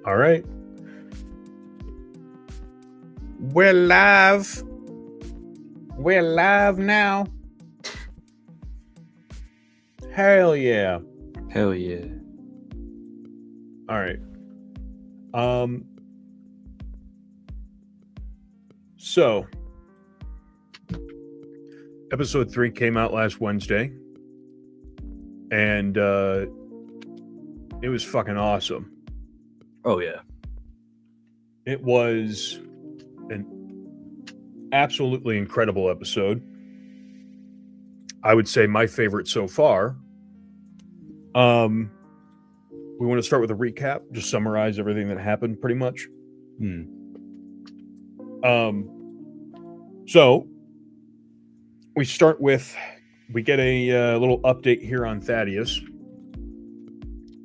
All right. We're live. We're live now. Hell yeah. Hell yeah. All right. So episode 3 came out last Wednesday, and it was fucking awesome. Oh yeah. It was an absolutely incredible episode. I would say my favorite so far. We want to start with a recap, just summarize everything that happened pretty much. So we start with, we get a little update here on Thaddeus,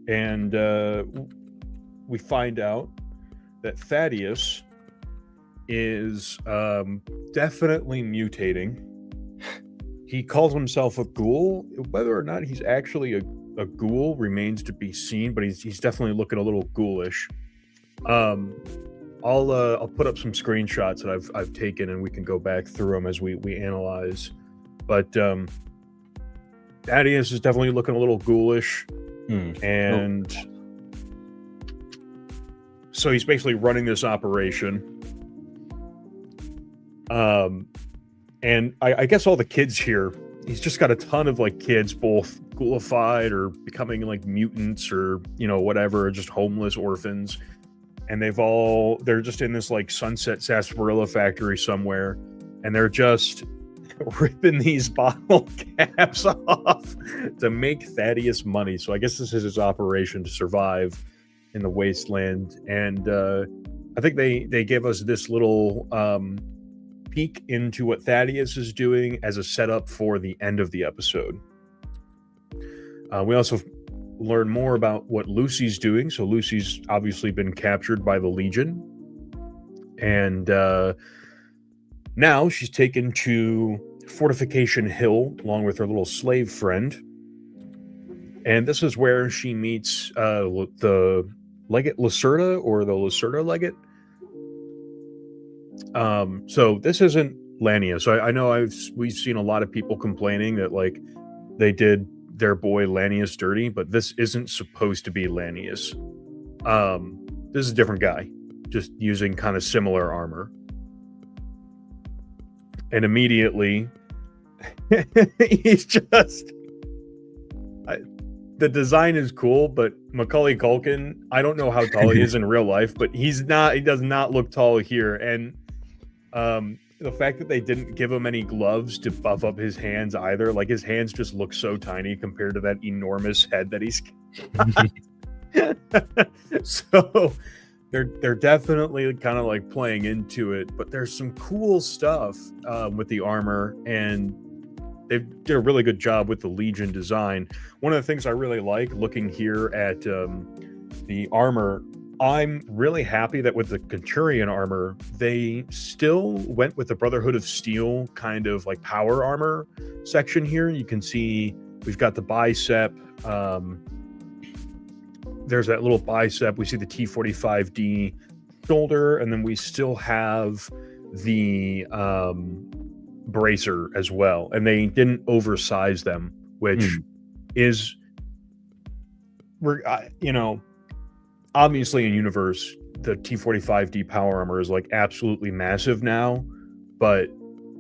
and we find out that Thaddeus is definitely mutating. He calls himself a ghoul. Whether or not he's actually a ghoul remains to be seen, but he's definitely looking a little ghoulish. I'll put up some screenshots that I've taken, and we can go back through them as we analyze. But Thaddeus is definitely looking a little ghoulish, and so he's basically running this operation. And I guess all the kids here, he's just got a ton of like kids, both ghoulified or becoming like mutants or, whatever, just homeless orphans. And they're just in this like Sunset Sarsaparilla factory somewhere. And they're just ripping these bottle caps off to make Thaddeus money. So I guess this is his operation to survive in the wasteland. And I think they gave us this little peek into what Thaddeus is doing as a setup for the end of the episode. We also learn more about what Lucy's doing. So Lucy's obviously been captured by the Legion, and now she's taken to Fortification Hill along with her little slave friend. And this is where she meets the Legate Lacerda, or the Lacerda Legate. So this isn't Lania. So I know we've seen a lot of people complaining that like they did their boy Lanius dirty, but this isn't supposed to be Lanius. This is a different guy, just using kind of similar armor. And immediately, he's just... the design is cool, but Macaulay Culkin, I don't know how tall he is in real life, but he does not look tall here. And the fact that they didn't give him any gloves to buff up his hands either, like his hands just look so tiny compared to that enormous head that he's got. So they're definitely kind of like playing into it, but there's some cool stuff with the armor, and they did a really good job with the Legion design. One of the things I really like looking here at the armor, I'm really happy that with the Centurion armor, they still went with the Brotherhood of Steel kind of like power armor section here. You can see we've got the bicep. There's that little bicep. We see the T-45D shoulder, and then we still have the bracer as well. And they didn't oversize them, which is, obviously in universe, the T-45D power armor is like absolutely massive now, but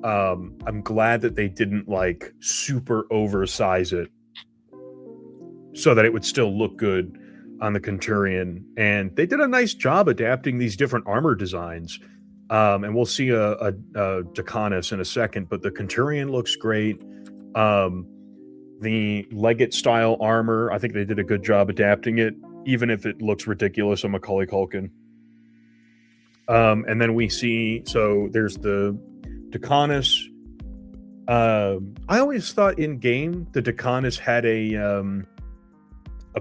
I'm glad that they didn't like super oversize it so that it would still look good on the Centurion. And they did a nice job adapting these different armor designs. And we'll see a Decanus in a second, but the Centurion looks great. The Legate style armor, I think they did a good job adapting it, even if it looks ridiculous on Macaulay Culkin. And then we see, so there's the Decanus. I always thought in game the Decanus had a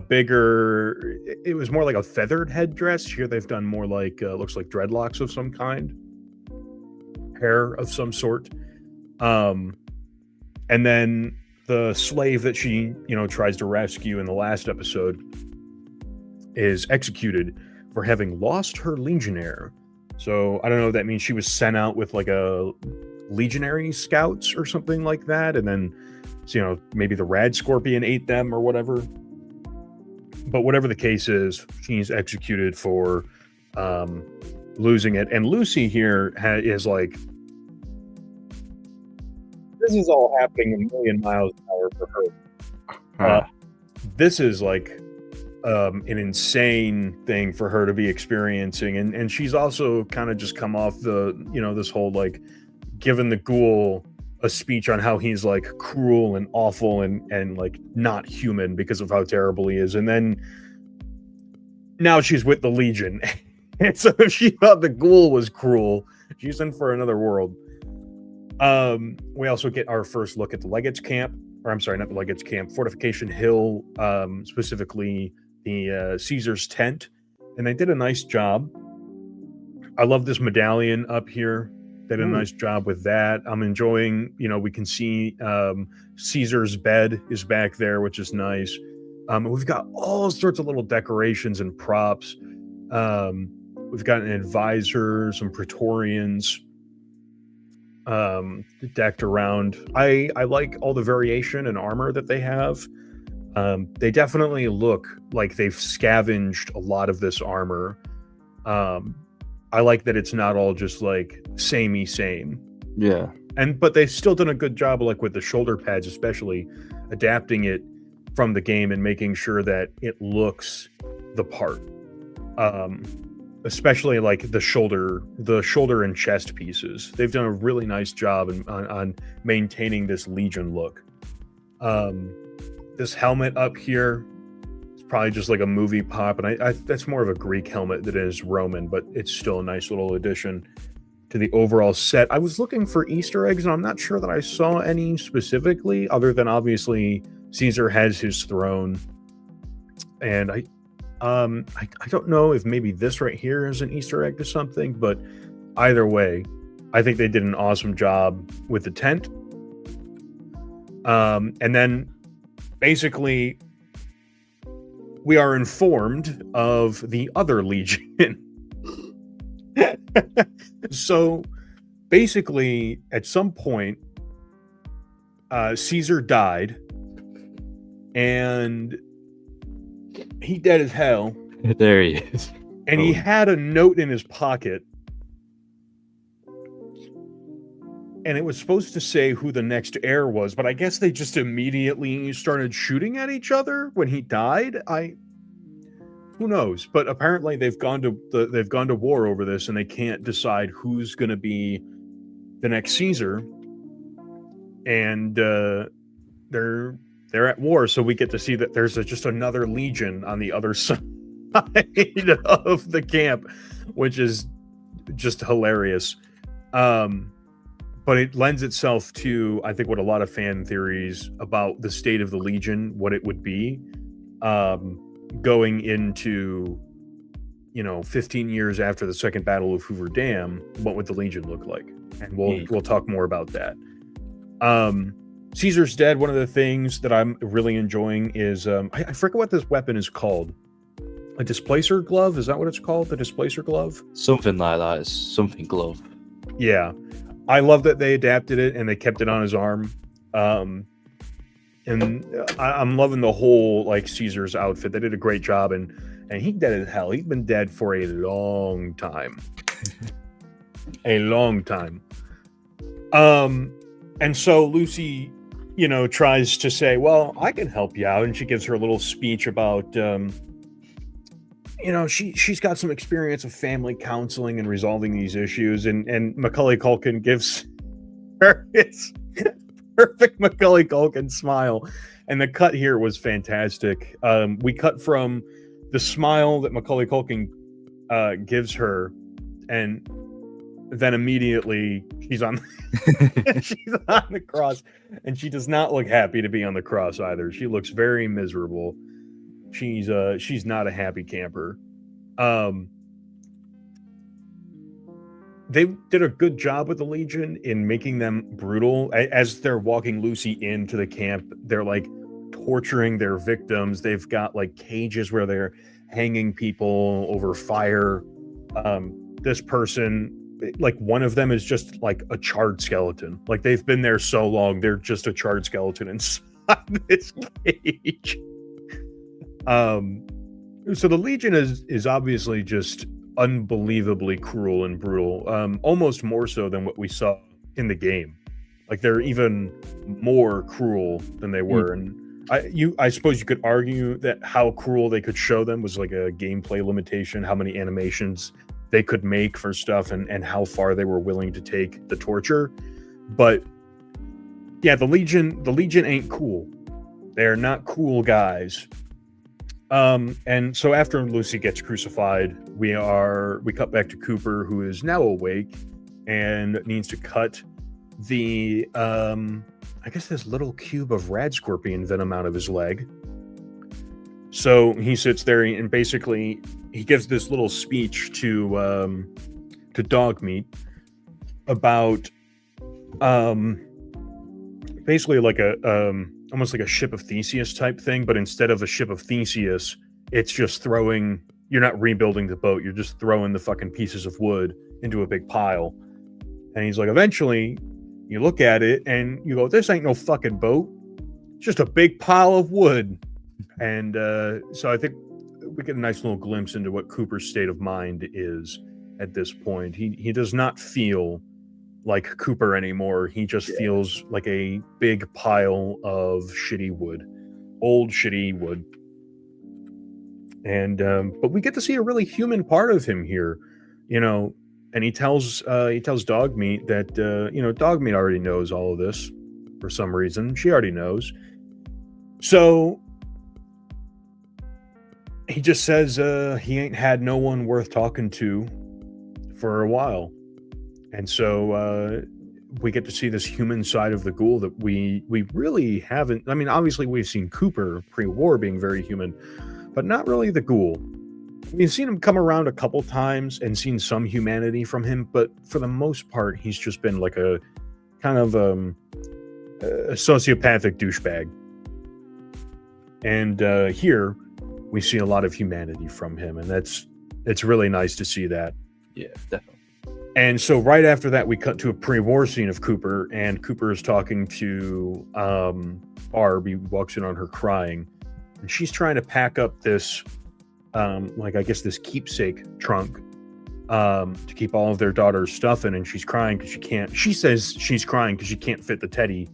bigger, it was more like a feathered headdress. Here they've done more like looks like dreadlocks of some kind, hair of some sort. And then the slave that she tries to rescue in the last episode is executed for having lost her legionnaire. So I don't know if that means she was sent out with like a legionary scouts or something like that, and then maybe the rad scorpion ate them or whatever. But whatever the case is, she's executed for losing it. And Lucy here is like, this is all happening a million miles an hour for her. This is like an insane thing for her to be experiencing, and she's also kind of just come off the this whole like giving the ghoul a speech on how he's like cruel and awful and like not human because of how terrible he is, and then now she's with the Legion. And so if she thought the ghoul was cruel, she's in for another world. We also get our first look at the Legates camp, or I'm sorry, not the Legates camp, Fortification Hill, specifically the Caesar's tent, and they did a nice job. I love this medallion up here. They did a nice job with that. I'm enjoying, we can see Caesar's bed is back there, which is nice. We've got all sorts of little decorations and props. We've got an advisor, some Praetorians decked around. I like all the variation and armor that they have. They definitely look like they've scavenged a lot of this armor. I like that it's not all just like samey same. Yeah. But they've still done a good job, like with the shoulder pads, especially adapting it from the game and making sure that it looks the part. Especially like the shoulder and chest pieces. They've done a really nice job on maintaining this Legion look. This helmet up here, it's probably just like a movie pop, and I that's more of a Greek helmet than it is Roman, but it's still a nice little addition to the overall set. I was looking for Easter eggs, and I'm not sure that I saw any specifically, other than obviously Caesar has his throne, and I don't know if maybe this right here is an Easter egg to something, but either way, I think they did an awesome job with the tent. And then basically we are informed of the other Legion. So basically at some point, Caesar died and he dead as hell. There he is. And he had a note in his pocket. And it was supposed to say who the next heir was, but I guess they just immediately started shooting at each other when he died. Who knows? But apparently they've gone to war over this, and they can't decide who's going to be the next Caesar. And they're at war, so we get to see that there's just another Legion on the other side of the camp, which is just hilarious. But it lends itself to, I think, what a lot of fan theories about the state of the Legion, what it would be, going into, 15 years after the Second Battle of Hoover Dam. What would the Legion look like? And we'll talk more about that. Caesar's dead. One of the things that I'm really enjoying is I forget what this weapon is called. A displacer glove? Is that what it's called? The displacer glove? Something like that. It's something glove. Yeah. I love that they adapted it and they kept it on his arm. And I'm loving the whole like Caesar's outfit. They did a great job, and he dead as hell. He's been dead for a long time. A long time. And so Lucy, tries to say, well, I can help you out. And she gives her a little speech about, she's got some experience of family counseling and resolving these issues. And Macaulay Culkin gives her his perfect Macaulay Culkin smile. And the cut here was fantastic. We cut from the smile that Macaulay Culkin gives her, and then immediately she's on she's on the cross, and she does not look happy to be on the cross either. She looks very miserable. She's not a happy camper. They did a good job with the Legion in making them brutal. As they're walking Lucy into the camp, they're like torturing their victims. They've got like cages where they're hanging people over fire. This person, like one of them is just like a charred skeleton. Like they've been there so long, they're just a charred skeleton inside this cage. So the Legion is obviously just unbelievably cruel and brutal, almost more so than what we saw in the game. Like they're even more cruel than they were. And I suppose you could argue that how cruel they could show them was like a gameplay limitation, how many animations they could make for stuff, and how far they were willing to take the torture. But yeah, the Legion ain't cool. They're not cool guys. And so after Lucy gets crucified, we cut back to Cooper, who is now awake and needs to cut the I guess this little cube of rad scorpion venom out of his leg. So he sits there and basically he gives this little speech to Dogmeat about basically like a almost like a ship of Theseus type thing, but instead of a ship of Theseus, it's just you're not rebuilding the boat, you're just throwing the fucking pieces of wood into a big pile. And he's like, eventually you look at it and you go, this ain't no fucking boat, it's just a big pile of wood. And so I think we get a nice little glimpse into what Cooper's state of mind is at this point. He does not feel like Cooper anymore. He just feels like a big pile of shitty wood, old shitty wood. And but we get to see a really human part of him here, you know. And he tells Dogmeat that Dogmeat already knows all of this for some reason. She already knows. So he just says he ain't had no one worth talking to for a while. And so we get to see this human side of the ghoul that we really haven't. I mean, obviously we've seen Cooper pre-war being very human, but not really the ghoul. We've seen him come around a couple times and seen some humanity from him, but for the most part, he's just been like a kind of a sociopathic douchebag. And here we see a lot of humanity from him, and it's really nice to see that. Yeah, definitely. And so right after that, we cut to a pre-war scene of Cooper, and Cooper is talking to Barb. He walks in on her crying, and she's trying to pack up this this keepsake trunk to keep all of their daughter's stuff in, and she's crying because she says she's crying because she can't fit the teddy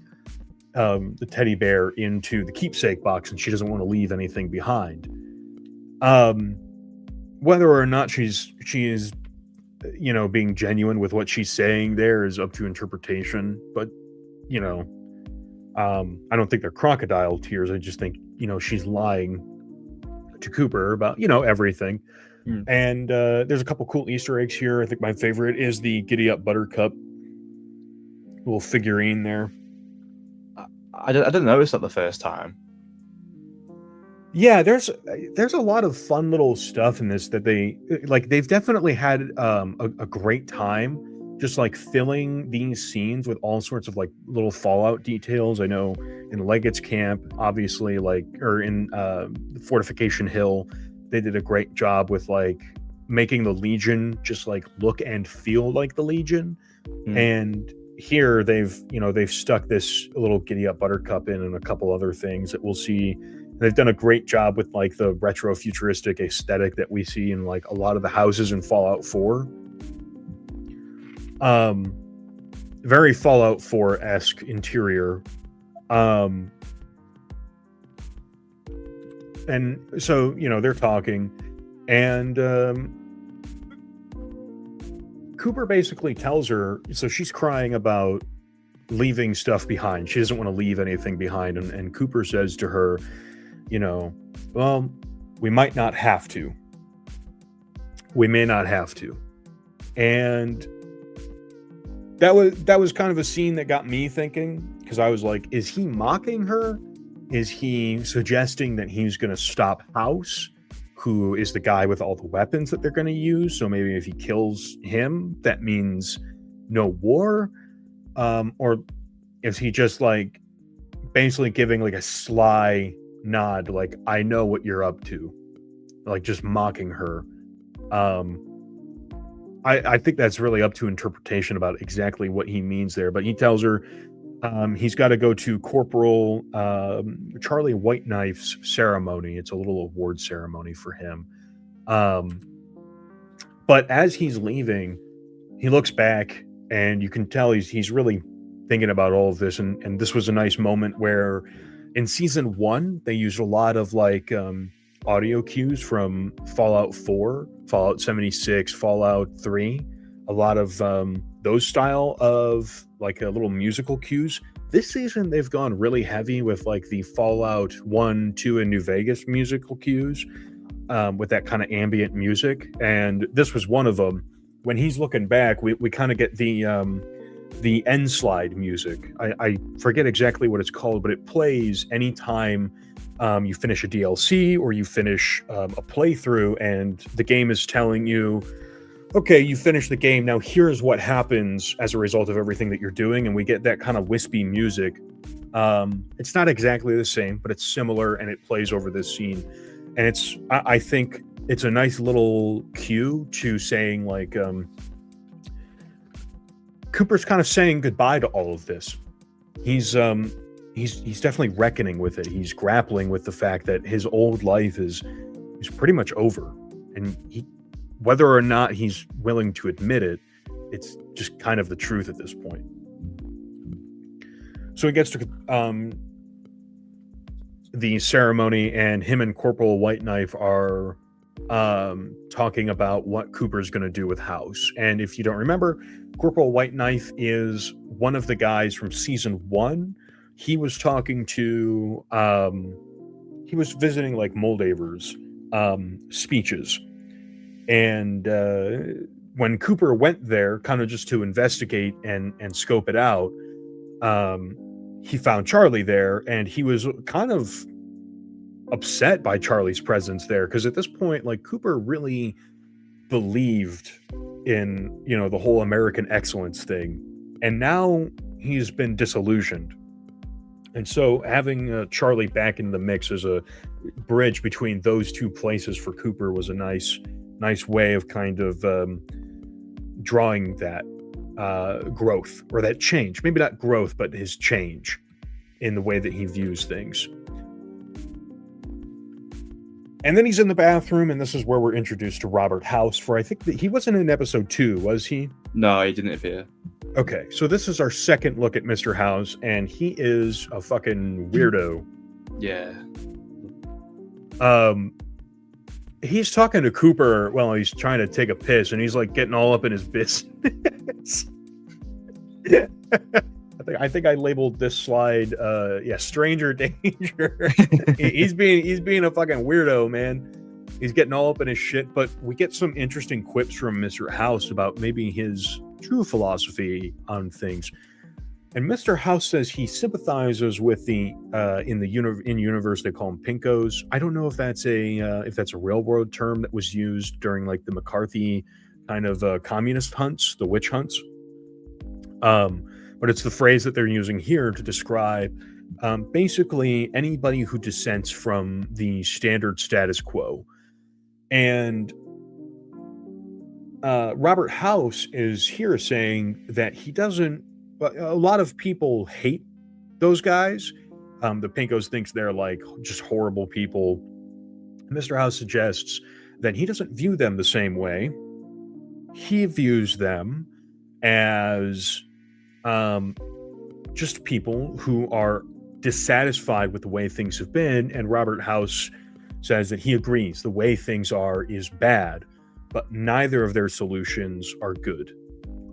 bear into the keepsake box, and she doesn't want to leave anything behind. Whether or not she is being genuine with what she's saying there is up to interpretation, but I don't think they're crocodile tears. I just think she's lying to Cooper about everything. And there's a couple cool Easter eggs here. I think my favorite is the Giddy Up Buttercup little figurine there. I didn't notice that the first time. Yeah, there's a lot of fun little stuff in this that they've definitely had a great time just like filling these scenes with all sorts of like little Fallout details. I know in Leggett's camp, obviously, or in Fortification Hill, they did a great job with like making the Legion just like look and feel like the Legion. And here they've stuck this little Giddy Up Buttercup in and a couple other things that we'll see. They've done a great job with like the retro futuristic aesthetic that we see in like a lot of the houses in Fallout 4. Very Fallout 4-esque interior. And so, they're talking, and Cooper basically tells her, so she's crying about leaving stuff behind. She doesn't want to leave anything behind. And Cooper says to her, well, we might not have to. We may not have to. And that was kind of a scene that got me thinking, because I was like, is he mocking her? Is he suggesting that he's going to stop House, who is the guy with all the weapons that they're going to use? So maybe if he kills him, that means no war? Or is he just like basically giving like a sly nod, like, I know what you're up to, like just mocking her. Um, I think that's really up to interpretation about exactly what he means there. But he tells her he's got to go to Corporal Charlie Whiteknife's ceremony. It's a little award ceremony for him. Um, but as he's leaving, he looks back, and you can tell he's really thinking about all of this. And this was a nice moment where, in season 1, they used a lot of like audio cues from Fallout 4, Fallout 76, Fallout 3, a lot of those style of like a little musical cues. This season, they've gone really heavy with like the Fallout 1, 2, and New Vegas musical cues, with that kind of ambient music. And this was one of them. When he's looking back, we kind of get the end slide music. I forget exactly what it's called, but it plays anytime you finish a DLC or you finish a playthrough, and the game is telling you, okay, you finished the game, now here's what happens as a result of everything that you're doing. And we get that kind of wispy music. It's not exactly the same, but it's similar, and it plays over this scene. And I think it's a nice little cue to saying, like, Cooper's kind of saying goodbye to all of this. He's definitely reckoning with it. He's grappling with the fact that his old life is pretty much over, and whether or not he's willing to admit it, it's just kind of the truth at this point. So he gets to the ceremony, and him and Corporal Whiteknife are talking about what Cooper's going to do with House. And if you don't remember, Corporal Whiteknife is one of the guys from season 1. He was talking to he was visiting like Moldaver's speeches. And when Cooper went there kind of just to investigate and scope it out, he found Charlie there, and he was kind of upset by Charlie's presence there, because at this point, like, Cooper really believed in, you know, the whole American excellence thing, and now he's been disillusioned. And so having Charlie back in the mix as a bridge between those two places for Cooper was a nice way of kind of drawing that growth, or that change. Maybe not growth, but his change in the way that he views things. And then he's in the bathroom, and this is where we're introduced to Robert House. For I think that he wasn't in episode 2, was he? No, he didn't appear. Okay, so this is our second look at Mr. House, and he is a fucking weirdo. Yeah. He's talking to Cooper while he's trying to take a piss, and he's like getting all up in his business. I think I labeled this slide stranger danger. he's being a fucking weirdo, man. He's getting all up in his shit. But we get some interesting quips from Mr. House about maybe his true philosophy on things. And Mr. House says he sympathizes with the in universe they call them pinkos. I don't know if that's a railroad term that was used during like the McCarthy kind of communist hunts, the witch hunts. But it's the phrase that they're using here to describe basically anybody who dissents from the standard status quo. And Robert House is here saying that he doesn't. A lot of people hate those guys. The Pinkos thinks they're like just horrible people. Mr. House suggests that he doesn't view them the same way. He views them as just people who are dissatisfied with the way things have been. And Robert House says that he agrees the way things are is bad, but neither of their solutions are good.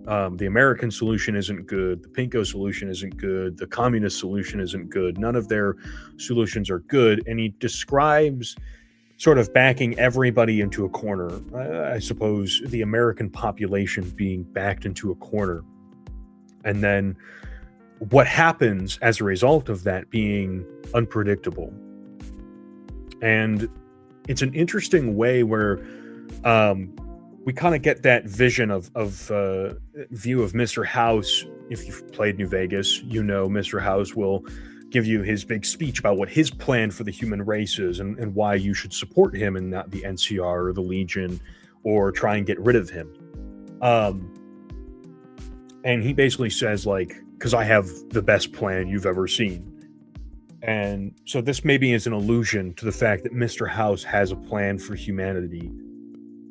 The American solution isn't good. The Pinko solution isn't good. The communist solution isn't good. None of their solutions are good. And he describes sort of backing everybody into a corner. I suppose the American population being backed into a corner. And then what happens as a result of that being unpredictable. And it's an interesting way where we kind of get that vision of view of Mr. House. If you've played New Vegas, you know Mr. House will give you his big speech about what his plan for the human race is and why you should support him and not the NCR or the Legion or try and get rid of him. And he basically says, like, because I have the best plan you've ever seen. And so this maybe is an allusion to the fact that Mr. House has a plan for humanity.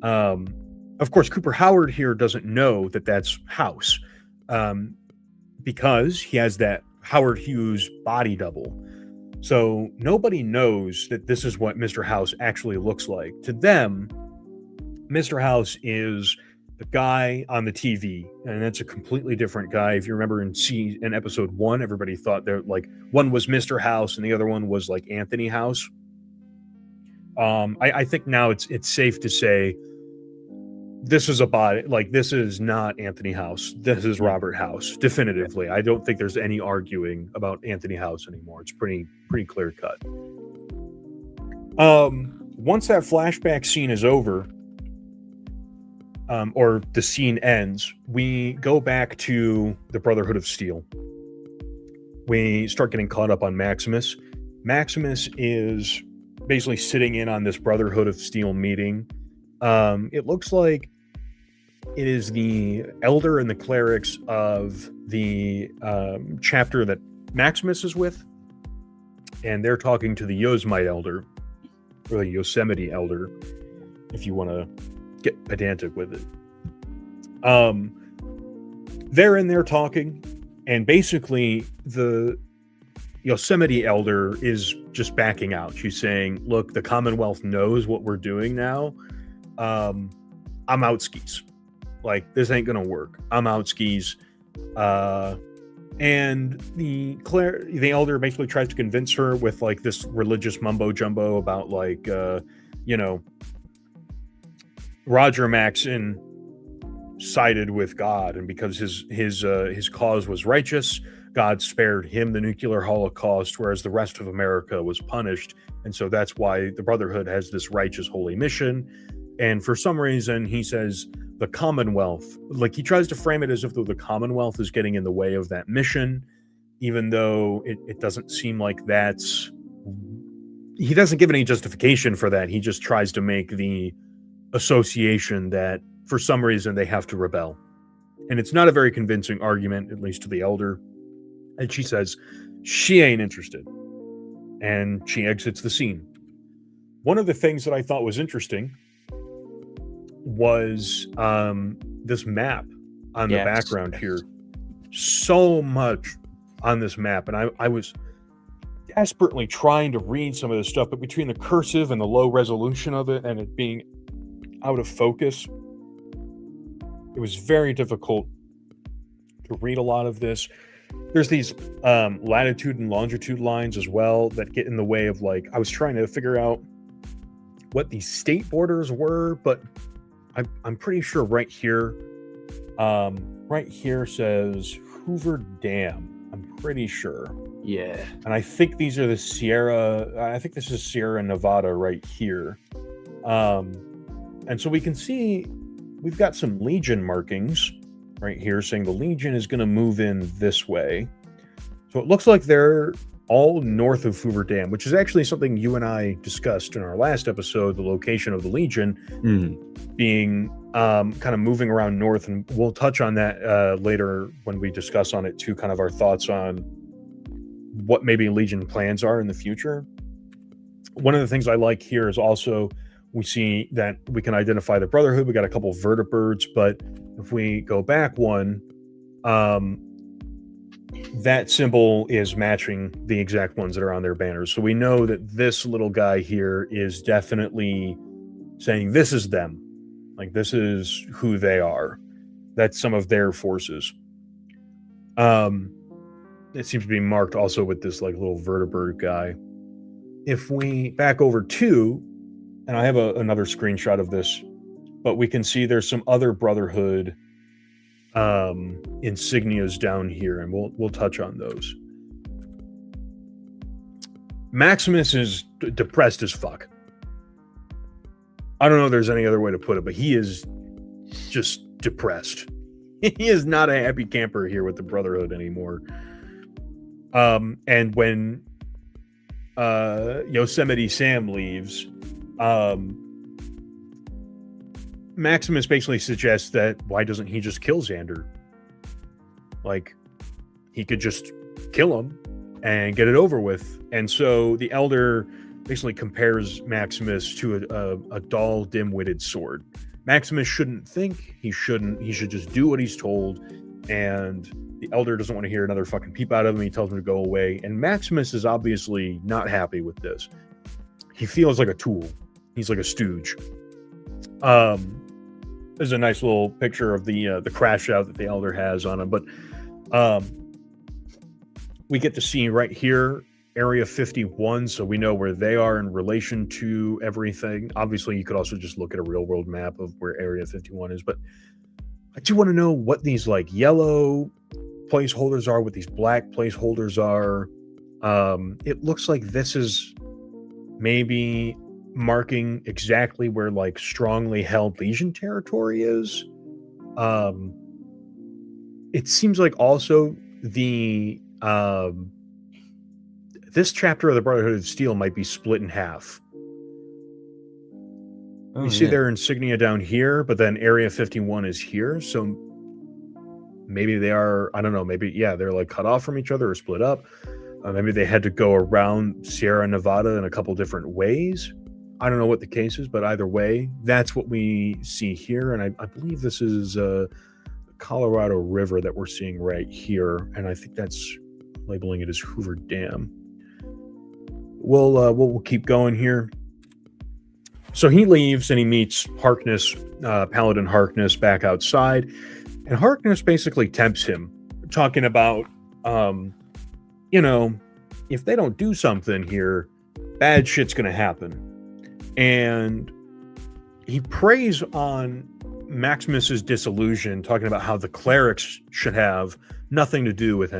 Of course, Cooper Howard here doesn't know that that's House, because he has that Howard Hughes body double. So nobody knows that this is what Mr. House actually looks like. To them, Mr. House is the guy on the TV, and that's a completely different guy. If you remember in episode 1, everybody thought they're like, one was Mr. House and the other one was like Anthony House. I think now it's safe to say this is a body, like, this is not Anthony House. This is Robert House, definitively. I don't think there's any arguing about Anthony House anymore. It's pretty clear cut. Once that flashback scene is over, or the scene ends, we go back to the Brotherhood of Steel. We start getting caught up on Maximus. Maximus is basically sitting in on this Brotherhood of Steel meeting. It looks like it is the elder and the clerics of the chapter that Maximus is with, and they're talking to the Yosemite elder, or the Yosemite elder, if you want to get pedantic with it. They're in there talking, and basically the Yosemite elder is just backing out. She's saying, look, the Commonwealth knows what we're doing now. I'm out skis. Like, this ain't gonna work. I'm out skis. And the elder basically tries to convince her with like this religious mumbo jumbo about like Roger Maxon sided with God, and because his cause was righteous, God spared him the nuclear holocaust, whereas the rest of America was punished. And so that's why the Brotherhood has this righteous holy mission. And for some reason, he says the Commonwealth, like, he tries to frame it as if the Commonwealth is getting in the way of that mission, even though it doesn't seem like that's... He doesn't give any justification for that. He just tries to make the association that for some reason they have to rebel. And it's not a very convincing argument, at least to the elder. And she says she ain't interested. And she exits the scene. One of the things that I thought was interesting was this map on the background here. So much on this map. And I was desperately trying to read some of this stuff, but between the cursive and the low resolution of it and it being out of focus, it was very difficult to read a lot of this. There's these latitude and longitude lines as well that get in the way of, like, I was trying to figure out what the state borders were, but I'm pretty sure right here says Hoover Dam. I'm pretty sure. Yeah. And I think these are the I think this is Sierra Nevada right here. And so we can see we've got some Legion markings right here saying the Legion is going to move in this way. So it looks like they're all north of Hoover Dam, which is actually something you and I discussed in our last episode, the location of the Legion being kind of moving around north. And we'll touch on that later when we discuss on it too, kind of our thoughts on what maybe Legion plans are in the future. One of the things I like here is also we see that we can identify the Brotherhood. We got a couple vertibirds, but if we go back one, that symbol is matching the exact ones that are on their banners. So we know that this little guy here is definitely saying this is them. Like, this is who they are. That's some of their forces. It seems to be marked also with this like little vertibird guy. If we back over to, and I have another screenshot of this, but we can see there's some other Brotherhood insignias down here, and we'll touch on those. Maximus is depressed as fuck. I don't know if there's any other way to put it, but he is just depressed. He is not a happy camper here with the Brotherhood anymore. And when Yosemite Sam leaves, Maximus basically suggests that why doesn't he just kill Xander? Like, he could just kill him and get it over with. And so the Elder basically compares Maximus to a dull, dim-witted sword. Maximus shouldn't think, he should just do what he's told, and the Elder doesn't want to hear another fucking peep out of him. He tells him to go away, and Maximus is obviously not happy with this. He feels like a tool. He's like a stooge. There's a nice little picture of the crash out that the Elder has on him, but we get to see right here Area 51, so we know where they are in relation to everything. Obviously, you could also just look at a real-world map of where Area 51 is, but I do want to know what these like yellow placeholders are, what these black placeholders are. It looks like this is maybe marking exactly where like strongly held Legion territory is. It seems like also the this chapter of the Brotherhood of Steel might be split in half. You see their insignia down here, but then Area 51 is here, so maybe they are, I don't know, maybe, yeah, they're like cut off from each other or split up. Maybe they had to go around Sierra Nevada in a couple different ways. I don't know what the case is, but either way, that's what we see here, and I believe this is Colorado River that we're seeing right here, and I think that's labeling it as Hoover Dam. We'll keep going here. So he leaves and he meets Harkness, Paladin Harkness, back outside, and Harkness basically tempts him, talking about, if they don't do something here, bad shit's gonna happen. And he preys on Maximus's disillusion, talking about how the clerics should have nothing to do with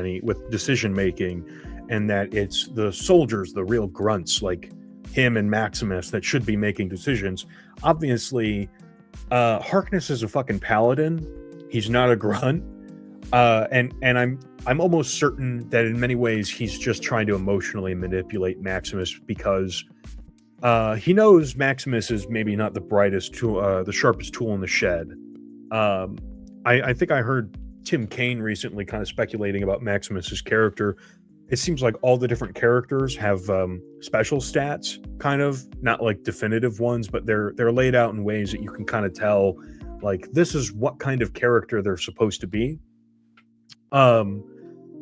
decision making, and that it's the soldiers, the real grunts like him and Maximus, that should be making decisions. Obviously, Harkness is a fucking paladin. He's not a grunt, and I'm almost certain that in many ways he's just trying to emotionally manipulate Maximus, because he knows Maximus is maybe not the brightest tool, the sharpest tool in the shed. I think I heard Tim Kaine recently kind of speculating about Maximus's character. It seems like all the different characters have special stats, kind of, not like definitive ones, but they're laid out in ways that you can kind of tell, like, this is what kind of character they're supposed to be.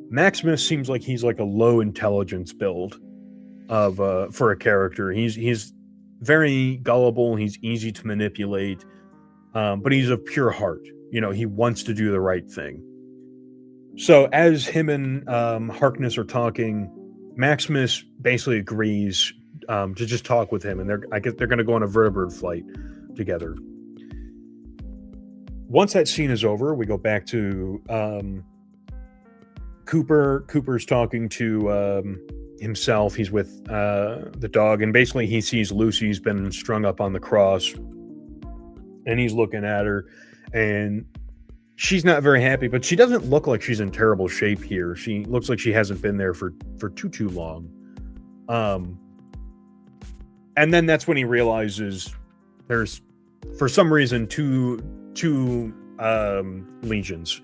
Maximus seems like he's like a low intelligence build of for a character. He's very gullible, he's easy to manipulate, but he's of pure heart. He wants to do the right thing. So as him and Harkness are talking, Maximus basically agrees to just talk with him, and I guess they're going to go on a vertebrate flight together. Once that scene is over, we go back to Cooper. Cooper's talking to himself. He's with the dog, and basically he sees Lucy's been strung up on the cross, and he's looking at her, and she's not very happy, but she doesn't look like she's in terrible shape here. She looks like she hasn't been there for too long. And then that's when he realizes there's, for some reason, two legions,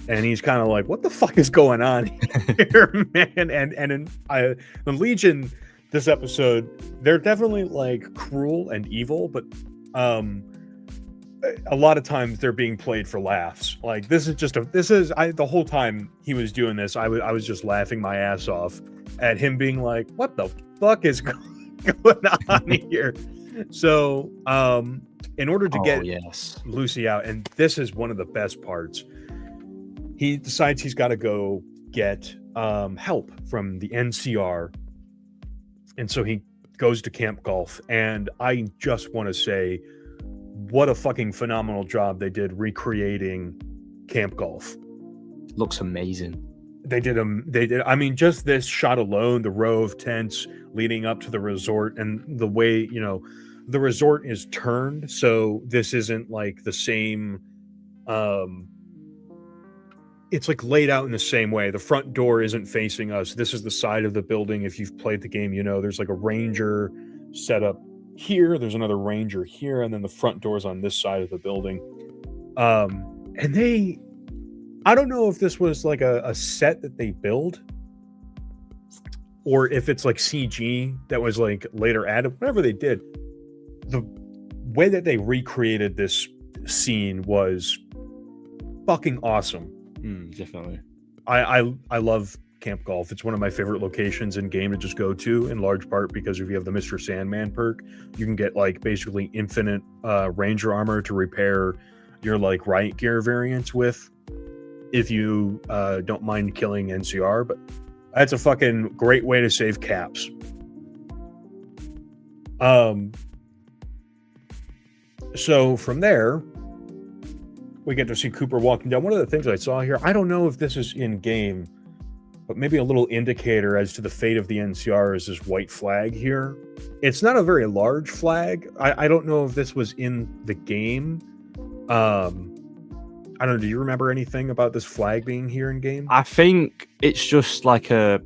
and he's kind of like, what the fuck is going on here, man? And in the Legion, this episode, they're definitely like cruel and evil, but a lot of times they're being played for laughs. Like, the whole time he was doing this, I was just laughing my ass off at him being like, what the fuck is going on here? So in order to get Lucy out, and this is one of the best parts, he decides he's got to go get help from the NCR, and so he goes to Camp Golf. And I just want to say, what a fucking phenomenal job they did recreating Camp Golf. Looks amazing. They did. I mean, just this shot alone, the row of tents leading up to the resort, and the way, the resort is turned, so this isn't like the same it's like laid out in the same way. The front door isn't facing us. This is the side of the building. If you've played the game, you know there's like a ranger set up here. There's another ranger here, and then the front door is on this side of the building. And I don't know if this was like a set that they build, or if it's like CG that was like later added. Whatever they did, the way that they recreated this scene was fucking awesome. Definitely. I love Camp Golf. It's one of my favorite locations in game to just go to, in large part because if you have the Mr. Sandman perk, you can get like basically infinite ranger armor to repair your like riot gear variants with, if you don't mind killing NCR. But that's a fucking great way to save caps. So from there, we get to see Cooper walking down. One of the things I saw here, I don't know if this is in game, but maybe a little indicator as to the fate of the NCR is this white flag here. It's not a very large flag. I don't know if this was in the game. I don't know. Do you remember anything about this flag being here in game? I think it's just like a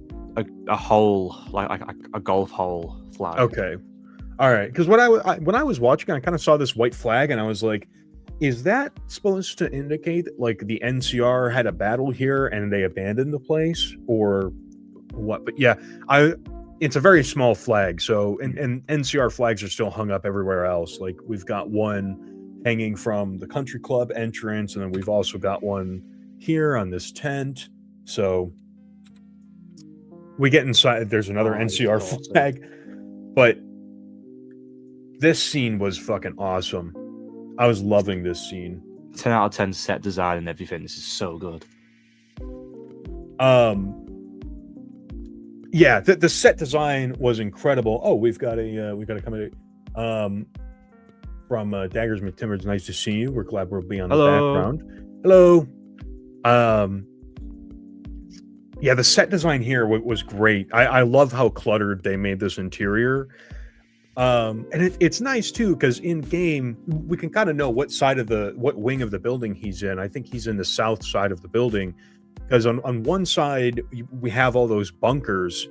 hole, like a golf hole flag. Okay. All right. Because when I was watching, I kind of saw this white flag and I was like, is that supposed to indicate that like the NCR had a battle here and they abandoned the place, or what? But yeah, it's a very small flag. So and NCR flags are still hung up everywhere else. Like we've got one hanging from the country club entrance, and then we've also got one here on this tent. So we get inside, there's another NCR flag. But this scene was fucking awesome. I was loving this scene. 10 out of 10 set design and everything. This is so good. Yeah, the set design was incredible. Oh, we've got a comment from Daggers McTimmers. Nice to see you. We're glad we'll be on the background. Hello. Yeah, the set design here was great. I love how cluttered they made this interior. And it's nice too, because in game we can kind of know what wing of the building he's in. I think he's in the south side of the building, because on one side we have all those bunkers,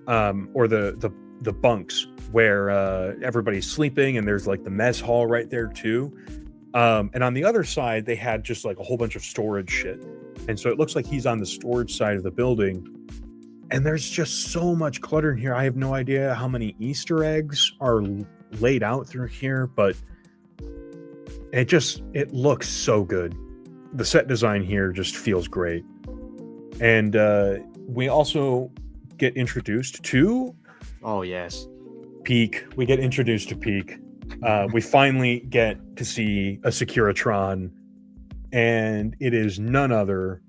or the bunks where everybody's sleeping, and there's like the mess hall right there too. And on the other side they had just like a whole bunch of storage shit, and so it looks like he's on the storage side of the building. And there's just so much clutter in here. I have no idea how many Easter eggs are laid out through here, but it looks so good. The set design here just feels great. And we also get introduced to... Oh, yes. Peak. We get introduced to Peak. We finally get to see a Securitron, and it is none other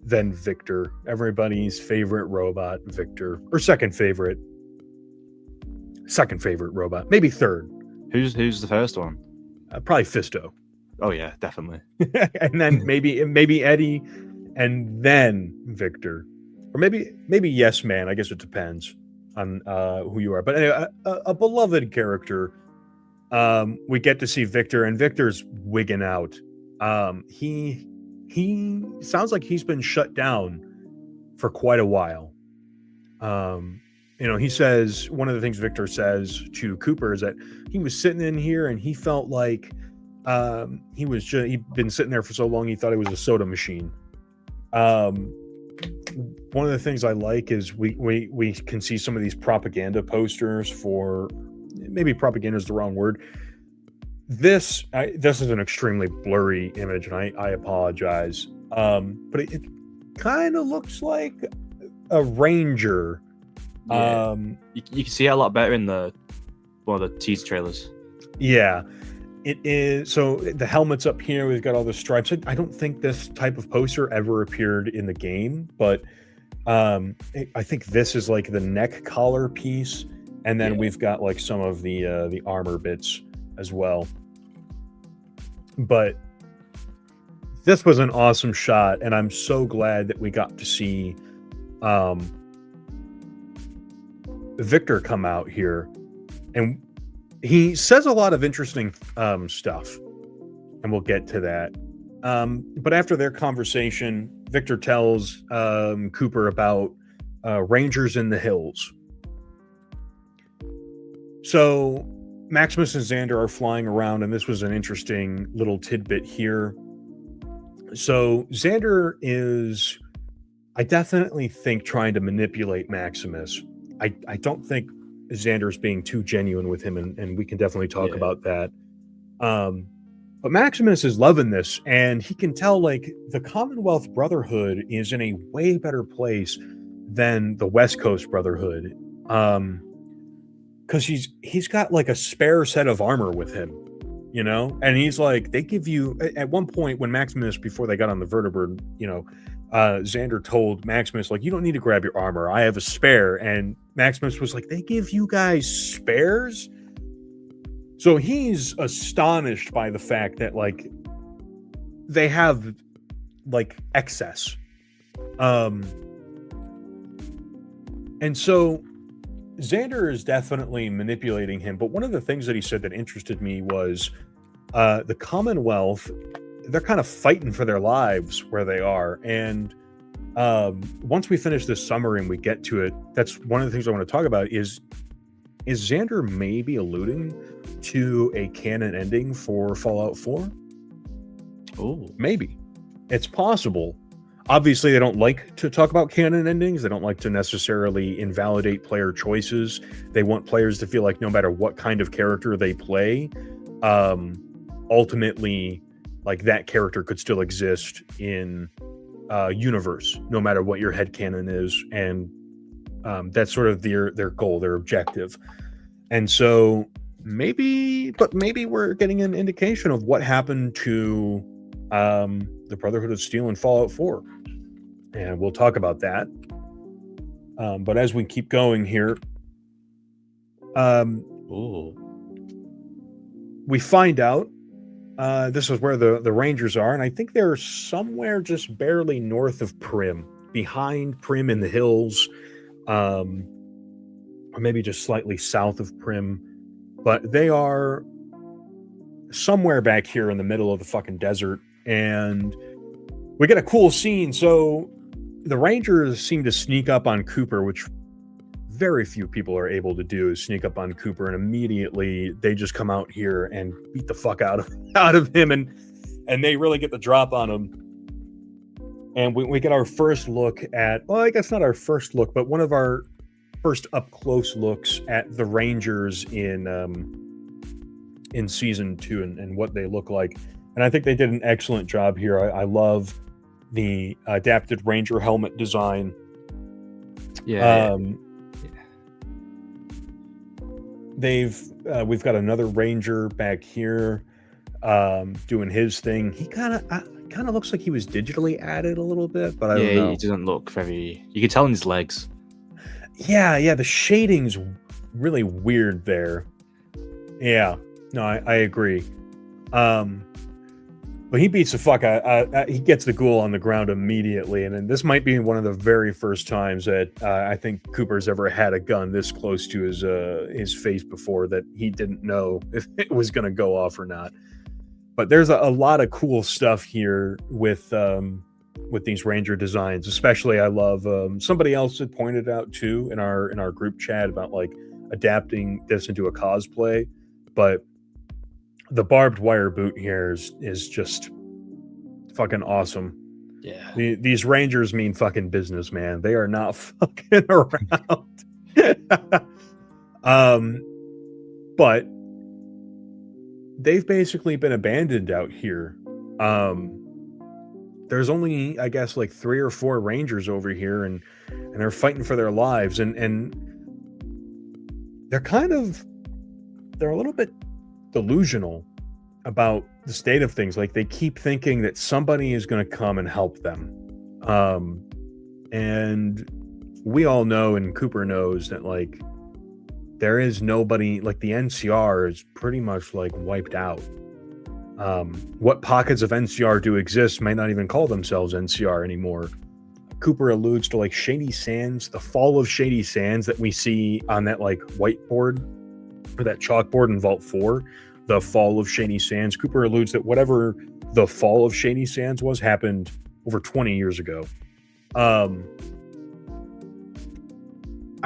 than Victor, everybody's favorite robot, Victor, or second favorite robot, maybe third. Who's the first one? Probably Fisto. Oh yeah, definitely. And then maybe Eddie, and then Victor, or maybe Yes Man. I guess it depends on who you are. But anyway, a beloved character. We get to see Victor, and Victor's wigging out. He sounds like he's been shut down for quite a while. He says, one of the things Victor says to Cooper is that he was sitting in here and he felt like he'd been sitting there for so long he thought it was a soda machine. One of the things I like is we can see some of these propaganda posters for, maybe propaganda is the wrong word. This is an extremely blurry image, and I apologize. But it kind of looks like a ranger. Yeah. You can see it a lot better in one of the teaser trailers. Yeah, it is. So the helmet's up here. We've got all the stripes. I don't think this type of poster ever appeared in the game, but I think this is like the neck collar piece, and then we've got like some of the armor bits as well. But this was an awesome shot, and I'm so glad that we got to see Victor come out here, and he says a lot of interesting stuff, and we'll get to that. But after their conversation, Victor tells Cooper about Rangers in the hills. So Maximus and Xander are flying around, and this was an interesting little tidbit here. So Xander is, I definitely think, trying to manipulate Maximus. I don't think Xander's being too genuine with him, and we can definitely talk about that. But Maximus is loving this, and he can tell like the Commonwealth Brotherhood is in a way better place than the West Coast Brotherhood. Because he's got like a spare set of armor with him, you know? And he's like, they give you, at one point when Maximus, before they got on the vertibird, you know, Xander told Maximus, like, you don't need to grab your armor. I have a spare. And Maximus was like, they give you guys spares? So he's astonished by the fact that, like, they have, like, excess. And so Xander is definitely manipulating him. But one of the things that he said that interested me was the Commonwealth, they're kind of fighting for their lives where they are. And once we finish this summary and we get to it, that's one of the things I want to talk about is Xander maybe alluding to a canon ending for Fallout 4? Oh, maybe. It's possible. Obviously, they don't like to talk about canon endings. They don't like to necessarily invalidate player choices. They want players to feel like no matter what kind of character they play, ultimately, like that character could still exist in universe, no matter what your headcanon is. And that's sort of their goal, their objective. And so maybe we're getting an indication of what happened to the Brotherhood of Steel in Fallout 4. And we'll talk about that. But as we keep going here, we find out this is where the Rangers are, and I think they're somewhere just barely north of Prim, behind Prim in the hills, or maybe just slightly south of Prim, but they are somewhere back here in the middle of the fucking desert, and we get a cool scene. So the Rangers seem to sneak up on Cooper, which very few people are able to do, is sneak up on Cooper, and immediately they just come out here and beat the fuck out of him, and they really get the drop on him. And we get our first look at, well, I guess not our first look, but one of our first up close looks at the Rangers in season 2 and what they look like. And I think they did an excellent job here. I love the adapted Ranger helmet design. We've got another Ranger back here doing his thing. He kind of looks like he was digitally added a little bit, but I don't know. He doesn't look very. You can tell in his legs. Yeah, the shading's really weird there. Yeah, no, I agree. But he beats the fuck out. He gets the ghoul on the ground immediately, and this might be one of the very first times that I think Cooper's ever had a gun this close to his face before, that he didn't know if it was going to go off or not. But there's a lot of cool stuff here with these Ranger designs. Especially, I love somebody else had pointed out too in our group chat about like adapting this into a cosplay, but the barbed wire boot here is just fucking awesome. Yeah. These Rangers mean fucking business, man. They are not fucking around. But they've basically been abandoned out here. There's only, I guess, like 3 or 4 Rangers over here, and they're fighting for their lives, and they're a little bit delusional about the state of things. Like, they keep thinking that somebody is going to come and help them, and we all know, and Cooper knows, that like there is nobody. Like, the NCR is pretty much like wiped out. What pockets of NCR do exist might not even call themselves NCR anymore. Cooper alludes to like Shady Sands, the fall of Shady Sands that we see on that like whiteboard, or that chalkboard in Vault 4, the fall of Shady Sands. Cooper alludes that whatever the fall of Shady Sands was happened over 20 years ago. I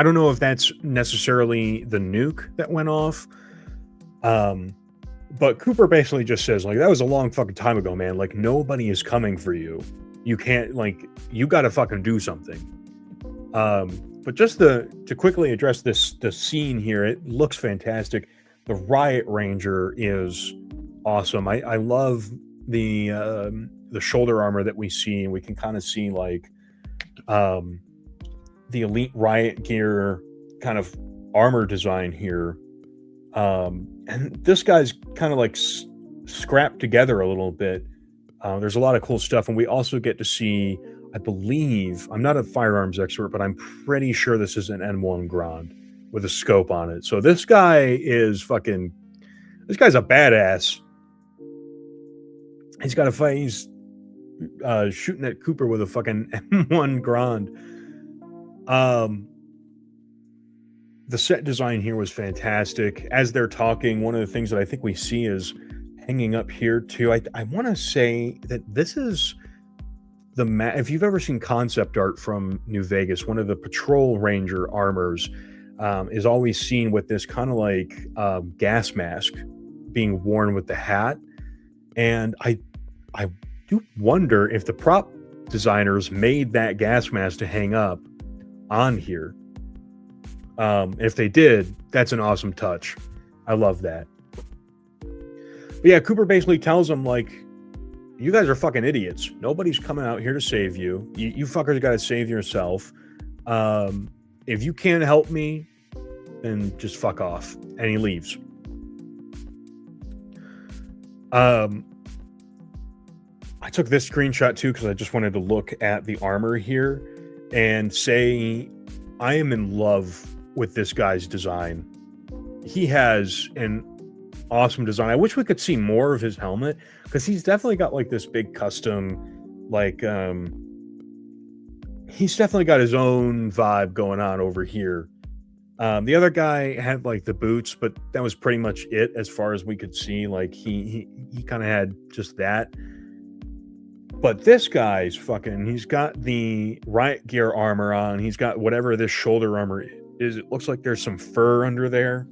don't know if that's necessarily the nuke that went off. But Cooper basically just says, like, that was a long fucking time ago, man. Like, nobody is coming for you. You can't, like, you got to fucking do something. But just to quickly address the scene here, it looks fantastic. The Riot Ranger is awesome. I love the shoulder armor that we see, and we can kind of see like the elite riot gear kind of armor design here. And this guy's kind of like scrapped together a little bit. There's a lot of cool stuff, and we also get to see, I believe, I'm not a firearms expert, but I'm pretty sure this is an N1 Grand with a scope on it. So this guy is fucking, this guy's a badass. He's got a fight. He's shooting at Cooper with a fucking M1 Grand. The set design here was fantastic. As they're talking, one of the things that I think we see is hanging up here too. I want to say that this is the if you've ever seen concept art from New Vegas, one of the patrol ranger armors is always seen with this kind of like gas mask being worn with the hat. And I do wonder if the prop designers made that gas mask to hang up on here. If they did, that's an awesome touch. I love that. But yeah, Cooper basically tells them, like, you guys are fucking idiots. Nobody's coming out here to save you. You fuckers got to save yourself. If you can't help me, then just fuck off. And he leaves. I took this screenshot too because I just wanted to look at the armor here and say I am in love with this guy's design. He has an awesome design. I wish we could see more of his helmet because he's definitely got like this big custom, like he's definitely got his own vibe going on over here. The other guy had like the boots, but that was pretty much it as far as we could see. Like he kind of had just that. But this guy's fucking, he's got the riot gear armor on. He's got whatever this shoulder armor is. It looks like there's some fur under there.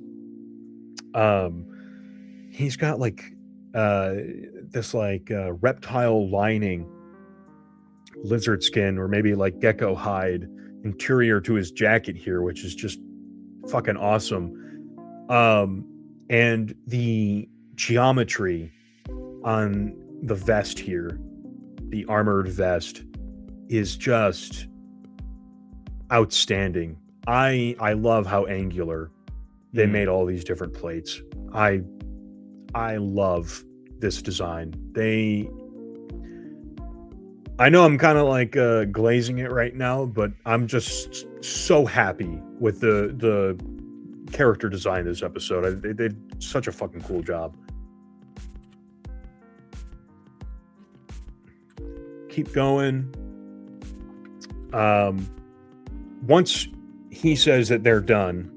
He's got like this like reptile lining, lizard skin, or maybe like gecko hide interior to his jacket here, which is just fucking awesome. And the geometry on the vest here, the armored vest, is just outstanding. I love how angular they made all these different plates. I love this design. I know I'm kind of like glazing it right now, but I'm just so happy with the character design this episode. They did such a fucking cool job. Keep going. Once he says that they're done,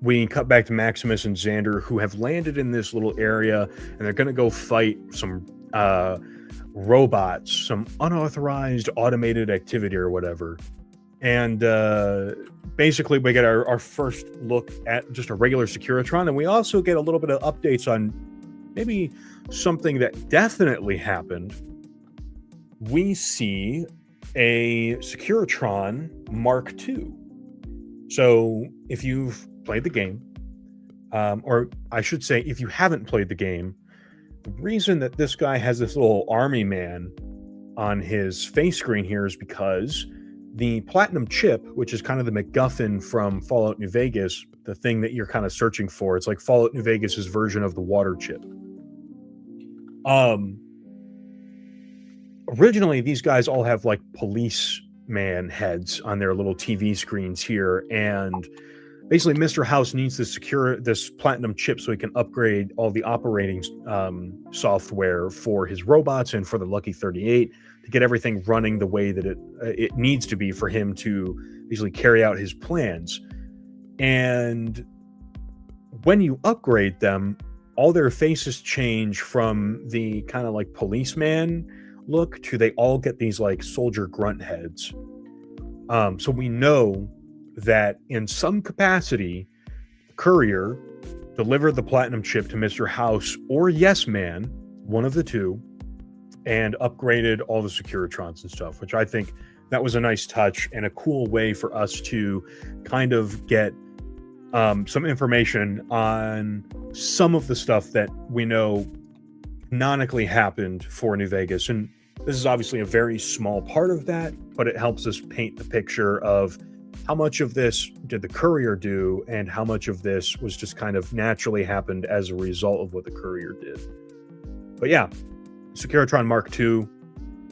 we cut back to Maximus and Xander, who have landed in this little area, and they're going to go fight some robots, some unauthorized automated activity or whatever. And basically we get our first look at just a regular Securitron, and we also get a little bit of updates on maybe something that definitely happened. We see a Securitron Mark II. So if you've played the game, or I should say if you haven't played the game, the reason that this guy has this little army man on his face screen here is because the platinum chip, which is kind of the MacGuffin from Fallout New Vegas, the thing that you're kind of searching for, it's like Fallout New Vegas's version of the water chip. Originally, these guys all have like policeman heads on their little TV screens here, and basically Mr. House needs to secure this platinum chip so he can upgrade all the operating software for his robots and for the Lucky 38 to get everything running the way that it needs to be for him to basically carry out his plans. And when you upgrade them, all their faces change from the kind of like policeman look to they all get these like soldier grunt heads. So we know that in some capacity, Courier delivered the platinum chip to Mr. House or Yes Man, one of the two, and upgraded all the Securitrons and stuff, which I think that was a nice touch and a cool way for us to kind of get some information on some of the stuff that we know canonically happened for New Vegas. And this is obviously a very small part of that, but it helps us paint the picture of how much of this did the Courier do and how much of this was just kind of naturally happened as a result of what the Courier did. But yeah, Securitron Mark II,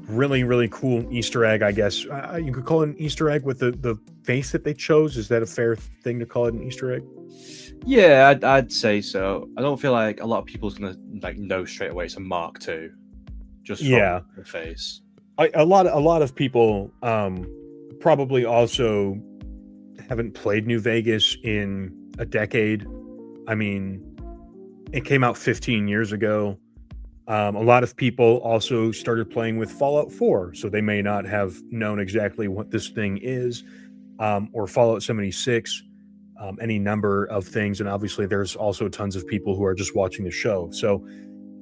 really, really cool Easter egg, I guess. You could call it an Easter egg with the face that they chose. Is that a fair thing to call it an Easter egg? Yeah, I'd say so. I don't feel like a lot of people's gonna like know straight away it's a Mark II, just from the face. A lot of people probably also haven't played New Vegas in a decade. I mean, it came out 15 years ago. A lot of people also started playing with Fallout 4, so they may not have known exactly what this thing is, or Fallout 76, any number of things. And obviously there's also tons of people who are just watching the show. So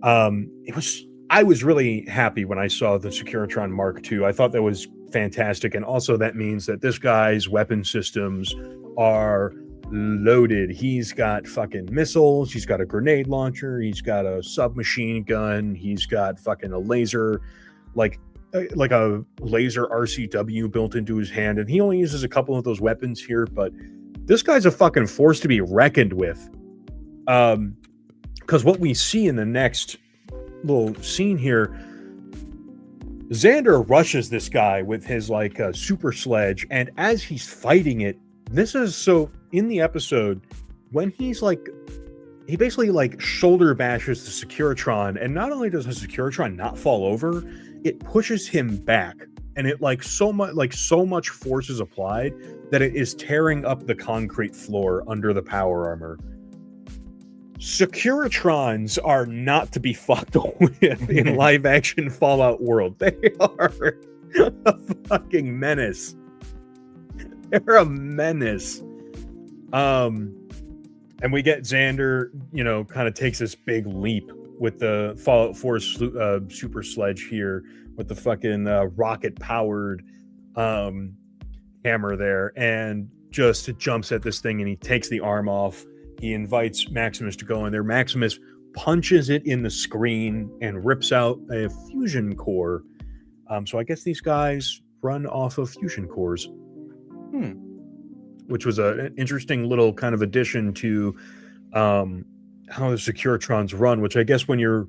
I was really happy when I saw the Securitron Mark II. I thought that was fantastic. And also that means that this guy's weapon systems are loaded. He's got fucking missiles, he's got a grenade launcher, he's got a submachine gun, he's got fucking a laser, like a laser RCW built into his hand, and he only uses a couple of those weapons here, but this guy's a fucking force to be reckoned with. Because what we see in the next little scene here, Xander rushes this guy with his like super sledge, and as he's fighting it, this is so in the episode when he's like, he basically like shoulder bashes the Securitron, and not only does the Securitron not fall over, it pushes him back, and it like so much force is applied that it is tearing up the concrete floor under the power armor. Securitrons are not to be fucked with in live action Fallout world. They are a fucking menace. They're a menace. And we get Xander, kind of takes this big leap with the Fallout 4 super sledge here with the fucking rocket powered hammer there, and just jumps at this thing, and he takes the arm off. He invites Maximus to go in there. Maximus punches it in the screen and rips out a fusion core. So I guess these guys run off of fusion cores. Which was an interesting little kind of addition to how the Securitrons run, which I guess when you're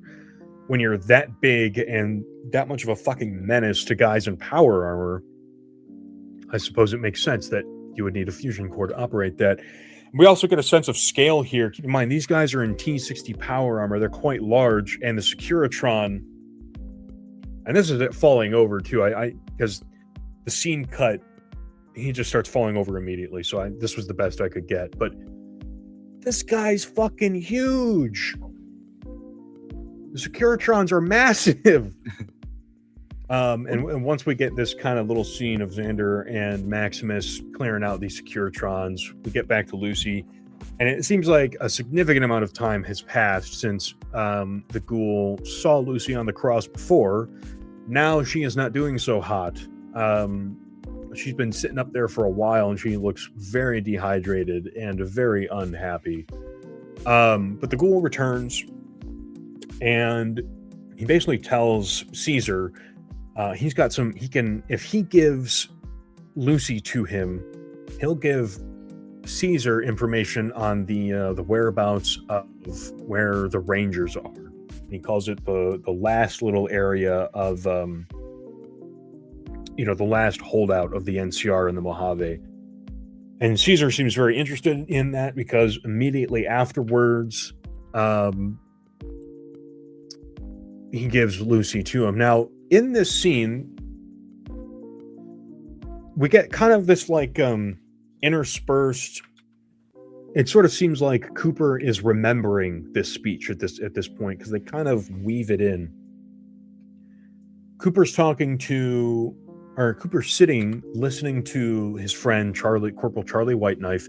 that big and that much of a fucking menace to guys in power armor, I suppose it makes sense that you would need a fusion core to operate that. We also get a sense of scale here. Keep in mind, these guys are in T60 power armor. They're quite large, and the Securitron, and this is it falling over too. Because the scene cut, he just starts falling over immediately. So this was the best I could get. But this guy's fucking huge. The Securitrons are massive. And once we get this kind of little scene of Xander and Maximus clearing out these Securitrons, we get back to Lucy. And it seems like a significant amount of time has passed since the ghoul saw Lucy on the cross before. Now she is not doing so hot. She's been sitting up there for a while, and she looks very dehydrated and very unhappy. But the ghoul returns, and he basically tells Caesar he's got some, if he gives Lucy to him, he'll give Caesar information on the whereabouts of where the Rangers are. He calls it the last little area of the last holdout of the NCR in the Mojave. And Caesar seems very interested in that because immediately afterwards, he gives Lucy to him. Now, in this scene, we get kind of this like interspersed. It sort of seems like Cooper is remembering this speech at this point, because they kind of weave it in. Cooper's sitting listening to his friend Corporal Charlie Whiteknife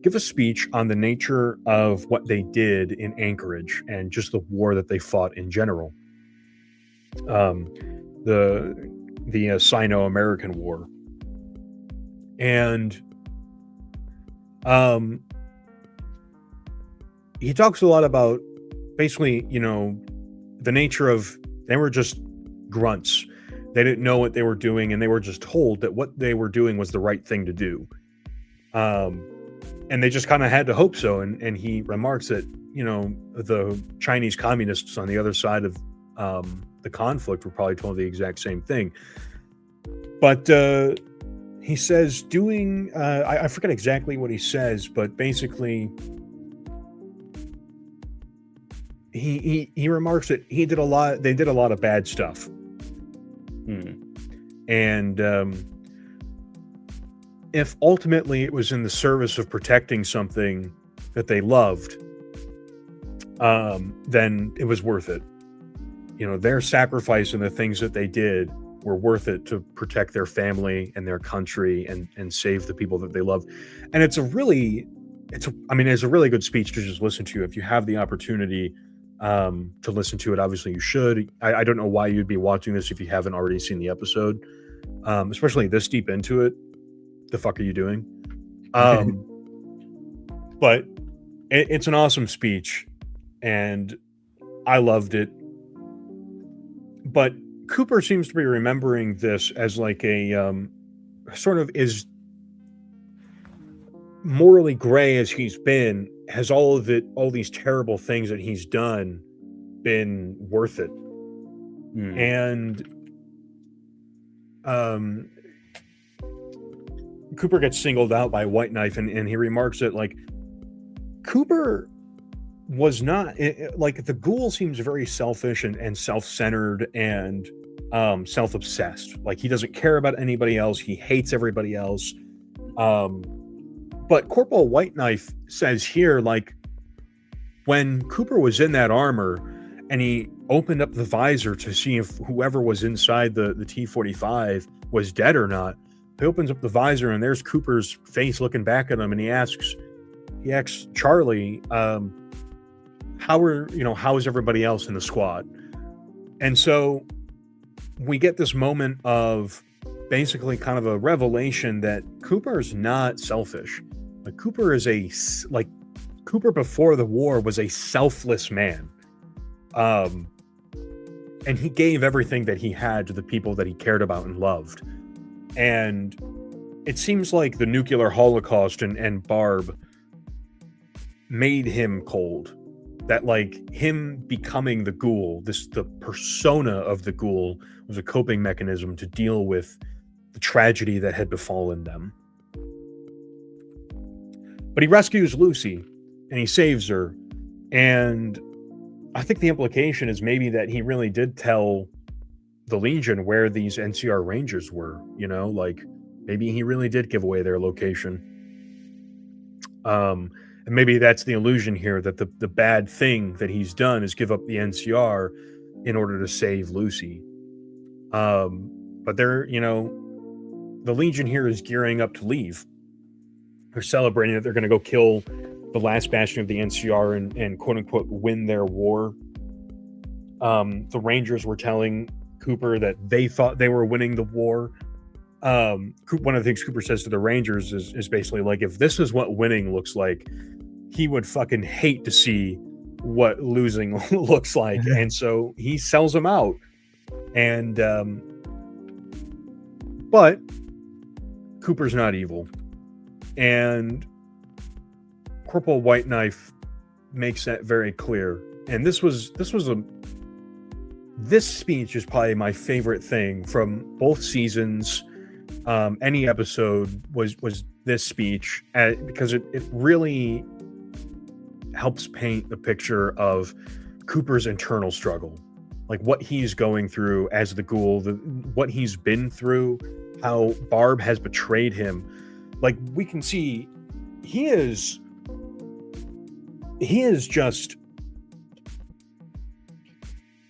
give a speech on the nature of what they did in Anchorage and just the war that they fought in general. The Sino-American War. And he talks a lot about basically, the nature of, they were just grunts. They didn't know what they were doing, and they were just told that what they were doing was the right thing to do. And they just kind of had to hope so. And he remarks that, the Chinese communists on the other side of the conflict were probably told the exact same thing. But he says I forget exactly what he says, but basically he remarks that they did a lot of bad stuff. And if ultimately it was in the service of protecting something that they loved, then it was worth it. Their sacrifice and the things that they did were worth it to protect their family and their country and save the people that they love. And it's a really good speech to just listen to. If you have the opportunity to listen to it, obviously you should. I don't know why you'd be watching this if you haven't already seen the episode, especially this deep into it. The fuck are you doing? But it's an awesome speech, and I loved it. But Cooper seems to be remembering this as like a sort of, is morally gray as he's been, has all these terrible things that he's done been worth it? And Cooper gets singled out by Whiteknife, and he remarks that, like, Cooper was not, like, the ghoul seems very selfish and self-centered and self-obsessed. Like, he doesn't care about anybody else. He hates everybody else. But Corporal Whiteknife says here, like, when Cooper was in that armor and he opened up the visor to see if whoever was inside the T-45 was dead or not, he opens up the visor and there's Cooper's face looking back at him, and he asks Charlie, how is everybody else in the squad? And so we get this moment of basically kind of a revelation that Cooper is not selfish. Like, Cooper before the war was a selfless man. And he gave everything that he had to the people that he cared about and loved. And it seems like the nuclear holocaust and Barb made him cold. That, like, him becoming the ghoul, the persona of the ghoul, was a coping mechanism to deal with the tragedy that had befallen them. But he rescues Lucy and he saves her. And I think the implication is maybe that he really did tell the Legion where these NCR Rangers were, like, maybe he really did give away their location. And maybe that's the illusion here, that the bad thing that he's done is give up the NCR in order to save Lucy. But they're, the Legion here is gearing up to leave. They're celebrating that they're going to go kill the last bastion of the NCR and quote unquote win their war. The Rangers were telling Cooper that they thought they were winning the war. One of the things Cooper says to the Rangers is basically like, if this is what winning looks like, he would fucking hate to see what losing looks like. And so he sells them out. And but Cooper's not evil. And Corporal Whiteknife makes that very clear. And this speech is probably my favorite thing from both seasons. Any episode was this speech, because it really helps paint the picture of Cooper's internal struggle, like what he's going through as the ghoul, what he's been through, how Barb has betrayed him. Like, we can see he is just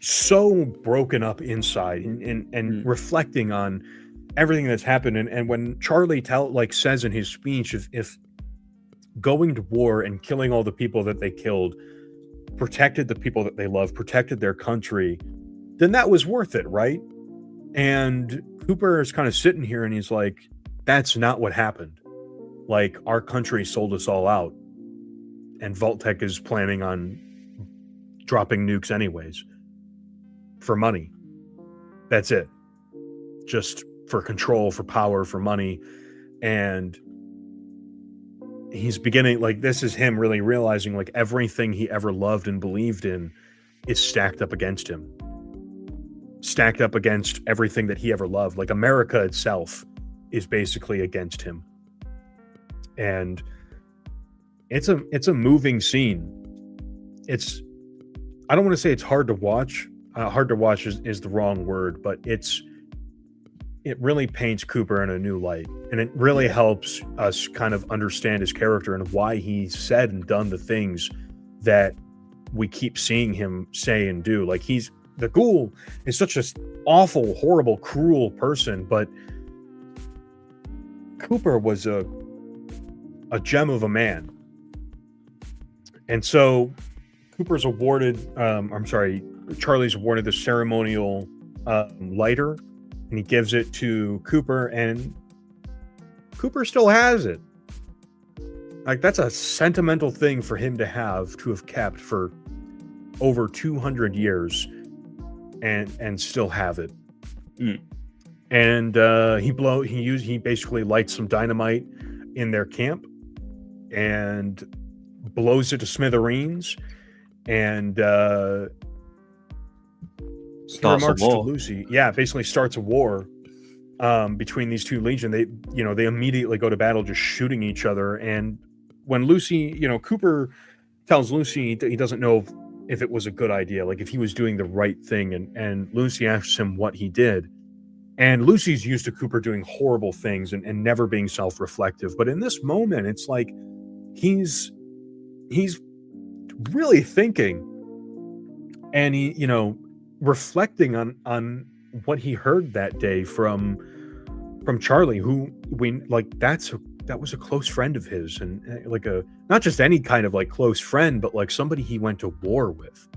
so broken up inside and reflecting on everything that's happened. And when Charlie says in his speech, if going to war and killing all the people that they killed protected the people that they loved, protected their country, then that was worth it, right? And Cooper is kind of sitting here and he's like, that's not what happened. Like, our country sold us all out, and Vault-Tec is planning on dropping nukes anyways for money. That's it. Just for control, for power, for money. And he's beginning, like, this is him really realizing, like, everything he ever loved and believed in is stacked up against him. Stacked up against everything that he ever loved. Like, America itself is basically against him. And it's a moving scene. I don't want to say it's hard to watch. Hard to watch is the wrong word, but it really paints Cooper in a new light, and it really helps us kind of understand his character and why he said and done the things that we keep seeing him say and do. Like, the Ghoul is such an awful, horrible, cruel person, but Cooper was a gem of a man. And so Charlie's awarded the ceremonial lighter, and he gives it to Cooper, and Cooper still has it. Like, that's a sentimental thing for him to have kept for over 200 years and still have it. And he basically lights some dynamite in their camp and blows it to smithereens, and starts a war. to Lucy. Yeah, basically starts a war between these two legions. They immediately go to battle, just shooting each other. And when Lucy, Cooper tells Lucy that he doesn't know if it was a good idea, like if he was doing the right thing, and Lucy asks him what he did. And Lucy's used to Cooper doing horrible things and never being self-reflective. But in this moment, it's like he's really thinking, and he, reflecting on what he heard that day from Charlie, who that was a close friend of his, and like not just any kind of like close friend, but like somebody he went to war with.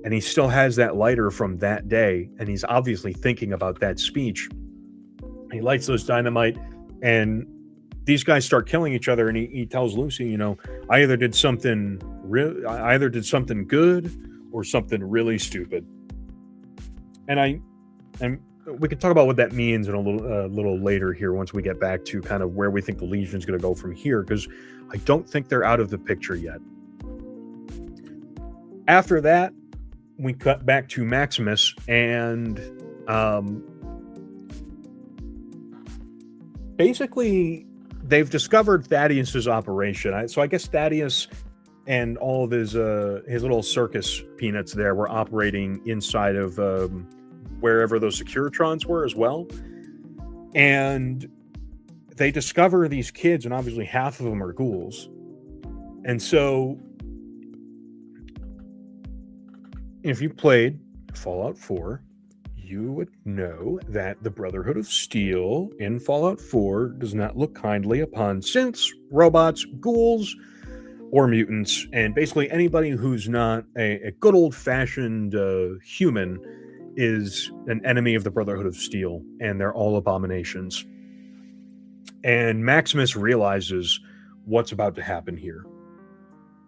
And he still has that lighter from that day, and he's obviously thinking about that speech. He lights those dynamite, and these guys start killing each other, and he tells Lucy, I either did something good or something really stupid. And we can talk about what that means in a little later here, once we get back to kind of where we think the Legion's going to go from here, because I don't think they're out of the picture yet. After that, we cut back to Maximus, and basically they've discovered Thaddeus's operation. So I guess Thaddeus and all of his little circus peanuts there were operating inside of wherever those Securitrons were as well. And they discover these kids, and obviously half of them are ghouls. And so if you played Fallout 4, you would know that the Brotherhood of Steel in Fallout 4 does not look kindly upon synths, robots, ghouls, or mutants, and basically anybody who's not a good old-fashioned human is an enemy of the Brotherhood of Steel, and they're all abominations. And Maximus realizes what's about to happen here.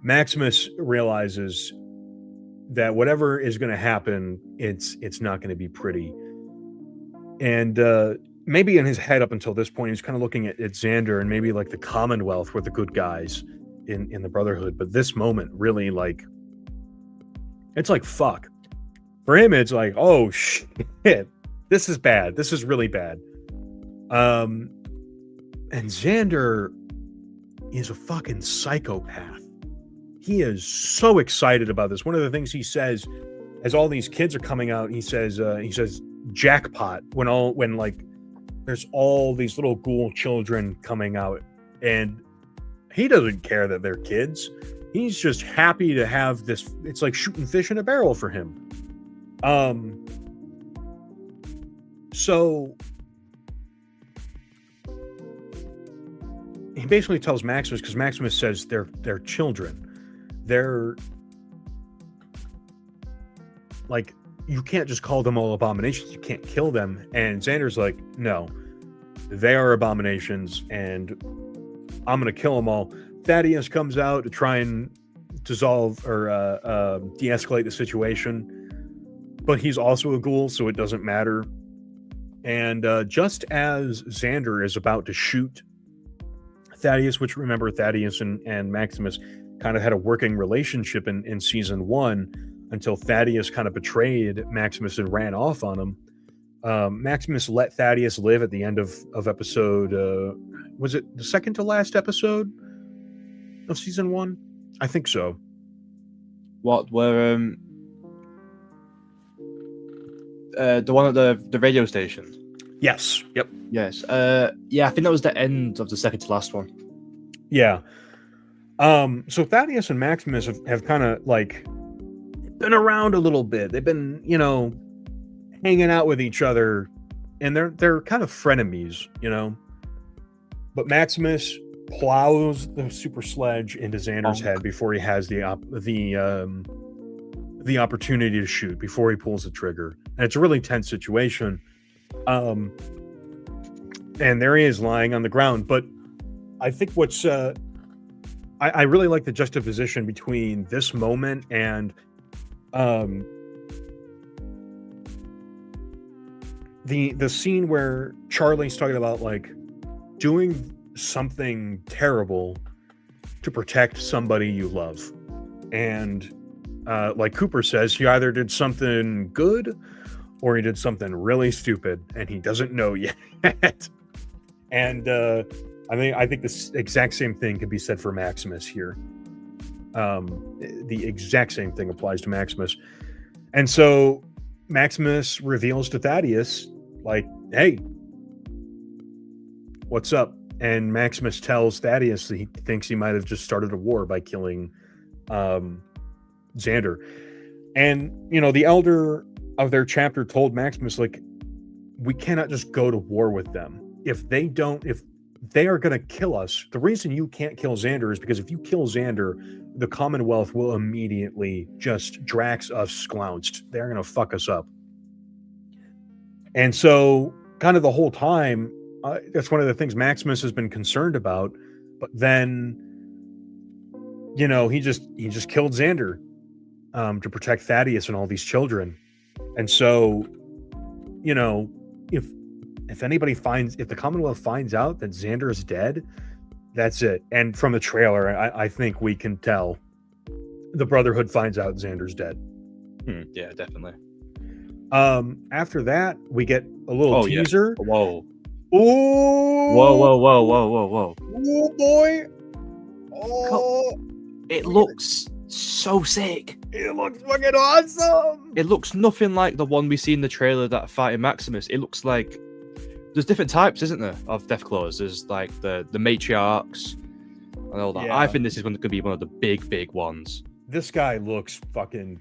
Maximus realizes that whatever is going to happen, it's not going to be pretty. And maybe in his head up until this point, he's kind of looking at Xander and maybe like the Commonwealth were the good guys in the Brotherhood. But this moment really, like, it's like, fuck. For him, it's like, oh shit, this is bad. This is really bad. And Xander is a fucking psychopath. He is so excited about this. One of the things he says, as all these kids are coming out, he says jackpot when like there's all these little ghoul children coming out, and he doesn't care that they're kids. He's just happy to have this. It's like shooting fish in a barrel for him. So he basically tells Maximus, because Maximus says they're children. They're like, you can't just call them all abominations. You can't kill them. And Xander's like, no, they are abominations, and I'm gonna kill them all. Thaddeus comes out to try and dissolve or de-escalate the situation, but he's also a ghoul, so it doesn't matter. And just as Xander is about to shoot Thaddeus, which, remember, Thaddeus and Maximus kind of had a working relationship in season 1 until Thaddeus kind of betrayed Maximus and ran off on him. Maximus let Thaddeus live at the end of episode, was it the second to last episode of season 1? I think so. What, where the one at the radio station? Yes. Yep. Yes. Yeah, I think that was the end of the second to last one. Yeah. So Thaddeus and Maximus have kind of like been around a little bit. They've been, hanging out with each other, and they're kind of frenemies, But Maximus plows the super sledge into Xander's head before he has the opportunity to shoot, before he pulls the trigger. And it's a really tense situation. And there he is lying on the ground. But I think what's I really like the juxtaposition between this moment and the scene where Charlie's talking about like doing something terrible to protect somebody you love. And like Cooper says, he either did something good or he did something really stupid, and he doesn't know yet. And I think this exact same thing can be said for Maximus here. The exact same thing applies to Maximus. And so Maximus reveals to Thaddeus, like, hey, what's up? And Maximus tells Thaddeus that he thinks he might have just started a war by killing Xander. And, the elder of their chapter told Maximus, like, we cannot just go to war with them. If they are going to kill us, the reason you can't kill Xander is because if you kill Xander, the Commonwealth will immediately just Drax us sklounced. They're going to fuck us up. And so kind of the whole time, that's one of the things Maximus has been concerned about. But then, he just killed Xander to protect Thaddeus and all these children. And so, if the Commonwealth finds out that Xander is dead, that's it. And from the trailer, I think we can tell the Brotherhood finds out Xander's dead. Yeah, definitely. After that, we get a little teaser. Yeah. Whoa. Oh, Whoa. Oh, boy. Oh, it looks so sick. It looks fucking awesome. It looks nothing like the one we see in the trailer that fighting Maximus. It looks like there's different types, isn't there, of Deathclaws? There's like the matriarchs and all that. Yeah. I think this is going to be one of the big ones. This guy looks big.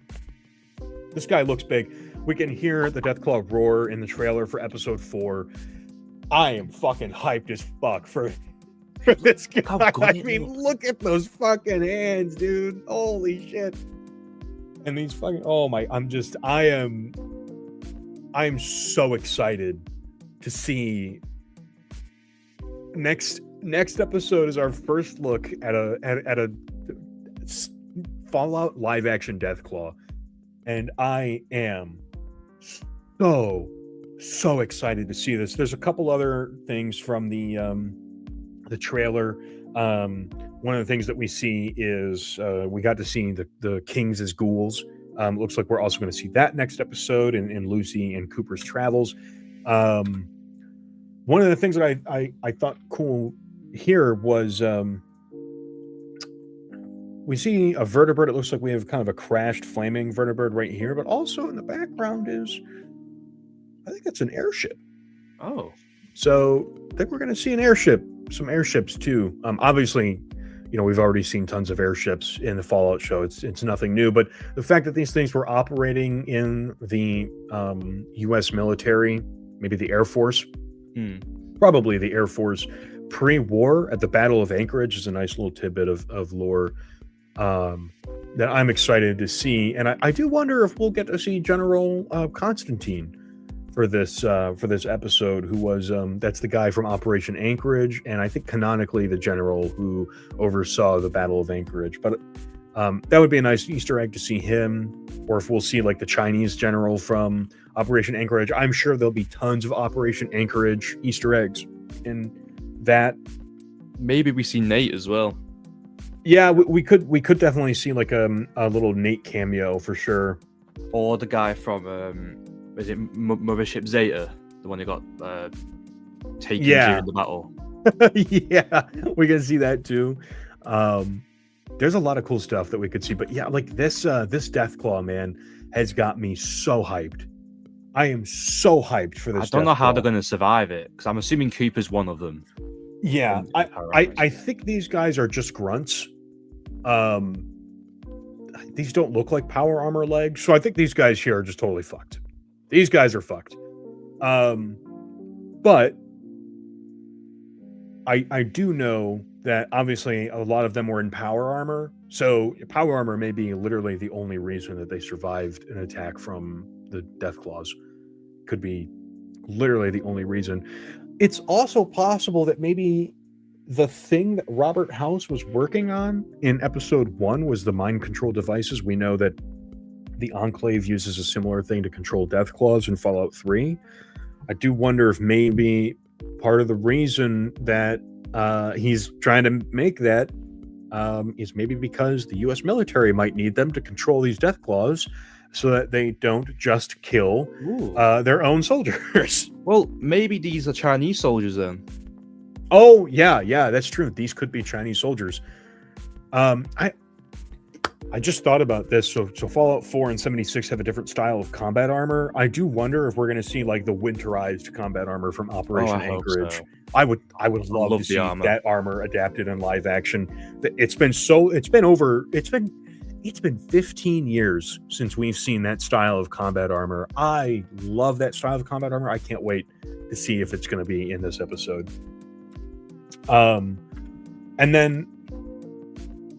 We can hear the Deathclaw roar in the trailer for episode 4. I am fucking hyped as fuck for this guy. I mean, look at those fucking hands, dude. Holy shit. And these fucking, I am so excited to see. Next episode is our first look at a Fallout live action Deathclaw. And I am so excited to see this. There's a couple other things from the trailer. One of the things that we see is we got to see the Kings as ghouls. Looks like we're also going to see that next episode in Lucy and Cooper's travels. One of the things that I thought cool here was we see a vertibird. It looks like we have kind of a crashed flaming vertibird right here, but also in the background is, I think it's an airship. Oh. So I think we're going to see an airship, some airships too. Obviously, we've already seen tons of airships in the Fallout show. It's nothing new, but the fact that these things were operating in the U.S. military, maybe the Air Force, probably the Air Force pre-war at the Battle of Anchorage is a nice little tidbit of lore that I'm excited to see. And I do wonder if we'll get to see General Constantine for this episode, who was that's the guy from Operation Anchorage, and I think canonically the general who oversaw the Battle of Anchorage. But that would be a nice Easter egg to see him, or if we'll see like the Chinese general from Operation Anchorage. I'm sure there'll be tons of Operation Anchorage Easter eggs in that. Maybe we see Nate as well. Yeah, we could definitely see like a little Nate cameo for sure, or the guy from is it Mothership Zeta, the one who got taken during the battle? Yeah, we can see that too. There's a lot of cool stuff that we could see, but yeah, like this Deathclaw, man, has got me so hyped. I am so hyped for this. I don't know how they're going to survive it, because I'm assuming Cooper's one of them. Yeah, I think these guys are just grunts. These don't look like power armor legs, so I think these guys here are just totally fucked. These guys are fucked. But I do know that obviously a lot of them were in power armor, so power armor may be literally the only reason that they survived an attack from the Deathclaws. Could be literally the only reason. It's also possible that maybe the thing that Robert House was working on in episode 1 was the mind control devices. We know that the Enclave uses a similar thing to control Deathclaws in Fallout 3. I do wonder if maybe part of the reason that he's trying to make that is maybe because the U.S. military might need them to control these Deathclaws so that they don't just kill their own soldiers. Well, maybe these are Chinese soldiers then. Oh, yeah, that's true. These could be Chinese soldiers. I just thought about this. So Fallout 4 and 76 have a different style of combat armor. I do wonder if we're going to see like the winterized combat armmer from Operation Anchorage. So. I would love to see that armor adapted in live action. It's been 15 years since we've seen that style of combat armor. I love that style of combat armor. I can't wait to see if it's going to be in this episode. And then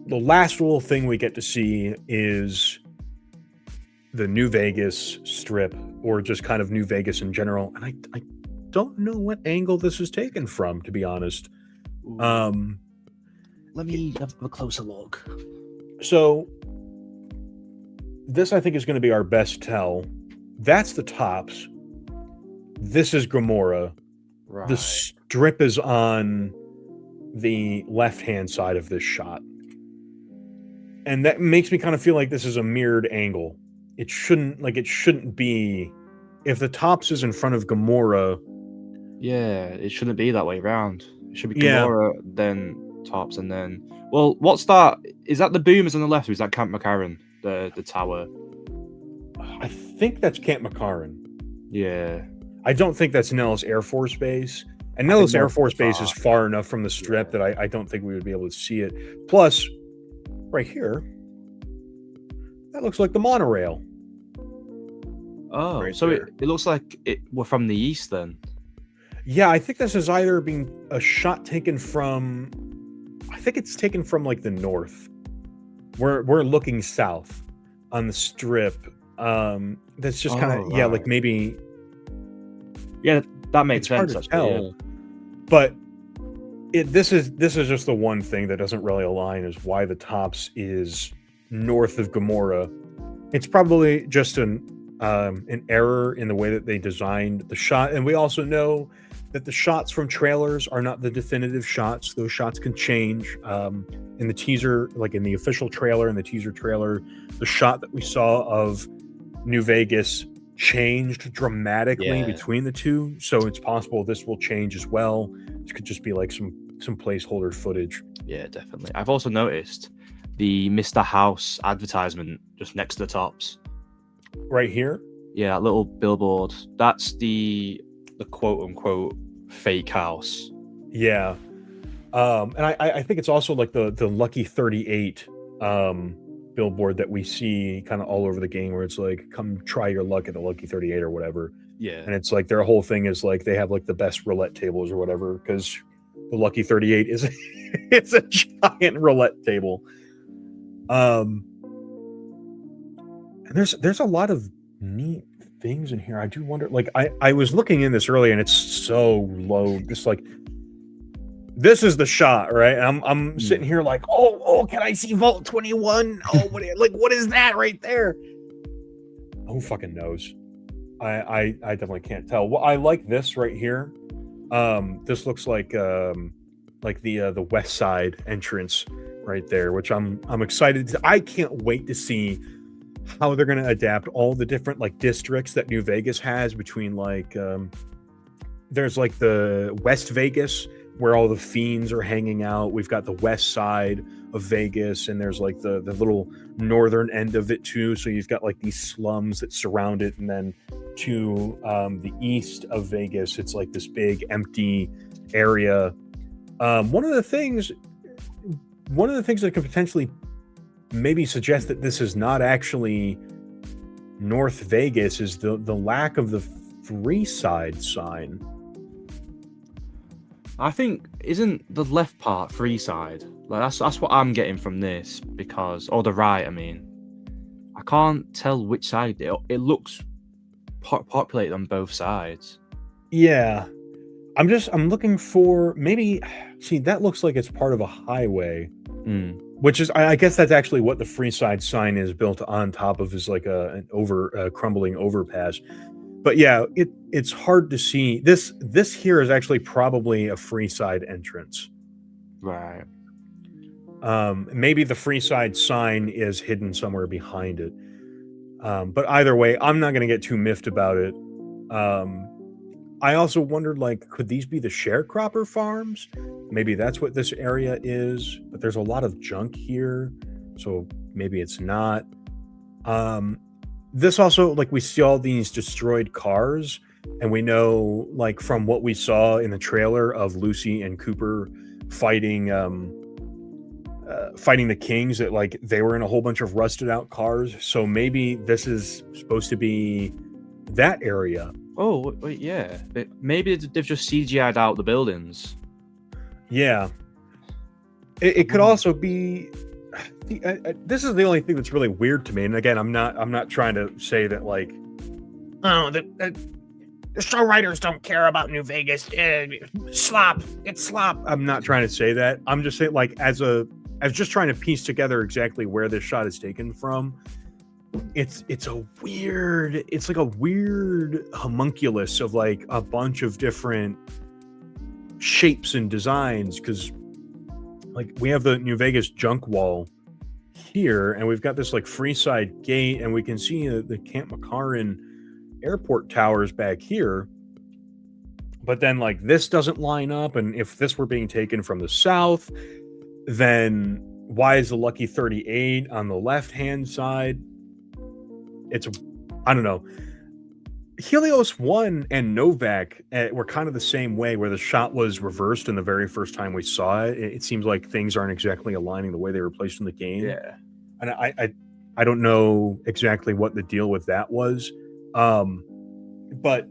the last little thing we get to see is the New Vegas strip, or just kind of New Vegas in general. And I don't know what angle this is taken from, to be honest. Let me have a closer look. So this, I think, is going to be our best tell. That's the tops. This is Gomorrah. Right. The strip is on the left-hand side of this shot. And that makes me kind of feel like this is a mirrored angle. It shouldn't be. If the tops is in front of Gomorrah. Yeah, it shouldn't be that way around. It should be Gomorrah, then tops, and then. Well, what's that? Is that the boomers on the left, or is that Camp McCarran, the tower? I think that's Camp McCarran. Yeah. I don't think that's Nellis Air Force Base. And Nellis Air Force Base is far enough from the strip that I don't think we would be able to see it. Plus, right here, that looks like the monorail. Oh, right, so it looks like we're from the east then. Yeah, I think this is either being a shot taken from. I think it's taken from like the north. We're looking south on the strip. That's just kind of like maybe. Yeah, that makes sense. Hard to tell. But this is just the one thing that doesn't really align, is why the tops is north of Gomorrah. It's probably just an error in the way that they designed the shot, and we also know that the shots from trailers are not the definitive shots. Those shots can change. In the teaser, like in the official trailer and the teaser trailer, the shot that we saw of New Vegas changed dramatically between the two, so it's possible this will change as well. This could just be like some placeholder footage. Yeah, definitely. I've also noticed the Mr. House advertisement just next to the tops. Right here? Yeah, that little billboard. That's the quote unquote fake house. Yeah. And I think it's also like the Lucky 38 billboard that we see kind of all over the game, where it's like, come try your luck at the Lucky 38 or whatever. Yeah. And it's like their whole thing is like they have like the best roulette tables or whatever, because the Lucky 38 is it's a giant roulette table. And there's a lot of neat things in here. I do wonder, like I was looking in this earlier and it's so low. Just like, this is the shot, right? I'm sitting here like, oh, can I see Vault 21? Oh, what is that right there? Who fucking knows? I definitely can't tell. Well, I like this right here. This looks like the west side entrance right there, which I'm excited I can't wait to see how they're going to adapt all the different like districts that New Vegas has, between like there's like the West Vegas, where all the fiends are hanging out. We've got the west side of Vegas, and there's like the little northern end of it too. So you've got like these slums that surround it, and then to the east of Vegas, it's like this big empty area. One of the things that could potentially maybe suggest that this is not actually North Vegas is the lack of the free side sign. I think, isn't the left part free side? Like that's what I'm getting from this, because, or the right, I mean. I can't tell which side it looks populated on both sides. Yeah. I'm looking for maybe, see, that looks like it's part of a highway. Which is, I guess that's actually what the free side sign is built on top of, is like a crumbling overpass. But yeah, it's hard to see. This here is actually probably a free side entrance. Right. Maybe the free side sign is hidden somewhere behind it. But either way, I'm not going to get too miffed about it. I also wondered, like, could these be the sharecropper farms? Maybe that's what this area is, but there's a lot of junk here, so maybe it's not. This also, like, we see all these destroyed cars, and we know, like, from what we saw in the trailer of Lucy and Cooper fighting the Kings, that, like, they were in a whole bunch of rusted out cars. So maybe this is supposed to be that area. Oh, wait, yeah. Maybe they've just CGI'd out the buildings. Yeah. It could also be. This is the only thing that's really weird to me. And again, I'm not trying to say that, like, oh, the show writers don't care about New Vegas. It's slop. I'm not trying to say that. I'm just saying, like, I was just trying to piece together exactly where this shot is taken from. It's like a weird homunculus of like a bunch of different shapes and designs, because like we have the New Vegas junk wall here, and we've got this like free side gate, and we can see the Camp McCarran airport towers back here. But then like this doesn't line up, and if this were being taken from the south, then why is the Lucky 38 on the left hand side? I don't know. Helios 1 and Novak were kind of the same way, where the shot was reversed in the very first time we saw it. It seems like things aren't exactly aligning the way they were placed in the game. Yeah. And I don't know exactly what the deal with that was. But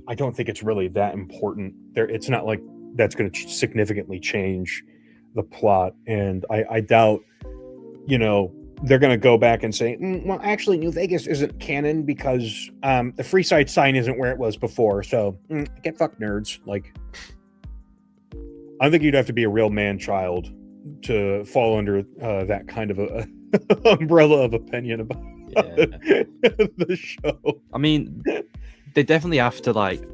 I don't think it's really that important. It's not like that's going to significantly change the plot. And I doubt, they're going to go back and say, well, actually, New Vegas isn't canon because the free side sign isn't where it was before. So get fucked, nerds. Like, I think you'd have to be a real man-child to fall under that kind of a umbrella of opinion about the show. I mean, they definitely have to like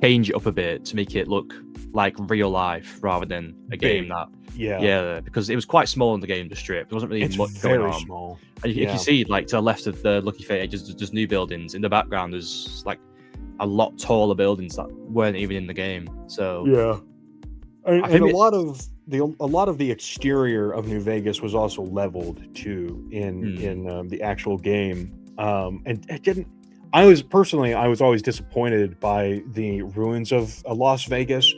change it up a bit to make it look like real life rather than a game that. Yeah, because it was quite small in the game, the strip. There wasn't really much going on. Small. And you can see, like, to the left of the Lucky 38, just new buildings. In the background, there's like a lot taller buildings that weren't even in the game. So and a lot of the exterior of New Vegas was also leveled too in the actual game. And it didn't. I was always disappointed by the ruins of Las Vegas.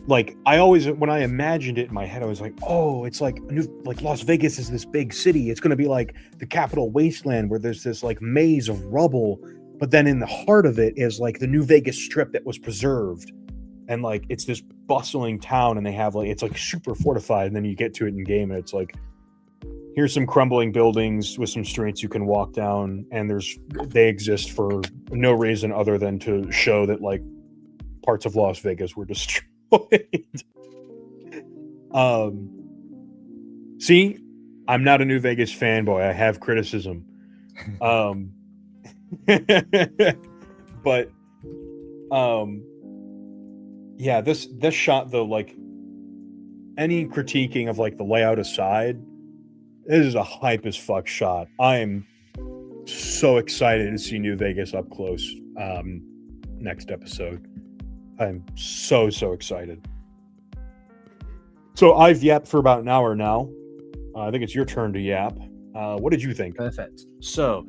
like I always, when I imagined it in my head, I was like, oh, it's like like Las Vegas is this big city. It's going to be like the Capitol Wasteland where there's this like maze of rubble, but then in the heart of it is like the New Vegas Strip that was preserved, and like it's this bustling town, and they have like, it's like super fortified, and then you get to it in game, and it's like, here's some crumbling buildings with some streets you can walk down, and they exist for no reason other than to show that like parts of Las Vegas were destroyed. See, I'm not a New Vegas fanboy. I have criticism. But yeah, this shot though, like any critiquing of like the layout aside, this is a hype as fuck shot. I am so excited to see New Vegas up close next episode. I'm so excited. So I've yapped for about an hour now. I think it's your turn to yap. What did you think? Perfect. So,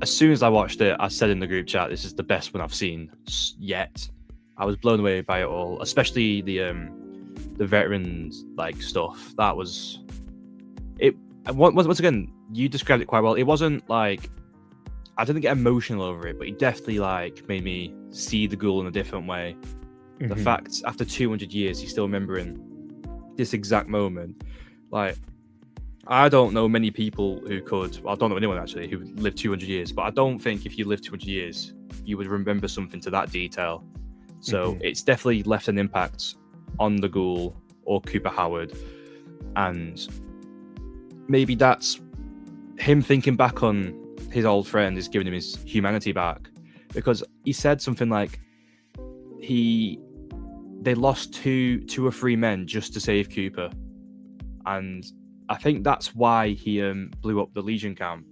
as soon as I watched it, I said in the group chat, "This is the best one I've seen yet." I was blown away by it all, especially the veterans like stuff. That was it. Once again, you described it quite well. It wasn't like I didn't get emotional over it, but it definitely like made me see the ghoul in a different way. Mm-hmm. The fact after 200 years, he's still remembering this exact moment. Like, I don't know many people who could. Well, I don't know anyone actually who lived 200 years, but I don't think if you lived 200 years, you would remember something to that detail. So it's definitely left an impact on the ghoul or Cooper Howard, and maybe that's him thinking back on his old friend is giving him his humanity back, because he said something like they lost two or three men just to save Cooper, and I think that's why he blew up the Legion camp.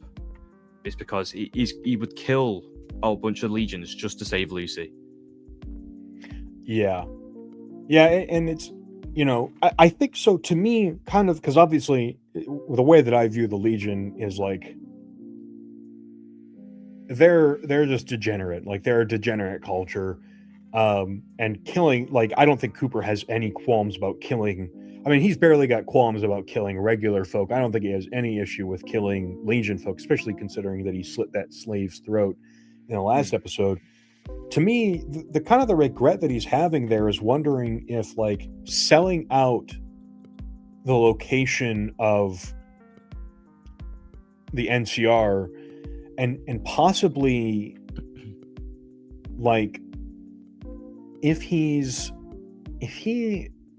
It's because he would kill a bunch of Legions just to save Lucy. Yeah, and it's, you know, I think so. To me, kind of, because obviously the way that I view the Legion is like they're just degenerate. Like they're a degenerate culture, and killing. Like I don't think Cooper has any qualms about killing. I mean, he's barely got qualms about killing regular folk. I don't think he has any issue with killing Legion folk, especially considering that he slit that slave's throat in the last episode. To me, the kind of the regret that he's having there is wondering if like selling out the location of the NCR and possibly like if he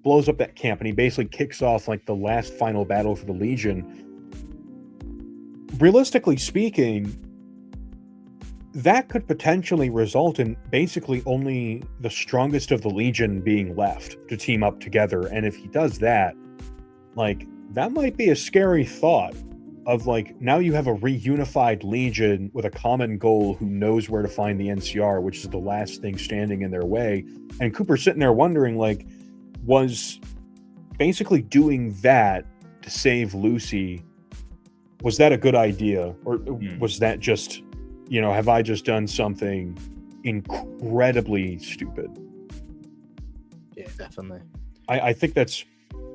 blows up that camp and he basically kicks off like the last final battle for the Legion, realistically speaking, that could potentially result in basically only the strongest of the Legion being left to team up together. And if he does that, like, that might be a scary thought of like, now you have a reunified Legion with a common goal who knows where to find the NCR, which is the last thing standing in their way. And Cooper's sitting there wondering, like, was basically doing that to save Lucy, was that a good idea? Or was that just, you know, have I just done something incredibly stupid? Yeah, definitely. I think that's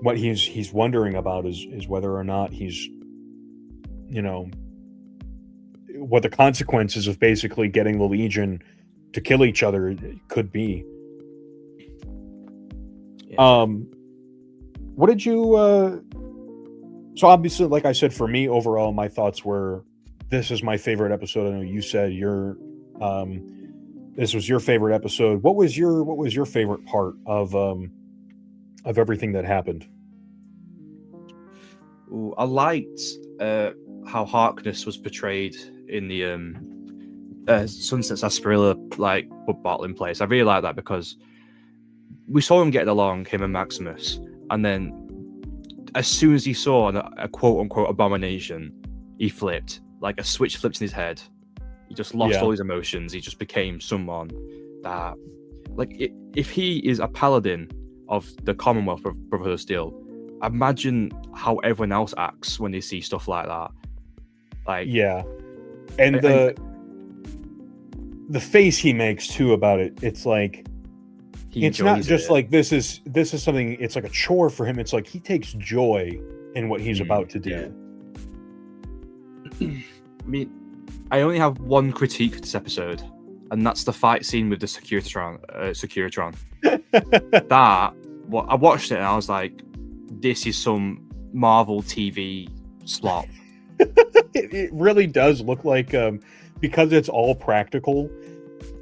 what he's wondering about is whether or not he's, you know, what the consequences of basically getting the Legion to kill each other could be. Yeah. What did you so obviously, like I said, for me overall, my thoughts were, this is my favorite episode. I know you said this was your favorite episode. What was your favorite part of everything that happened? Ooh, I liked how Harkness was portrayed in the Sunset Sarsaparilla like bottling place. I really like that because we saw him getting along, him and Maximus, and then as soon as he saw a quote unquote abomination, he flipped. Like a switch flipped in his head. He just lost all his emotions. He just became someone that, like, if he is a paladin of the Commonwealth of Brotherhood of Steel, imagine how everyone else acts when they see stuff like that. Like, yeah, and the face he makes too about it. It's like it's not enjoys just it. like this is something. It's like a chore for him. It's like he takes joy in what he's about to do. I mean, I only have one critique for this episode, and that's the fight scene with the Securitron. I watched it and I was like, this is some Marvel TV slop. It really does look like, because it's all practical.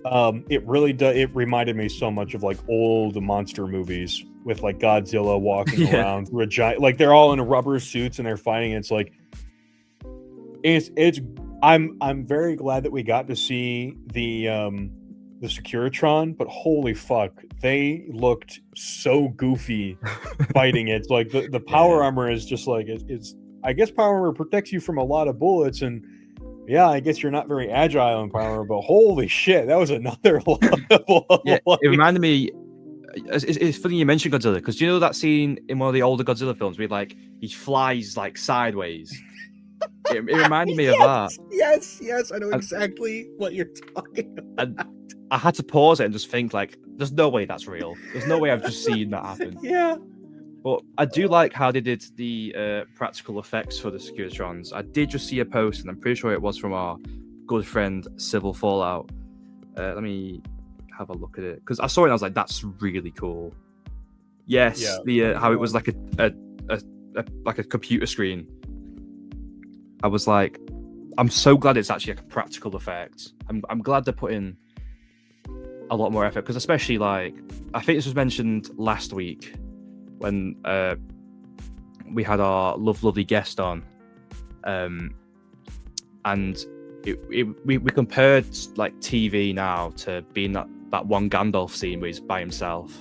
It really does. It reminded me so much of like old monster movies with like Godzilla walking around through a giant. Like they're all in rubber suits and they're fighting. It's like it's. I'm very glad that we got to see the Securitron, but holy fuck, they looked so goofy fighting it. It's like the power armor is just like it's. I guess power armor protects you from a lot of bullets, and yeah, I guess you're not very agile in power armor, but holy shit, that was another level. Yeah, it reminded me. It's funny you mentioned Godzilla, because you know that scene in one of the older Godzilla films where like he flies like sideways. It reminded me of that. Yes, I know exactly what you're talking about. And I had to pause it and just think, like, there's no way that's real. There's no way I've just seen that happen. Yeah. But I do like how they did the practical effects for the Securitrons. I did just see a post, and I'm pretty sure it was from our good friend Civil Fallout. Let me have a look at it, because I saw it and I was like, that's really cool. Yes, the how it was like a computer screen. I was like, I'm so glad it's actually like a practical effect. I'm glad they're putting a lot more effort, because especially like I think this was mentioned last week when we had our lovely guest on, and we compared like TV now to being that one Gandalf scene where he's by himself,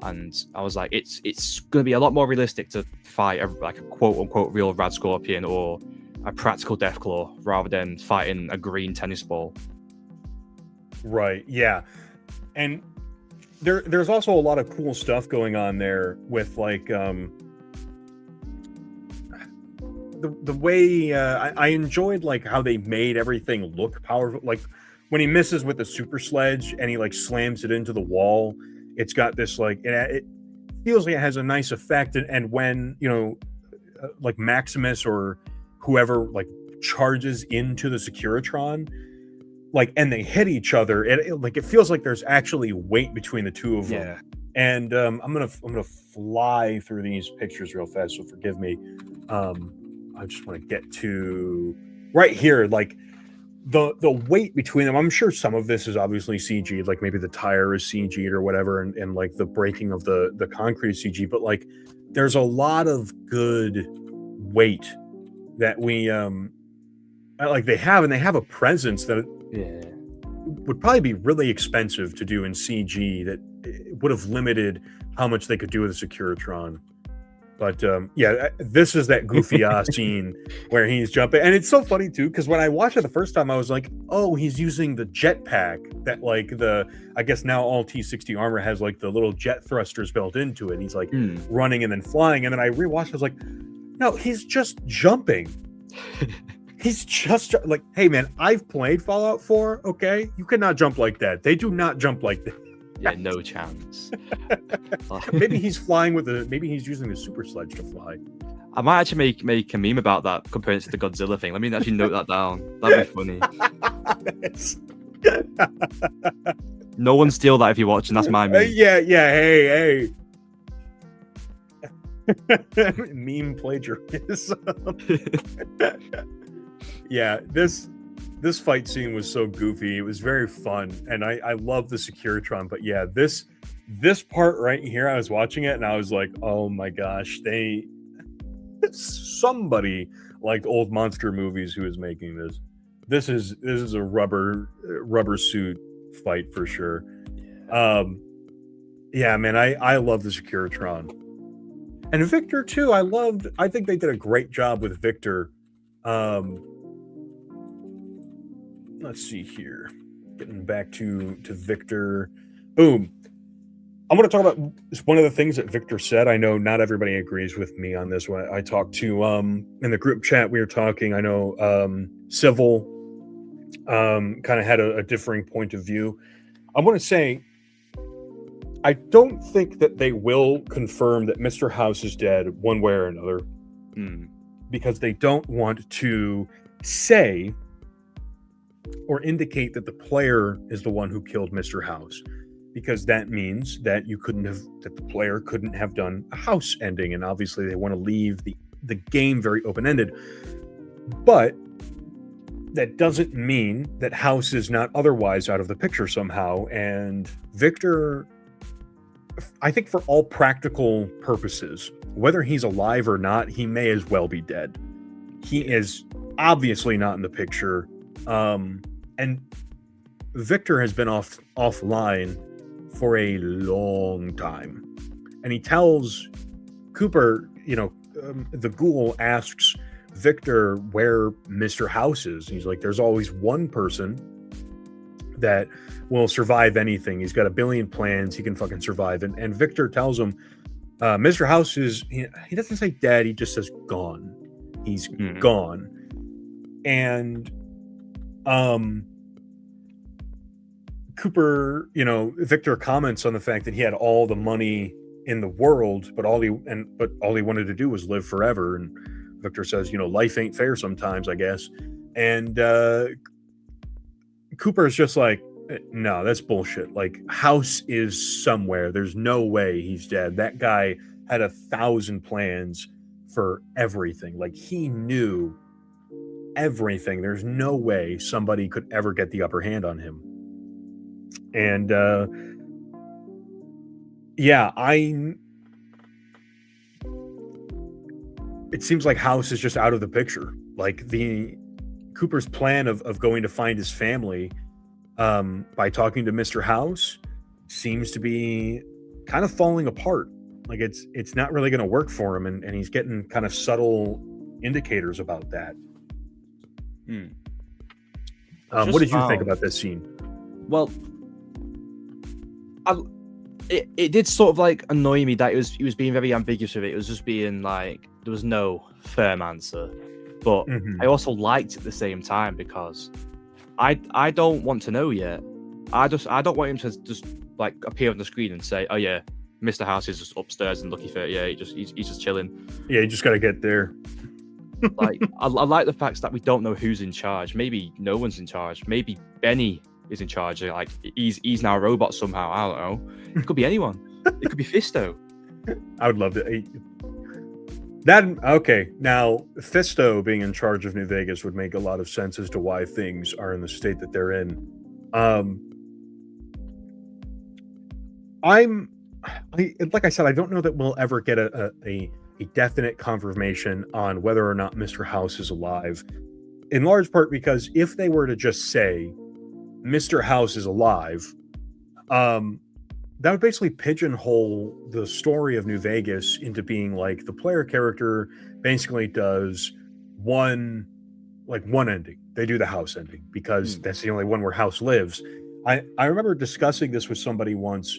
and I was like, it's going to be a lot more realistic to fight like a quote unquote real Rad Scorpion or a practical Deathclaw rather than fighting a green tennis ball. Right. Yeah. And there's also a lot of cool stuff going on there with like the way I enjoyed like how they made everything look powerful. Like when he misses with the super sledge and he like slams it into the wall, it's got this like it feels like it has a nice effect. And when like Maximus or whoever like charges into the Securitron, like, and they hit each other, it feels like there's actually weight between the two of them. And I'm gonna fly through these pictures real fast, so forgive me. I just want to get to right here, like the weight between them. I'm sure some of this is obviously CG, like maybe the tire is CG'd or whatever, and like the breaking of the concrete CG, but like there's a lot of good weight that we like they have, and they have a presence that would probably be really expensive to do in CG, that would have limited how much they could do with a Securitron. But this is that goofy scene where he's jumping, and it's so funny too, because when I watched it the first time, I was like, oh, he's using the jetpack that like I guess now all T-60 armor has like the little jet thrusters built into it, and he's like running and then flying, and then I rewatched, I was like, no, he's just jumping. He's just like, hey man, I've played Fallout 4, okay? You cannot jump like that. They do not jump like that. Yeah, no chance. Maybe he's flying maybe he's using the super sledge to fly. I might actually make a meme about that, comparing it to the Godzilla thing. Let me actually note that down. That'd be funny. No one steal that if you're watching. That's my meme. Yeah, hey. Meme plagiarism. Yeah, this fight scene was so goofy. It was very fun, and I love the Securitron. But yeah, this part right here, I was watching it and I was like, oh my gosh, somebody liked old monster movies who is making this. This is a rubber suit fight for sure. Yeah, man, I love the Securitron. And Victor too. I think they did a great job with Victor. Let's see here. Getting back to Victor. Boom. I'm going to talk about one of the things that Victor said. I know not everybody agrees with me on this one. I talked to in the group chat we were talking. I know Civil kind of had a differing point of view. I want to say I don't think that they will confirm that Mr. House is dead one way or another, because they don't want to say or indicate that the player is the one who killed Mr. House, because that means that the player couldn't have done a house ending, and obviously they want to leave the game very open-ended. But that doesn't mean that House is not otherwise out of the picture somehow. And Victor, I think for all practical purposes, whether he's alive or not, he may as well be dead. He is obviously not in the picture. And Victor has been offline for a long time. And he tells Cooper, the ghoul asks Victor where Mr. House is. He's like, there's always one person that will survive anything. He's got a billion plans. He can fucking survive. And Victor tells him, Mr. House is, he doesn't say dead. He just says gone. He's gone. And, Cooper, Victor comments on the fact that he had all the money in the world, but all he wanted to do was live forever. And Victor says, life ain't fair sometimes, I guess. And Cooper is just like, no, that's bullshit. Like, House is somewhere. There's no way he's dead. That guy had 1,000 plans for everything. Like, he knew everything. There's no way somebody could ever get the upper hand on him. And it seems like House is just out of the picture. Like, Cooper's plan of going to find his family by talking to Mr. House seems to be kind of falling apart. Like, it's not really going to work for him, and he's getting kind of subtle indicators about that. What did you think about this scene? Well, it did sort of like annoy me that he was being very ambiguous with it. It was just being like, there was no firm answer. But I also liked it at the same time, because I don't want to know yet. I don't want him to just like appear on the screen and say, oh yeah, Mr. House is just upstairs in Lucky 38. He's just chilling. Yeah, you just got to get there. Like, I like the fact that we don't know who's in charge. Maybe no one's in charge. Maybe Benny is in charge. Like, he's now a robot somehow. I don't know. It could be anyone. It could be Fisto. I would love to. Okay, now Fisto being in charge of New Vegas would make a lot of sense as to why things are in the state that they're in. Like I said, I don't know that we'll ever get a definite confirmation on whether or not Mr. House is alive. In large part because if they were to just say Mr. House is alive, that would basically pigeonhole the story of New Vegas into being like the player character basically does one ending. They do the house ending because that's the only one where House lives. I remember discussing this with somebody once.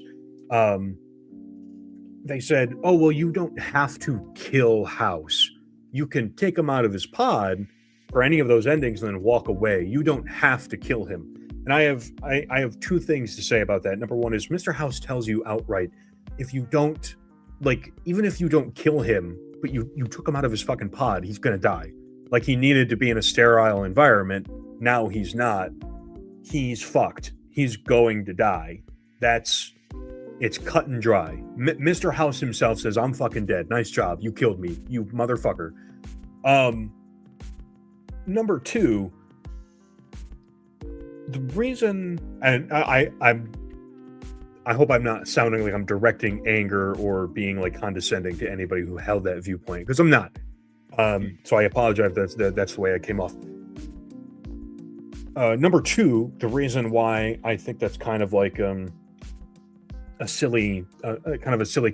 They said, oh, well, you don't have to kill House. You can take him out of his pod for any of those endings and then walk away. You don't have to kill him. And I have two things to say about that. Number one is Mr. House tells you outright, if you don't, like, even if you don't kill him, but you took him out of his fucking pod, he's going to die. Like, he needed to be in a sterile environment. Now he's not. He's fucked. He's going to die. It's cut and dry. Mr. House himself says, I'm fucking dead. Nice job. You killed me, you motherfucker. Number two, the reason, and I hope I'm not sounding like I'm directing anger or being like condescending to anybody who held that viewpoint, because I'm not. So I apologize if that's the way I came off. Number two, the reason why I think that's kind of like a silly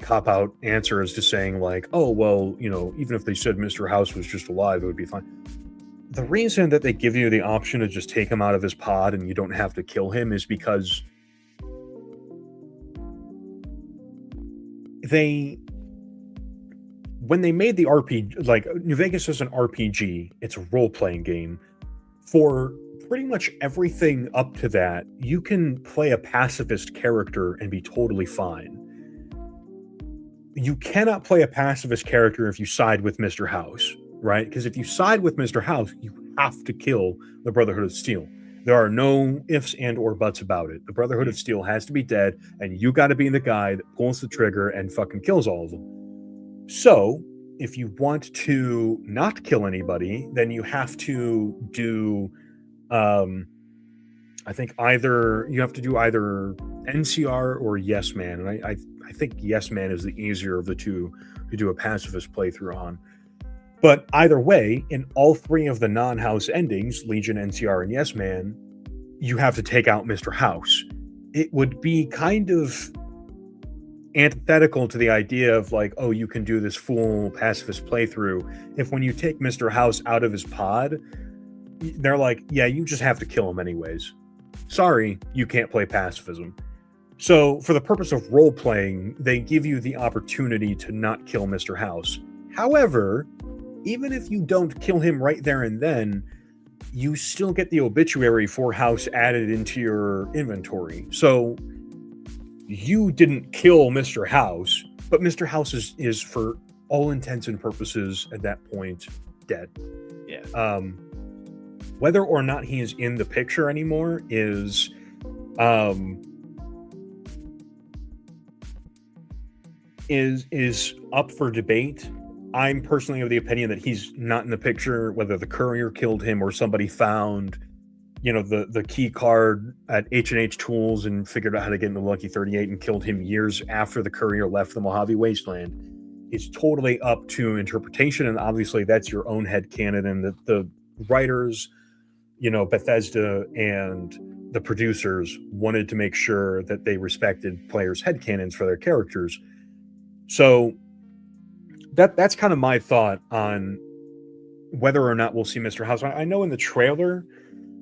cop-out answer is to saying like, oh, well, even if they said Mr. House was just alive, it would be fine. The reason that they give you the option to just take him out of his pod and you don't have to kill him is because when they made the RPG, like New Vegas is an RPG, it's a role-playing game. For pretty much everything up to that, you can play a pacifist character and be totally fine. You cannot play a pacifist character if you side with Mr. House, right? Because if you side with Mr. House, you have to kill the Brotherhood of Steel. There are no ifs and or buts about it. The Brotherhood of Steel has to be dead, and you got to be the guy that pulls the trigger and fucking kills all of them. So, if you want to not kill anybody, then you have to do, I think you have to do either NCR or Yes Man, and I think Yes Man is the easier of the two to do a pacifist playthrough on. But either way, in all three of the non-House endings, Legion, NCR, and Yes Man, you have to take out Mr. House. It would be kind of antithetical to the idea of like, oh, you can do this full pacifist playthrough if when you take Mr. House out of his pod, they're like, yeah, you just have to kill him anyways. Sorry, you can't play pacifism. So for the purpose of role-playing, they give you the opportunity to not kill Mr. House. However, even if you don't kill him right there and then, you still get the obituary for House added into your inventory. So you didn't kill Mr. House, but Mr. House is for all intents and purposes at that point dead. Yeah. Whether or not he is in the picture anymore is up for debate. I'm personally of the opinion that he's not in the picture, whether the courier killed him or somebody found, the key card at H&H Tools and figured out how to get into Lucky 38 and killed him years after the courier left the Mojave Wasteland. It's totally up to interpretation, and obviously that's your own headcanon, and the writers, Bethesda and the producers wanted to make sure that they respected players' headcanons for their characters. So that's kind of my thought on whether or not we'll see Mr. House. I know in the trailer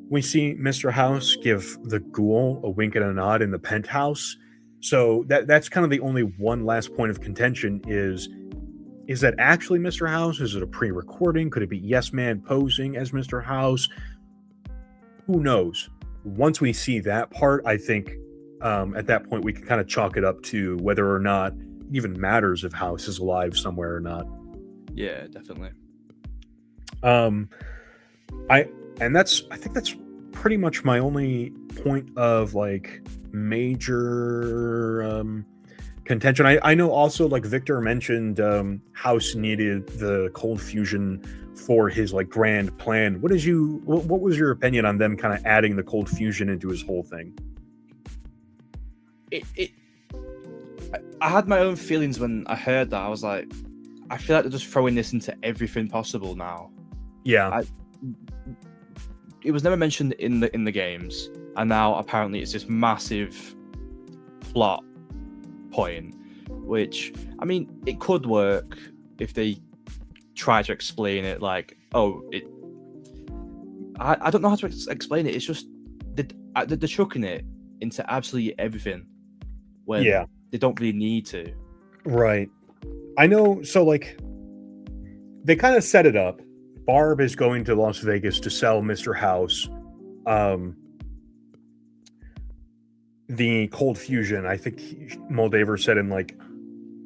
we see Mr. House give the ghoul a wink and a nod in the penthouse. So that's kind of the only one last point of contention is that actually Mr. House? Is it a pre-recording? Could it be Yes Man posing as Mr. House? Who knows? Once we see that part, I think at that point we can kind of chalk it up to whether or not it even matters if House is alive somewhere or not. Yeah, definitely. I think that's pretty much my only point of like major contention. I know also, like Victor mentioned, House needed the cold fusion for his like grand plan. What was your opinion on them kind of adding the cold fusion into his whole thing? I had my own feelings when I heard that. I was like, I feel like they're just throwing this into everything possible now. Yeah. It was never mentioned in the games, and now apparently it's this massive plot point, which, I mean, it could work if they try to explain it like, I don't know how to explain it. It's just they're chucking it into absolutely everything when they don't really need to. Right. I know. So like they kind of set it up. Barb is going to Las Vegas to sell Mr. House the cold fusion. I think Moldaver said in like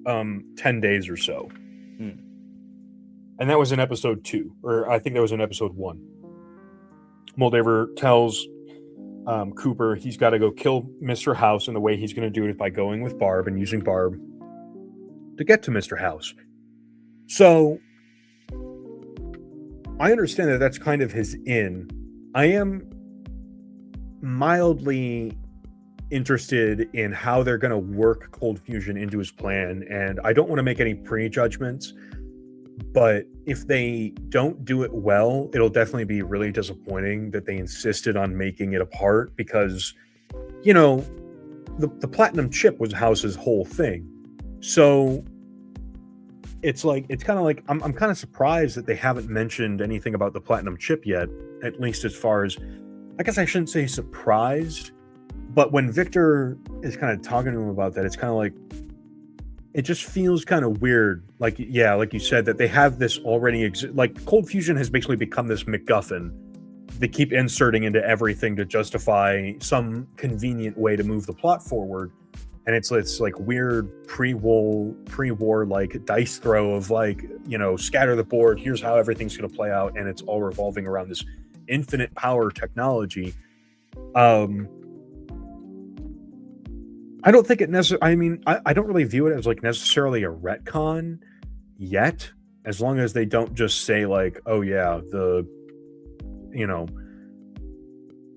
10 days or so. And that was in episode 2, or I think that was in episode 1. Moldaver tells Cooper he's got to go kill Mr. House, and the way he's going to do it is by going with Barb and using Barb to get to Mr. House. So I understand that that's kind of his in. I am mildly interested in how they're going to work cold fusion into his plan, and I don't want to make any prejudgments, but if they don't do it well, it'll definitely be really disappointing that they insisted on making it a part, because the platinum chip was House's whole thing. So it's kind of like I'm kind of surprised that they haven't mentioned anything about the platinum chip yet, at least as far as, I guess I shouldn't say surprised, but when Victor is kind of talking to him about that, it's kind of like, it just feels kind of weird. Like, yeah, like you said, that they have this already like cold fusion has basically become this MacGuffin they keep inserting into everything to justify some convenient way to move the plot forward. And it's like weird pre-war like dice throw of like, you know, scatter the board, here's how everything's going to play out, and it's all revolving around this infinite power technology. I don't think it necessarily, I mean, I don't really view it as like necessarily a retcon yet, as long as they don't just say like, oh yeah, you know,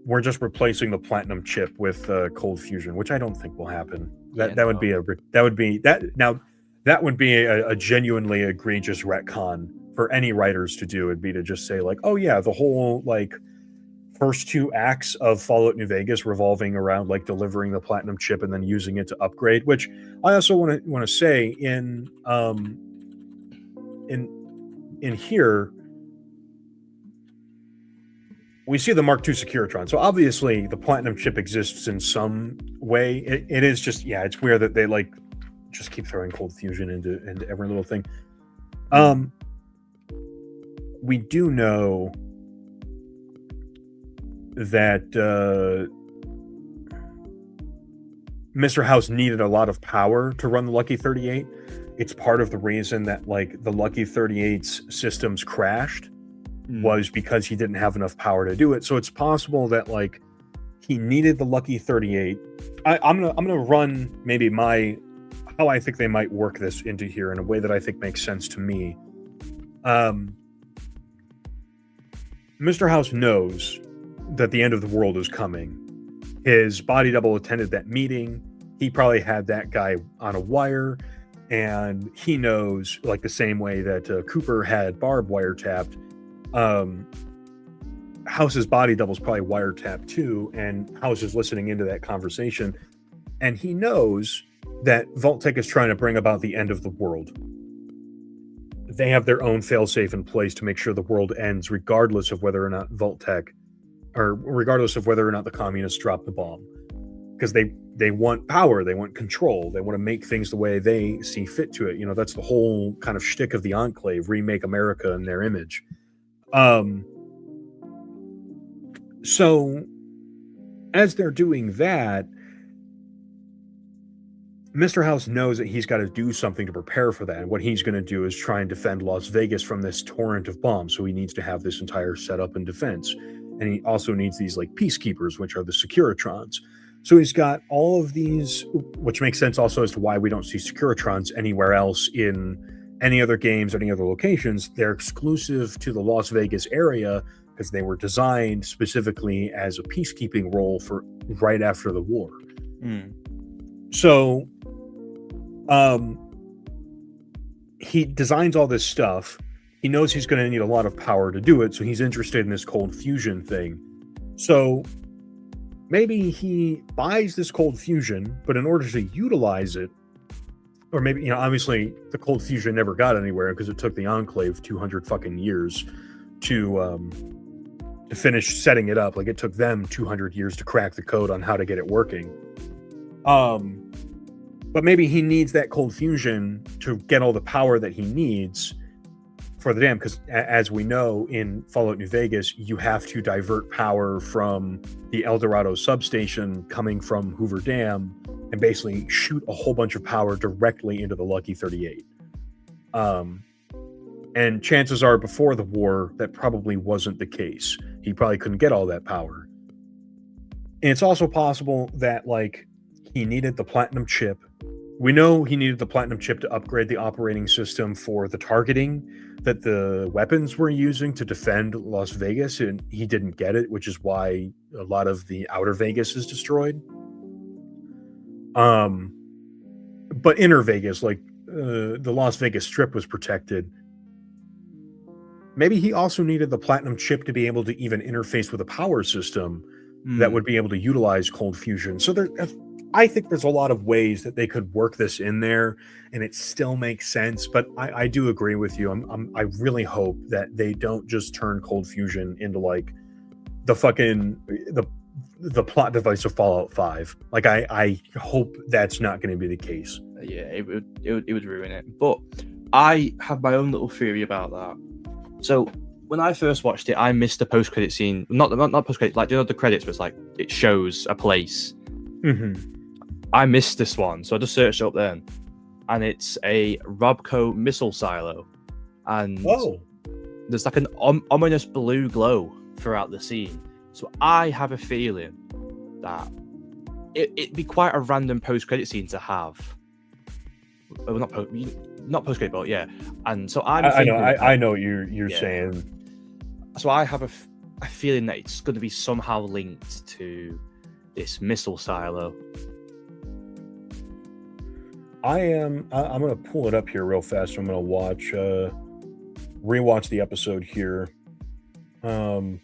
we're just replacing the platinum chip with cold fusion, which I don't think will happen. That would be a genuinely egregious retcon for any writers to do. It'd be to just say like, oh yeah, the whole like first 2 acts of Fallout New Vegas revolving around like delivering the platinum chip and then using it to upgrade. Which I also want to say in here, we see the Mark II Securitron. So obviously the platinum chip exists in some way. It is just, yeah, it's weird that they like just keep throwing cold fusion into every little thing. We do know that Mr. House needed a lot of power to run the Lucky 38. It's part of the reason that like the Lucky 38's systems crashed was because he didn't have enough power to do it. So it's possible that like he needed the Lucky 38. I'm gonna run maybe how I think they might work this into here in a way that I think makes sense to me. Mr. House knows that the end of the world is coming. His body double attended that meeting. He probably had that guy on a wire, and he knows, like the same way that Cooper had Barb wiretapped, House's body double's probably wiretapped too, and House is listening into that conversation, and he knows that Vault-Tec is trying to bring about the end of the world. They have their own failsafe in place to make sure the world ends, regardless of whether or not Vault-Tec, or regardless of whether or not the communists drop the bomb, because they want power, they want control, they want to make things the way they see fit to it. You know, that's the whole kind of shtick of the Enclave: remake America in their image. So as they're doing that, Mr. House knows that he's got to do something to prepare for that. And what he's going to do is try and defend Las Vegas from this torrent of bombs. So he needs to have this entire setup and defense. And he also needs these like peacekeepers, which are the Securitrons. So he's got all of these, which makes sense also as to why we don't see Securitrons anywhere else in any other games, any other locations. They're exclusive to the Las Vegas area because they were designed specifically as a peacekeeping role for right after the war. So he designs all this stuff. He knows he's going to need a lot of power to do it, so he's interested in this cold fusion thing. So maybe he buys this cold fusion, but in order to utilize it, or maybe, you know, obviously the cold fusion never got anywhere because it took the Enclave 200 fucking years to finish setting it up. Like, it took them 200 years to crack the code on how to get it working. But maybe he needs that cold fusion to get all the power that he needs for the dam, because as we know in Fallout New Vegas, you have to divert power from the El Dorado substation coming from Hoover Dam and basically shoot a whole bunch of power directly into the Lucky 38. And chances are before the war, that probably wasn't the case. He probably couldn't get all that power. And it's also possible that like he needed the platinum chip. We know he needed the platinum chip to upgrade the operating system for the targeting that the weapons were using to defend Las Vegas, and he didn't get it, which is why a lot of the outer Vegas is destroyed. But inner Vegas, like the Las Vegas Strip, was protected. Maybe he also needed the platinum chip to be able to even interface with a power system that would be able to utilize cold fusion. So I think there's a lot of ways that they could work this in there and it still makes sense. But I do agree with you. I really hope that they don't just turn cold fusion into like the fucking the plot device of Fallout 5. Like I hope that's not going to be the case. Yeah, it would ruin it. But I have my own little theory about that. So when I first watched it, I missed the post-credit scene. Not post-credit, like the credits, but it's like it shows a place. I missed this one, so I just searched it up then, and it's a Robco missile silo, and there's like an ominous blue glow throughout the scene. So I have a feeling that it'd be quite a random post-credit scene to have. Well, not post-credit, but yeah. And so I know what you're saying. So I have a feeling that it's going to be somehow linked to this missile silo. I'm going to pull it up here real fast. I'm going to rewatch the episode here. And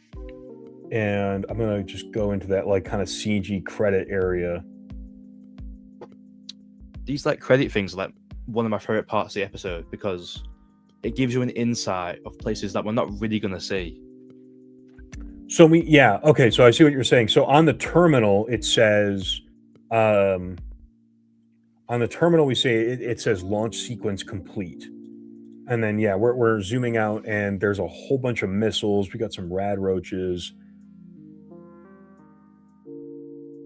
I'm going to just go into that like kind of CG credit area. These like credit things are like one of my favorite parts of the episode because it gives you an insight of places that we're not really going to see. So okay. So I see what you're saying. So on the terminal, it says, on the terminal, we say it says launch sequence complete. And then, we're zooming out and there's a whole bunch of missiles. We got some rad roaches.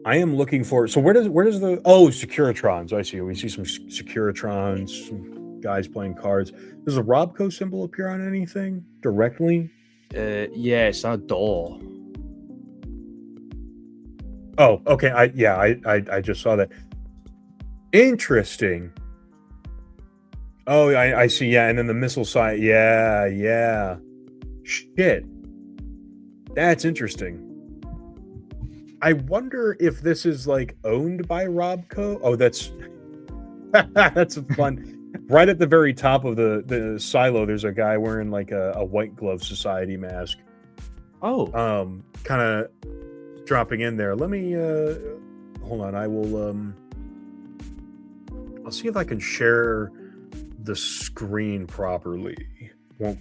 I am looking for, so where does Securitrons. I see. We see some Securitrons, some guys playing cards. Does a Robco symbol appear on anything directly? Yeah, it's on a door. Oh, okay. I just saw that. Interesting. Oh, I see. Yeah, and then the missile side. Yeah. Shit. That's interesting. I wonder if this is like owned by Robco. Oh, that's fun. Right at the very top of the silo, there's a guy wearing like a White Glove Society mask. Oh. Kind of dropping in there. Let me hold on. I will I'll see if I can share the screen properly when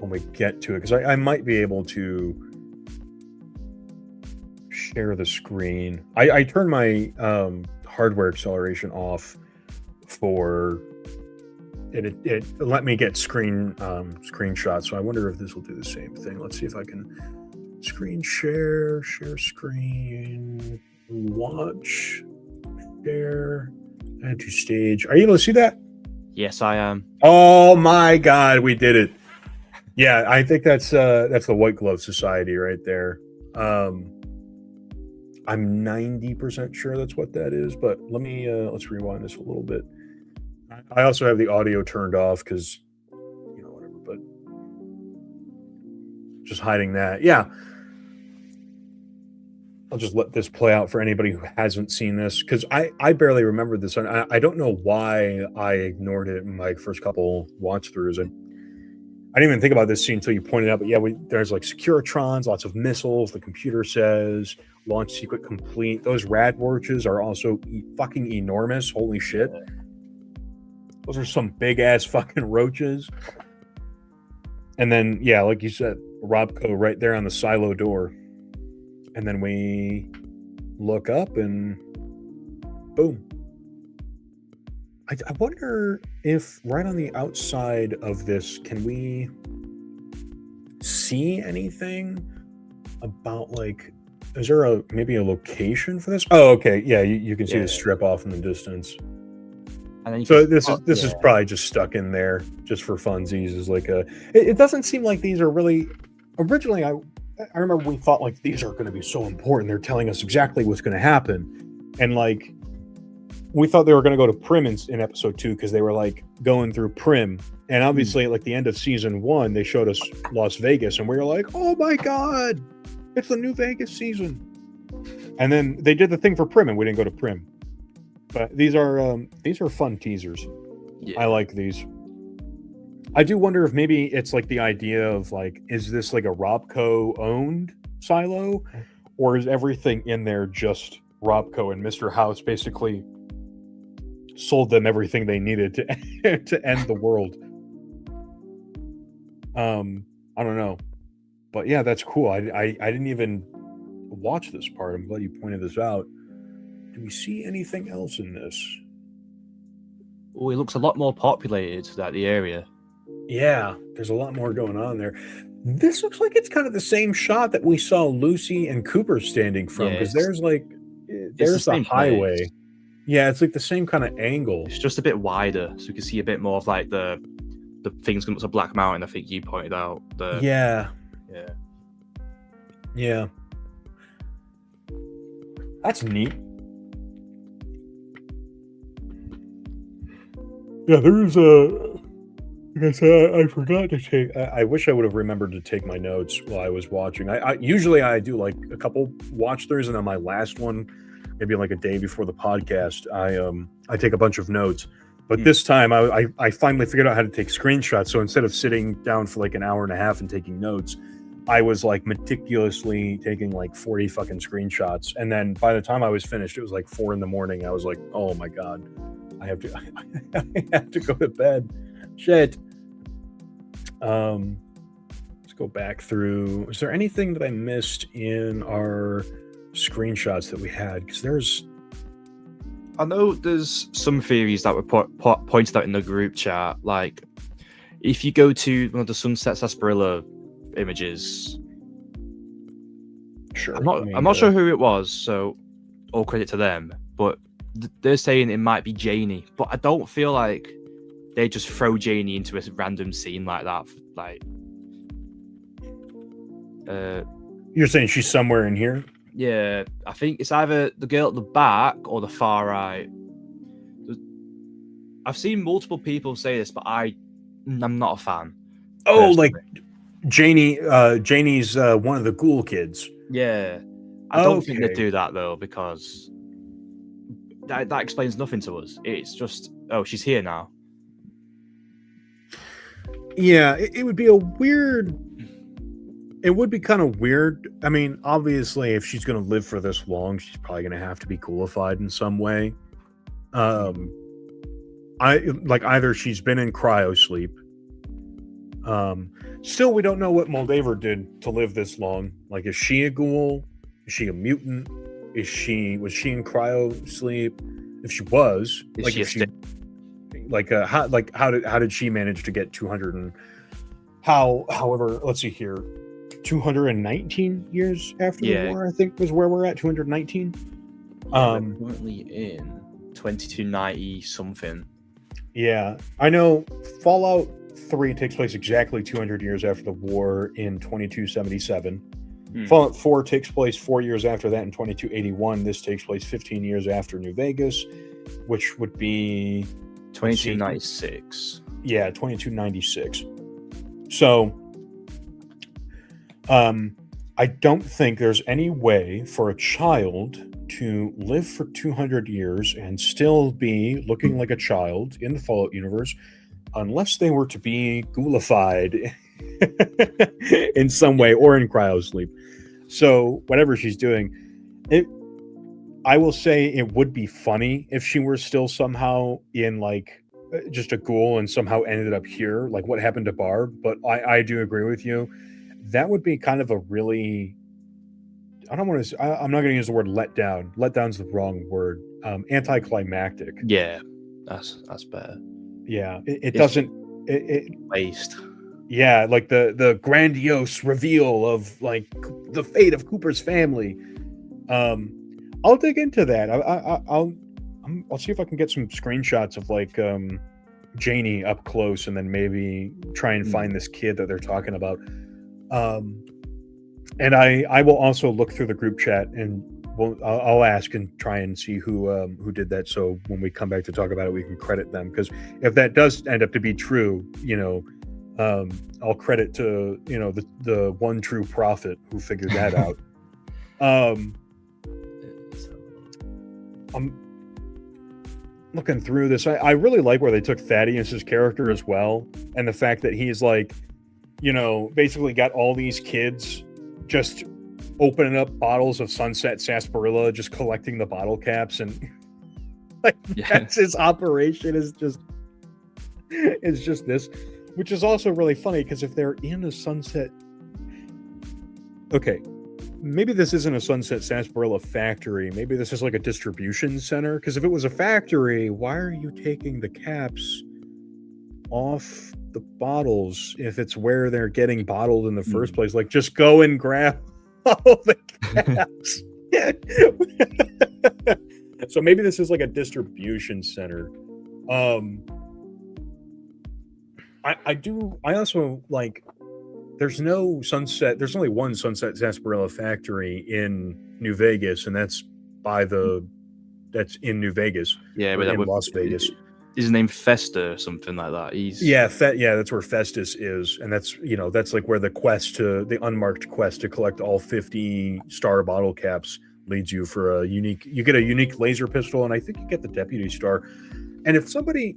we get to it, because I might be able to share the screen. I turned my hardware acceleration off for it let me get screenshots, so I wonder if this will do the same thing. Let's see if I can screen share screen, watch, share, add to stage. Are you able to see that? Yes, I am. Oh my god, we did it. Yeah, I think that's the White Glove Society right there. I'm 90% sure that's what that is, but let's rewind this a little bit. I also have the audio turned off because, whatever, but just hiding that. Yeah. I'll just let this play out for anybody who hasn't seen this, because I barely remember this. I don't know why I ignored it in my first couple watch throughs. I didn't even think about this scene until you pointed out, but there's like Securitrons, lots of missiles. The computer says launch sequence complete. Those rad roaches are also fucking enormous. Holy shit. Those are some big ass fucking roaches. And then, like you said, Robco right there on the silo door. And then we look up and boom. I wonder if right on the outside of this, can we see anything about, like, is there maybe a location for this? Oh, okay. Yeah, you can see the strip off in the distance. And then so this is probably just stuck in there just for funsies. Is like it doesn't seem like these are really originally. I remember we thought like these are going to be so important. They're telling us exactly what's going to happen, and like we thought they were going to go to Prim in episode 2 because they were like going through Prim, and obviously at like the end of season 1 they showed us Las Vegas, and we were like, oh my god, it's the new Vegas season. And then they did the thing for Prim, and we didn't go to Prim. But these are fun teasers. Yeah. I like these. I do wonder if maybe it's like the idea of like, is this like a Robco owned silo, or is everything in there just Robco, and Mr. House basically sold them everything they needed to to end the world? I don't know, but yeah, that's cool. I didn't even watch this part. I'm glad you pointed this out. Do we see anything else in this? Oh, it looks a lot more populated, that the area. Yeah, there's a lot more going on there. This looks like it's kind of the same shot that we saw Lucy and Cooper standing Yeah, from, because there's like it's the there's the same place. highway. Yeah, it's like the same kind of angle. It's just a bit wider, so you can see a bit more of like the things going up to Black Mountain. I think you pointed out Yeah, yeah. yeah. That's neat. Yeah, there's a. Like I said, I forgot to take. I wish I would have remembered to take my notes while I was watching. I usually I do like a couple watch throughs, and on my last one, maybe like a day before the podcast, I take a bunch of notes. But this time, I finally figured out how to take screenshots. So instead of sitting down for like an hour and a half and taking notes, I was like meticulously taking like 40 fucking screenshots. And then by the time I was finished, it was like 4 a.m. I was like, oh my god, I have to I have to go to bed. Shit. Let's go back through. Is there anything that I missed in our screenshots that we had? Because I know there's some theories that were pointed out in the group chat. Like, if you go to one of the Sunset Sarsaparilla images, sure, I'm not sure who it was, so all credit to them. But they're saying it might be Janie, but I don't feel like they just throw Janie into a random scene like that. Like, you're saying she's somewhere in here? Yeah, I think it's either the girl at the back or the far right. I've seen multiple people say this, but I'm not a fan. Oh, personally. Like Janie's one of the ghoul kids. Yeah, I don't think they do that though, because that explains nothing to us. It's just, oh, she's here now. Yeah, it would be a weird. It would be kind of weird. I mean, obviously, if she's going to live for this long, she's probably going to have to be ghoulified in some way. Either she's been in cryo sleep. Still, we don't know what Moldaver did to live this long. Like, is she a ghoul? Is she a mutant? Was she in cryo sleep? If she was, how did she manage to get 200 and however, let's see here, 219 years after the war, I think was where we're at. 219. Currently in 2290 something. Yeah, I know Fallout 3 takes place exactly 200 years after the war in 2277. Fallout 4 takes place 4 years after that in 2281. This takes place 15 years after New Vegas, which would be 2296. Yeah, 2296. So, I don't think there's any way for a child to live for 200 years and still be looking like a child in the Fallout universe, unless they were to be ghoulified in some way or in cryosleep. So, whatever she's doing, I will say it would be funny if she were still somehow in like just a ghoul and somehow ended up here, like what happened to Barb. But I do agree with you. That would be kind of a really, I don't want to, I'm not going to use the word let down. Let down's the wrong word. Anticlimactic. Yeah, that's better. Yeah, it doesn't. Waste. Yeah, like the grandiose reveal of like the fate of Cooper's family. I'll dig into that. I'll see if I can get some screenshots of like Janie up close, and then maybe try and find this kid that they're talking about. And I will also look through the group chat, and I'll ask and try and see who did that. So when we come back to talk about it, we can credit them, because if that does end up to be true, I'll credit to the one true prophet who figured that out. I'm looking through this. I really like where they took Thaddeus's character as well, and the fact that he's like, basically got all these kids just opening up bottles of Sunset Sarsaparilla, just collecting the bottle caps, and like that's his operation. Is just this, which is also really funny, because if they're in a Sunset, okay, maybe this isn't a Sunset Sarsaparilla factory. Maybe this is like a distribution center. Because if it was a factory, why are you taking the caps off the bottles if it's where they're getting bottled in the first place? Like, just go and grab all the caps. So maybe this is like a distribution center. I also like, there's only one Sunset Sarsaparilla factory in New Vegas, and that's in New Vegas. Yeah, but in Las Vegas. Is his name Festa or something like that? That's where Festus is, and that's like where the unmarked quest to collect all 50 star bottle caps leads you for you get a unique laser pistol, and I think you get the deputy star. And if somebody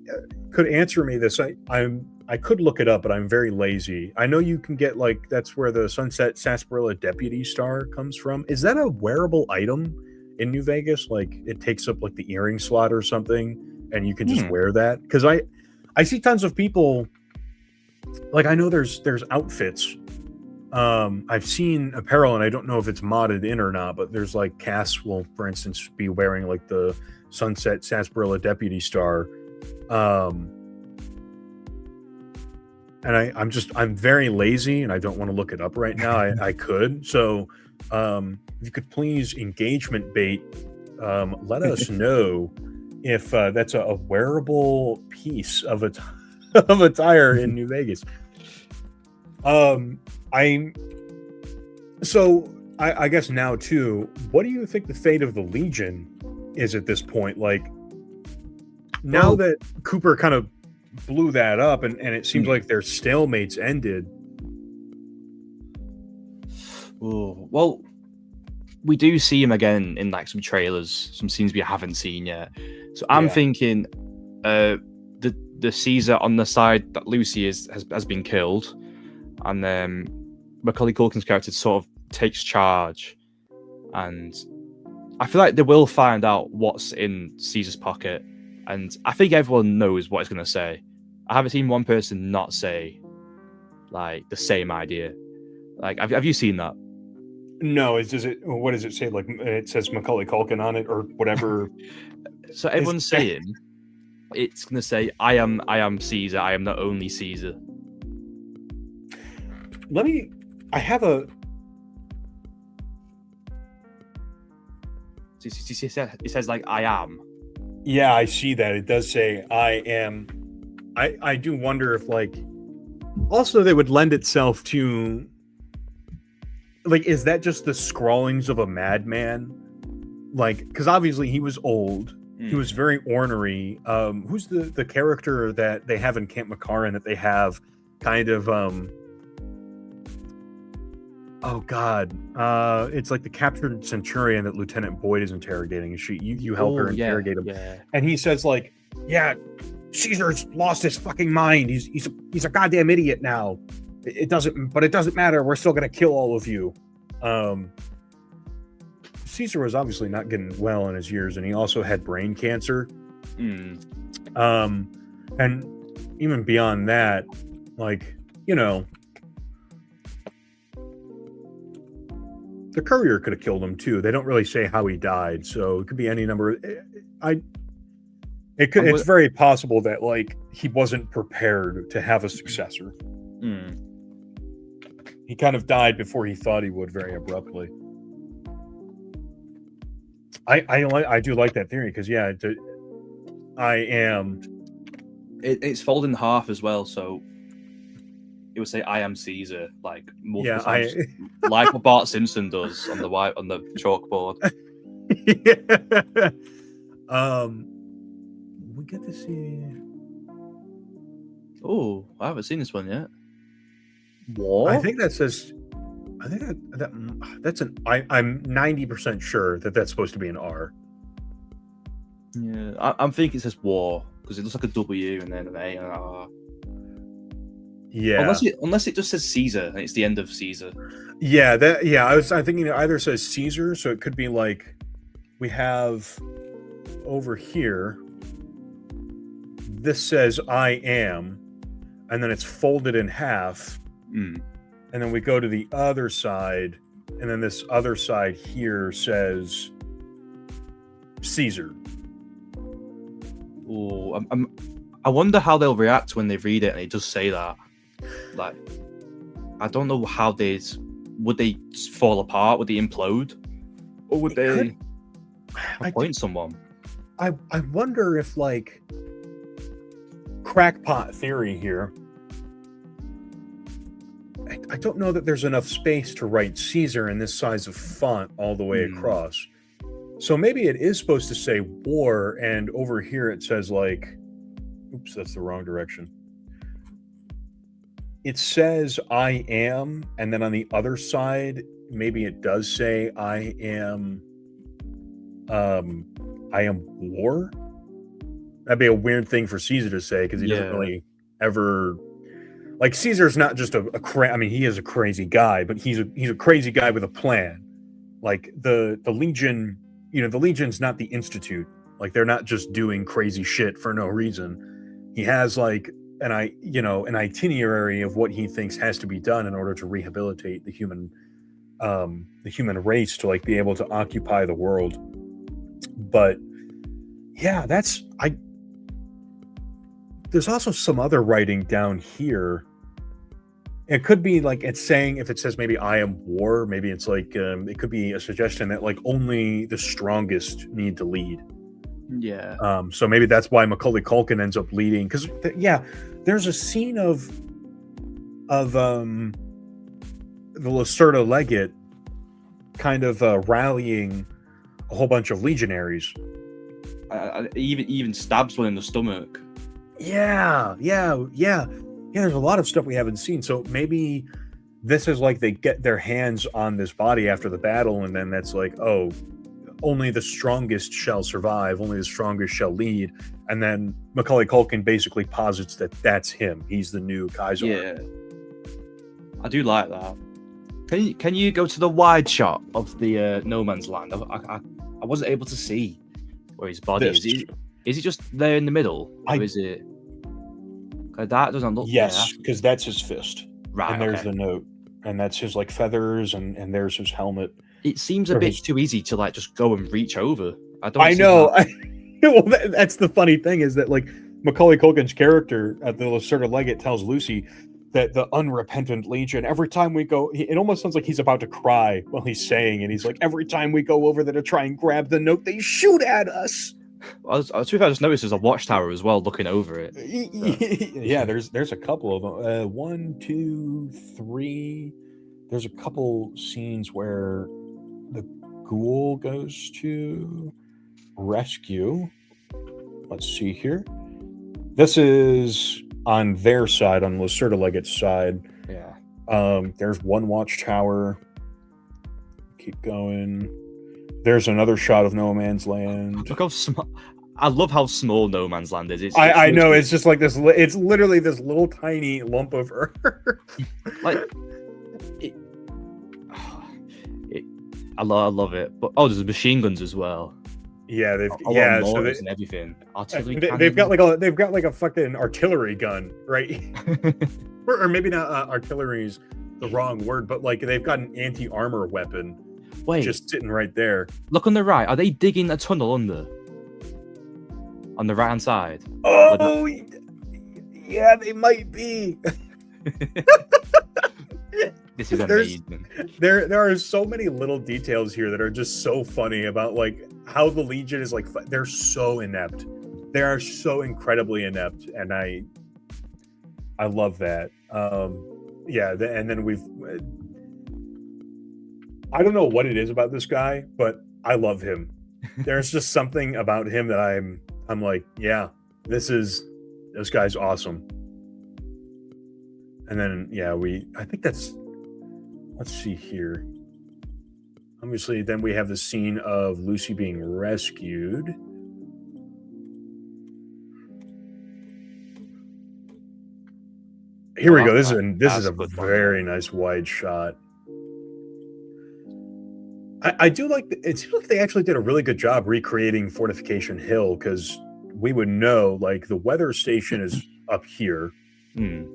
could answer me this, I could look it up, but I'm very lazy. I know you can get, like, that's where the Sunset Sarsaparilla deputy star comes from. Is that a wearable item in New Vegas? Like, it takes up like the earring slot or something, and you can just wear that? Because I see tons of people, like, I know there's outfits. I've seen apparel, and I don't know if it's modded in or not, but there's like Cass will, for instance, be wearing like the Sunset Sarsaparilla deputy star. And I'm very lazy, and I don't want to look it up right now. I could. So if you could please engagement bait, let us know if that's a wearable piece of attire in New Vegas. I guess now too, what do you think the fate of the Legion is at this point? Like, now that Cooper kind of blew that up, and it seems like their stalemate's ended. Oh, well, we do see him again in like some trailers, some scenes we haven't seen yet. So I'm thinking the Caesar on the side that Lucy has been killed, and then Macaulay Culkin's character sort of takes charge, and I feel like they will find out what's in Caesar's pocket, and I think everyone knows what it's going to say. I haven't seen one person not say like the same idea. Like, have you seen that? No, what does it say? Like, it says Macaulay Culkin on it or whatever. So everyone's saying it's going to say, I am Caesar. I am the only Caesar. It says like, I am. Yeah, I see that. It does say I am. I do wonder if, like, also they would lend itself to, like, is that just the scrawlings of a madman? Like, because obviously he was old. He was very ornery. Who's the character that they have in Camp McCarran that they have kind of oh god, it's like the captured centurion that Lieutenant Boyd is interrogating, and you help her interrogate him, and he says, like, Caesar's lost his fucking mind. He's a goddamn idiot now. It doesn't matter. We're still gonna kill all of you. Caesar was obviously not getting well in his years, and he also had brain cancer. And even beyond that, like, the courier could have killed him too. They don't really say how he died, so it could be any number. It's very possible that, like, he wasn't prepared to have a successor. He kind of died before he thought he would, very abruptly. I do like that theory, because I am. It's folded in half as well, so it would say I am Caesar like multiple times, like what Bart Simpson does on the chalkboard. We get to see. Oh, I haven't seen this one yet. What? I think that says. I think that's an. I'm 90% sure that's supposed to be an R. Yeah, I'm thinking it says war because it looks like a W and then an A and an R. Yeah. Unless it just says Caesar and it's the end of Caesar. Yeah, I'm thinking it either says Caesar, so it could be like we have over here. This says I am, and then it's folded in half. And then we go to the other side, and then this other side here says Caesar. Oh, I wonder how they'll react when they read it and it does say that. Like, I don't know how would they fall apart? Would they implode? Or would they appoint someone? I wonder if, like, crackpot theory here. I don't know that there's enough space to write Caesar in this size of font all the way across. So maybe it is supposed to say war, and over here it says, like, oops, that's the wrong direction. It says I am, and then on the other side, maybe it does say I am war. That'd be a weird thing for Caesar to say, because he doesn't really ever, like, Caesar's not just I mean, he is a crazy guy, but he's a crazy guy with a plan. Like the Legion, the Legion's not the Institute. Like, they're not just doing crazy shit for no reason. He has, like, an itinerary of what he thinks has to be done in order to rehabilitate the human race to, like, be able to occupy the world. But yeah, there's also some other writing down here. It could be like it's saying, if it says maybe I am war, maybe it's like it could be a suggestion that, like, only the strongest need to lead. Yeah. So maybe that's why Macaulay Culkin ends up leading, because there's a scene of the Lacerda legate kind of rallying a whole bunch of legionaries. Even stabs one in the stomach. Yeah. There's a lot of stuff we haven't seen. So maybe this is like they get their hands on this body after the battle, and then that's like, oh, only the strongest shall survive, only the strongest shall lead. And then Macaulay Culkin basically posits that that's him. He's the new Kaiser. Yeah, I do like that. Can you go to the wide shot of the No Man's Land? I wasn't able to see where his body is. Is he just there in the middle, or is it? That doesn't look. Yes, because that's his fist. Right. And there's the note, and that's his, like, feathers, and there's his helmet. It seems a bit too easy to, like, just go and reach over. I know. Well, that's the funny thing, is that, like, Macaulay Culkin's character at the Lacerda Legate tells Lucy that the unrepentant Legion, every time we go, it almost sounds like he's about to cry while he's saying it. He's like, every time we go over there to try and grab the note, they shoot at us. I just noticed there's a watchtower as well looking over it. Yeah, there's a couple of them. 1, 2, 3. There's a couple scenes where the ghoul goes to rescue. Let's see here. This is on their side, on Lacerda Legate's side. Yeah. There's one watchtower. Keep going. There's another shot of No Man's Land. Look how small. I love how small No Man's Land is. I know, it's just like this. It's literally this little tiny lump of earth. Like, I love it. But there's machine guns as well. Yeah, so and everything. Artillery. They've got like a fucking artillery gun, right? or maybe not artillery is the wrong word, but, like, they've got an anti-armor weapon. Wait, just sitting right there. Look on the right. Are they digging a tunnel under? On the right hand side? Oh, yeah, they might be. This is amazing. There are so many little details here that are just so funny about, like, how the Legion is, like, they're so inept. They are so incredibly inept, and I love that. And then I don't know what it is about this guy, but I love him. There's just something about him that I'm like, yeah, this guy's awesome. And then, I think that's, let's see here. Obviously, then we have the scene of Lucy being rescued. Here we go. This is a very nice wide shot. I do like, it seems like they actually did a really good job recreating Fortification Hill, because we would know, like, the weather station is up here,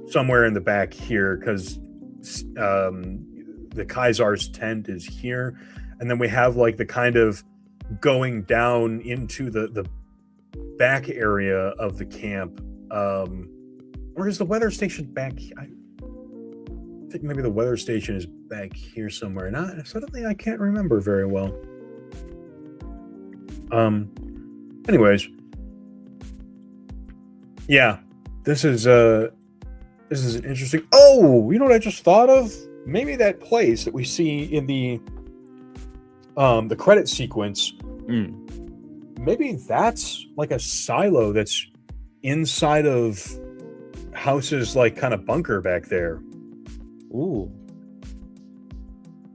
somewhere in the back here, because the Kaiser's tent is here, and then we have, like, the kind of going down into the back area of the camp. Or is the weather station back? I think maybe the weather station is back here somewhere. Not suddenly, I can't remember very well. Anyways, yeah, this is interesting. Oh, you know what I just thought of? Maybe that place that we see in the credit sequence. Maybe that's like a silo that's inside of House's like kind of bunker back there. Ooh,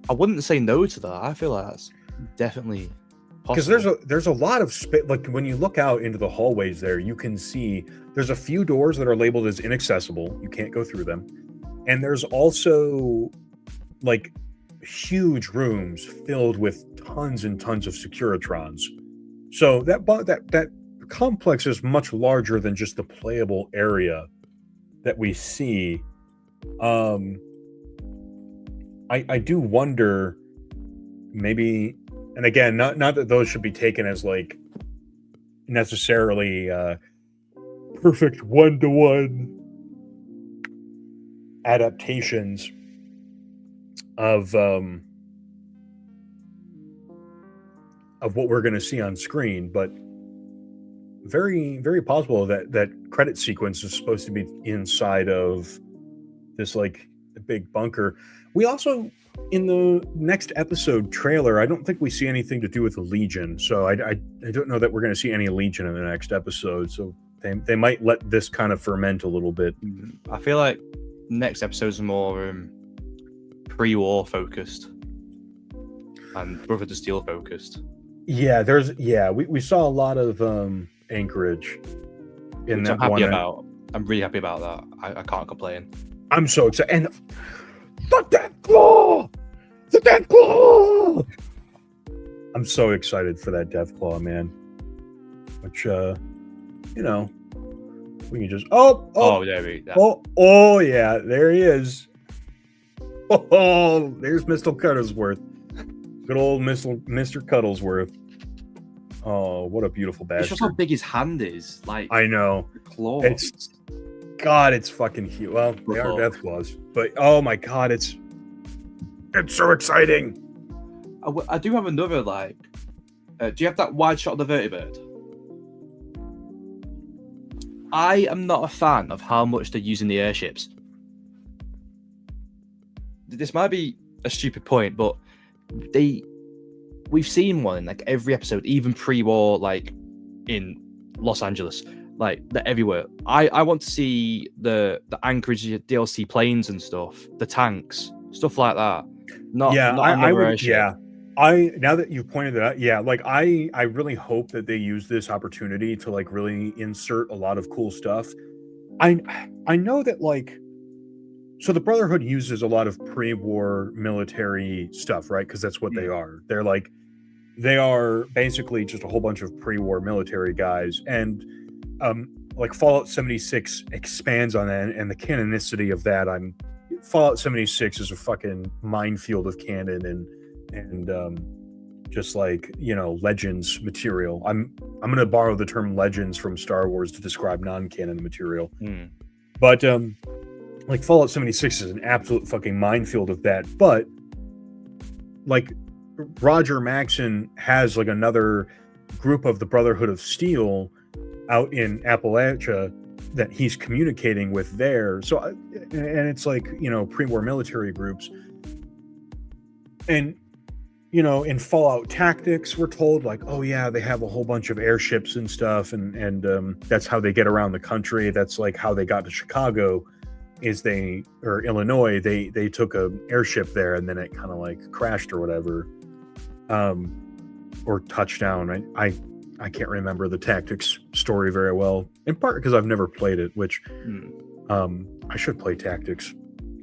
I wouldn't say no to that. I feel like that's definitely because there's a lot of space. Like when you look out into the hallways there, you can see there's a few doors that are labeled as inaccessible. You can't go through them, and there's also like huge rooms filled with tons and tons of Securitrons. So that complex is much larger than just the playable area that we see. I do wonder, maybe, and again, not that those should be taken as like necessarily perfect one-to-one adaptations of what we're going to see on screen, but very, very possible that credit sequence is supposed to be inside of this like big bunker. We also, in the next episode trailer, I don't think we see anything to do with the Legion, so I don't know that we're going to see any Legion in the next episode, so they might let this kind of ferment a little bit. I feel like next episode's more pre-war focused and Brotherhood of Steel focused. Yeah, we saw a lot of Anchorage in which that I'm happy one. about. I'm really happy about that. I can't complain. I'm so excited. And the Deathclaw! The Deathclaw! I'm so excited for that Deathclaw, man. Which, you know, we can just... Oh, yeah, there he is. Oh, there's Mr. Cuddlesworth. Good old Mr. Cuddlesworth. Oh, what a beautiful bastard. It's just how big his hand is. Like, I know. The claws. It's fucking huge. Well, they are death claws. But, oh my God, it's so exciting. I do have another, like... do you have that wide shot of the vertibird? I am not a fan of how much they're using the airships. This might be a stupid point, but we've seen one in like every episode, even pre-war, like in Los Angeles, like they're everywhere. I want to see the Anchorage DLC planes and stuff, the tanks, stuff like that. I would airship. Yeah. Now that you've pointed it out, yeah, like I really hope that they use this opportunity to like really insert a lot of cool stuff. I know that like, so the Brotherhood uses a lot of pre-war military stuff, right? Because that's what they are. They are basically just a whole bunch of pre-war military guys, and like Fallout 76 expands on that, and the canonicity of that. Fallout 76 is a fucking minefield of canon and just like, you know, Legends material. I'm going to borrow the term Legends from Star Wars to describe non-canon material. But like Fallout 76 is an absolute fucking minefield of that. But like Roger Maxson has like another group of the Brotherhood of Steel out in Appalachia that he's communicating with there. So, and it's like, you know, pre-war military groups. And, you know, in Fallout Tactics, we're told like, oh yeah, they have a whole bunch of airships and stuff. And that's how they get around the country. That's like how they got to Chicago. Illinois, they took an airship there and then it kind of like crashed or whatever, or touchdown. I can't remember the Tactics story very well, in part because I've never played it, which I should play Tactics.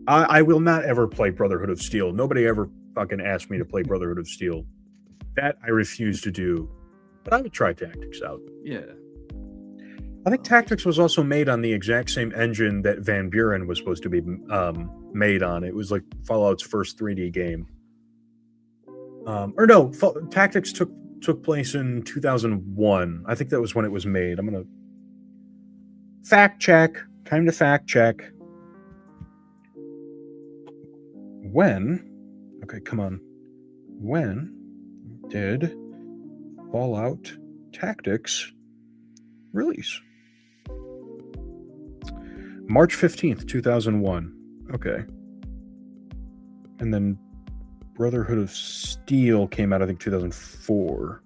I will not ever play Brotherhood of Steel. Nobody ever fucking asked me to play Brotherhood of Steel. That I refuse to do, but I would try Tactics out. Yeah. I think Tactics was also made on the exact same engine that Van Buren was supposed to be made on. It was like Fallout's first 3D game. Tactics took place in 2001. I think that was when it was made. I'm gonna Fact check. Time to fact check. When? Okay, come on. When did Fallout Tactics release? March 15th, 2001. Okay. And then Brotherhood of Steel came out, I think, 2004.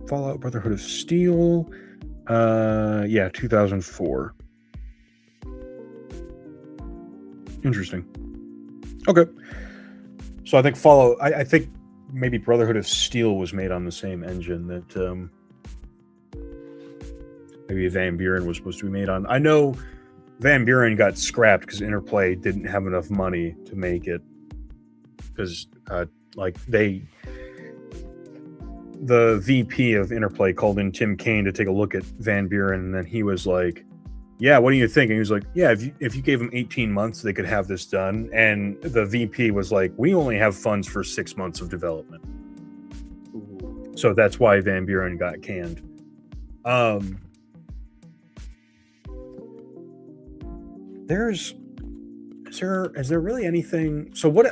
Fallout Brotherhood of Steel. 2004. Interesting. Okay. So I think Fallout, I think maybe Brotherhood of Steel was made on the same engine that maybe Van Buren was supposed to be made on. I know Van Buren got scrapped because Interplay didn't have enough money to make it. Because, the VP of Interplay called in Tim Kaine to take a look at Van Buren, and then he was like, yeah, what do you think? And he was like, yeah, if you gave them 18 months, they could have this done. And the VP was like, we only have funds for 6 months of development. So that's why Van Buren got canned. Is there really anything? So what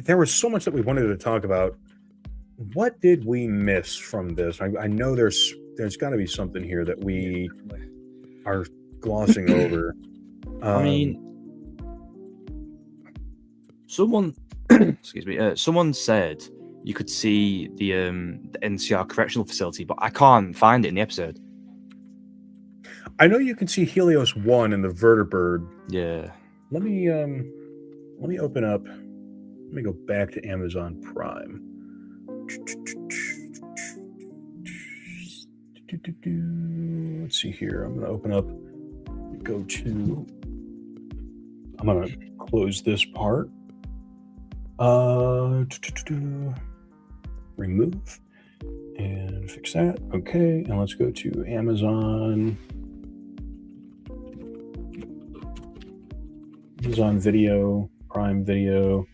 there was so much that we wanted to talk about. What did we miss from this? I know there's got to be something here that we are glossing over. I mean, someone excuse me, someone said you could see the NCR correctional facility, but I can't find it in the episode. I know you can see Helios 1 in the vertibird. Yeah. Let me open up. Let me go back to Amazon Prime. Let's see here. I'm going to open up. I'm going to close this part. Remove and fix that. Okay, and let's go to Amazon Video, Prime Video.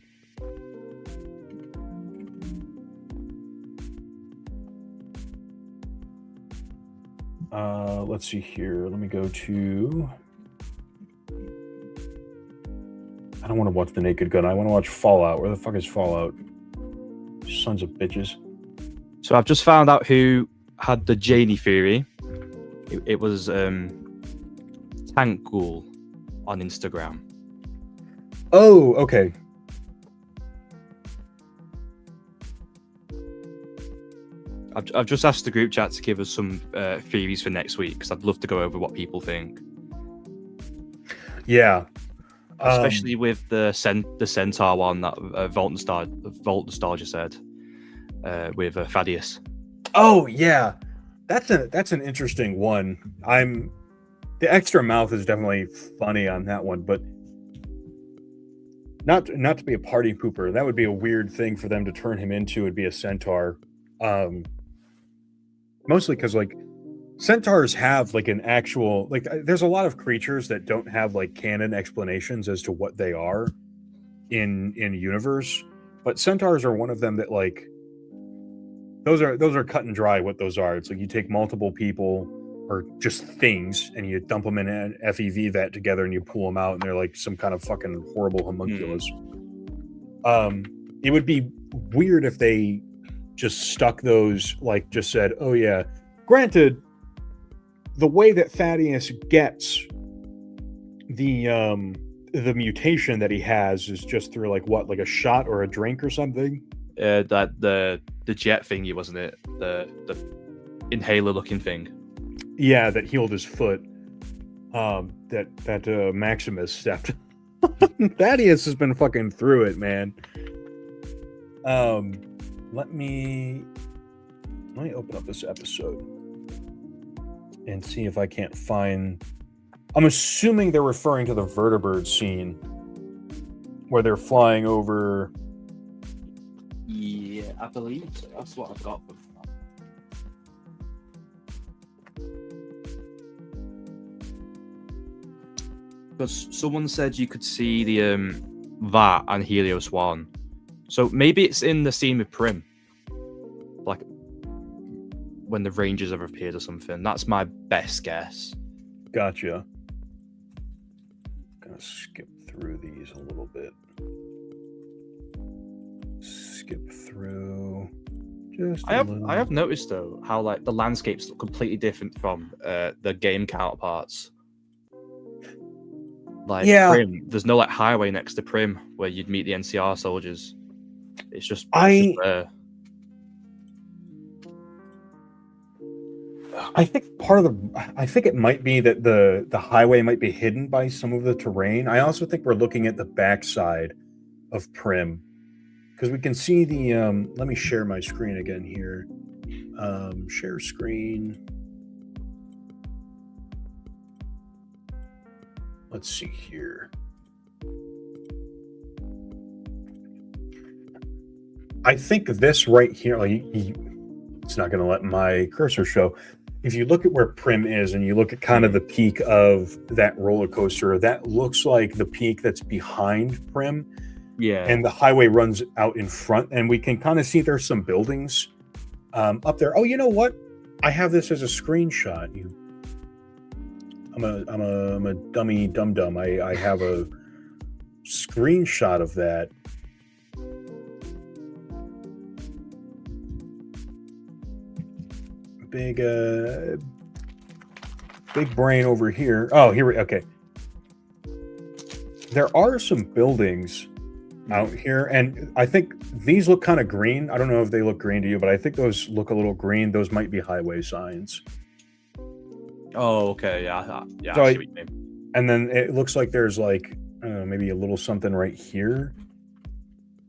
Let's see here. Let me go to. I don't want to watch The Naked Gun. I want to watch Fallout. Where the fuck is Fallout? Sons of bitches. So I've just found out who had the Janie theory. It was Tank Ghoul on Instagram. Oh, okay. I've just asked the group chat to give us some theories for next week because I'd love to go over what people think. Yeah. Especially with the Centaur one that Vault Nostalgia said with Thaddeus. Oh yeah, that's an interesting one. The extra mouth is definitely funny on that one, but not to be a party pooper. That would be a weird thing for them to turn him into. Would be a centaur, mostly because like centaurs have like an actual there's a lot of creatures that don't have like canon explanations as to what they are in universe, but centaurs are one of them that like those are cut and dry what those are. It's like you take multiple people or just things and you dump them in an FEV vat together and you pull them out and they're like some kind of fucking horrible homunculus. It would be weird if they just stuck those, like just said, oh yeah, granted, the way that Thaddeus gets the mutation that he has is just through like a shot or a drink or something. That the jet thingy, wasn't it? The inhaler looking thing. Yeah, that healed his foot. That Maximus stepped. Thaddeus has been fucking through it, man. Let me open up this episode and see if I can't find. I'm assuming they're referring to the vertibird scene where they're flying over. Yeah, I believe so. That's what I've got. Because someone said you could see the that and Helios 1. So maybe it's in the scene with Prim. Like, when the Rangers have appeared or something. That's my best guess. Gotcha. Gonna skip through these a little bit. Skip through just I have noticed though how like the landscapes look completely different from the game counterparts. Like Prim, there's no like highway next to Prim where you'd meet the NCR soldiers. It's just there. I think I think it might be that the highway might be hidden by some of the terrain. I also think we're looking at the backside of Prim because we can see the. Let me share my screen again here. Share screen. Let's see here. I think this right here, like, it's not going to let my cursor show. If you look at where Prim is and you look at kind of the peak of that roller coaster, that looks like the peak that's behind Prim. Yeah. And the highway runs out in front, and we can kind of see there's some buildings up there. Oh, you know what? I have this as a screenshot. I'm a dummy dum-dum. I have a screenshot of that. Big brain over here. Oh, okay. There are some buildings out here, and I think these look kind of green. I don't know if they look green to you, but I think those look a little green. Those might be highway signs. Oh, okay. Yeah. So I see what you mean. And then it looks like there's like, I don't know, maybe a little something right here.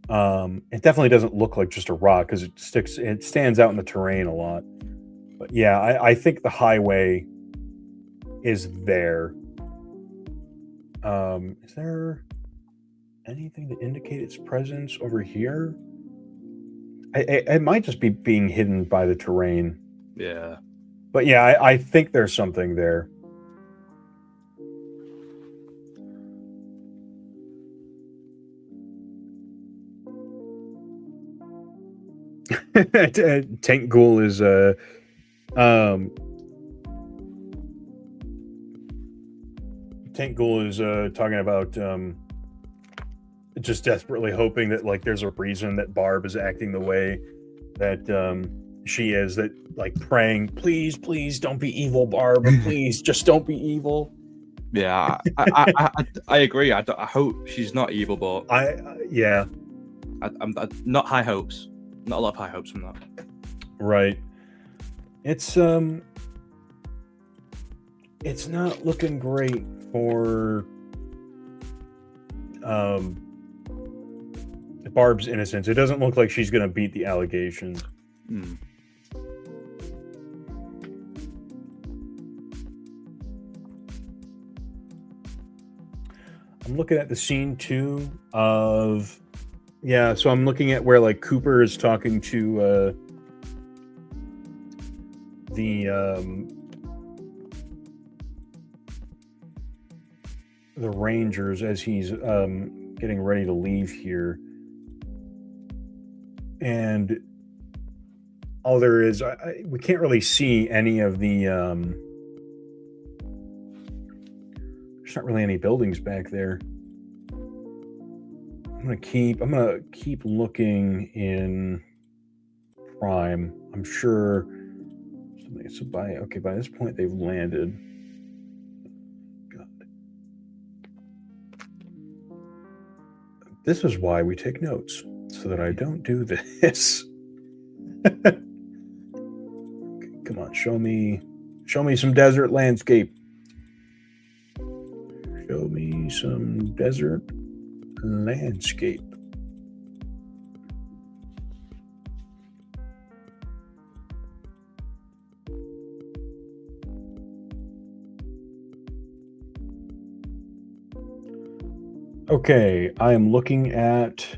It definitely doesn't look like just a rock because it stands out in the terrain a lot. But yeah, I think the highway is there. Is there anything to indicate its presence over here? It might just be being hidden by the terrain. Yeah. But yeah, I think there's something there. Tank Ghoul is Tank Ghoul is talking about just desperately hoping that like there's a reason that Barb is acting the way that she is, that like praying, please don't be evil, Barb, please just don't be evil. Yeah, I agree. I hope she's not evil, but I'm not high hopes. Not a lot of high hopes from that. Right. It's not looking great for Barb's innocence. It doesn't look like she's gonna beat the allegations. Mm. I'm looking at the scene too of so I'm looking at where like Cooper is talking to the Rangers as he's getting ready to leave here, and all there is, we can't really see any of the there's not really any buildings back there. I'm gonna keep looking in Prime. I'm sure by this point they've landed. God. This is why we take notes, so that I don't do this. Okay, come on, show me some desert landscape. Show me some desert landscape. Okay, I am looking at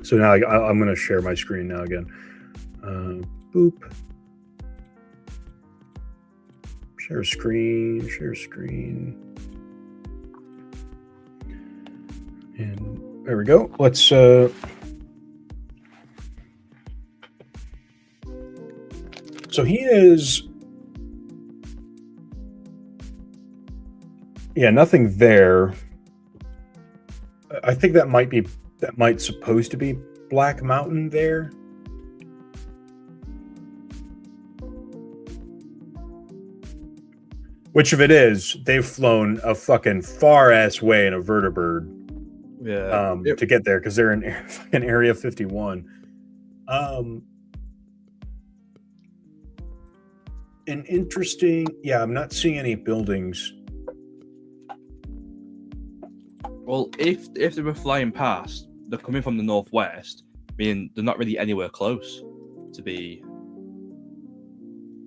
so now I'm going to share my screen now again. Boop. Share screen. And there we go. Let's So he is. Yeah, nothing there. I think that might supposed to be Black Mountain there. Which, if it is, they've flown a fucking far ass way in a vertibird, to get there because they're in fucking Area 51. An interesting, yeah. I'm not seeing any buildings. Well, if they were flying past, they're coming from the northwest, meaning they're not really anywhere close to be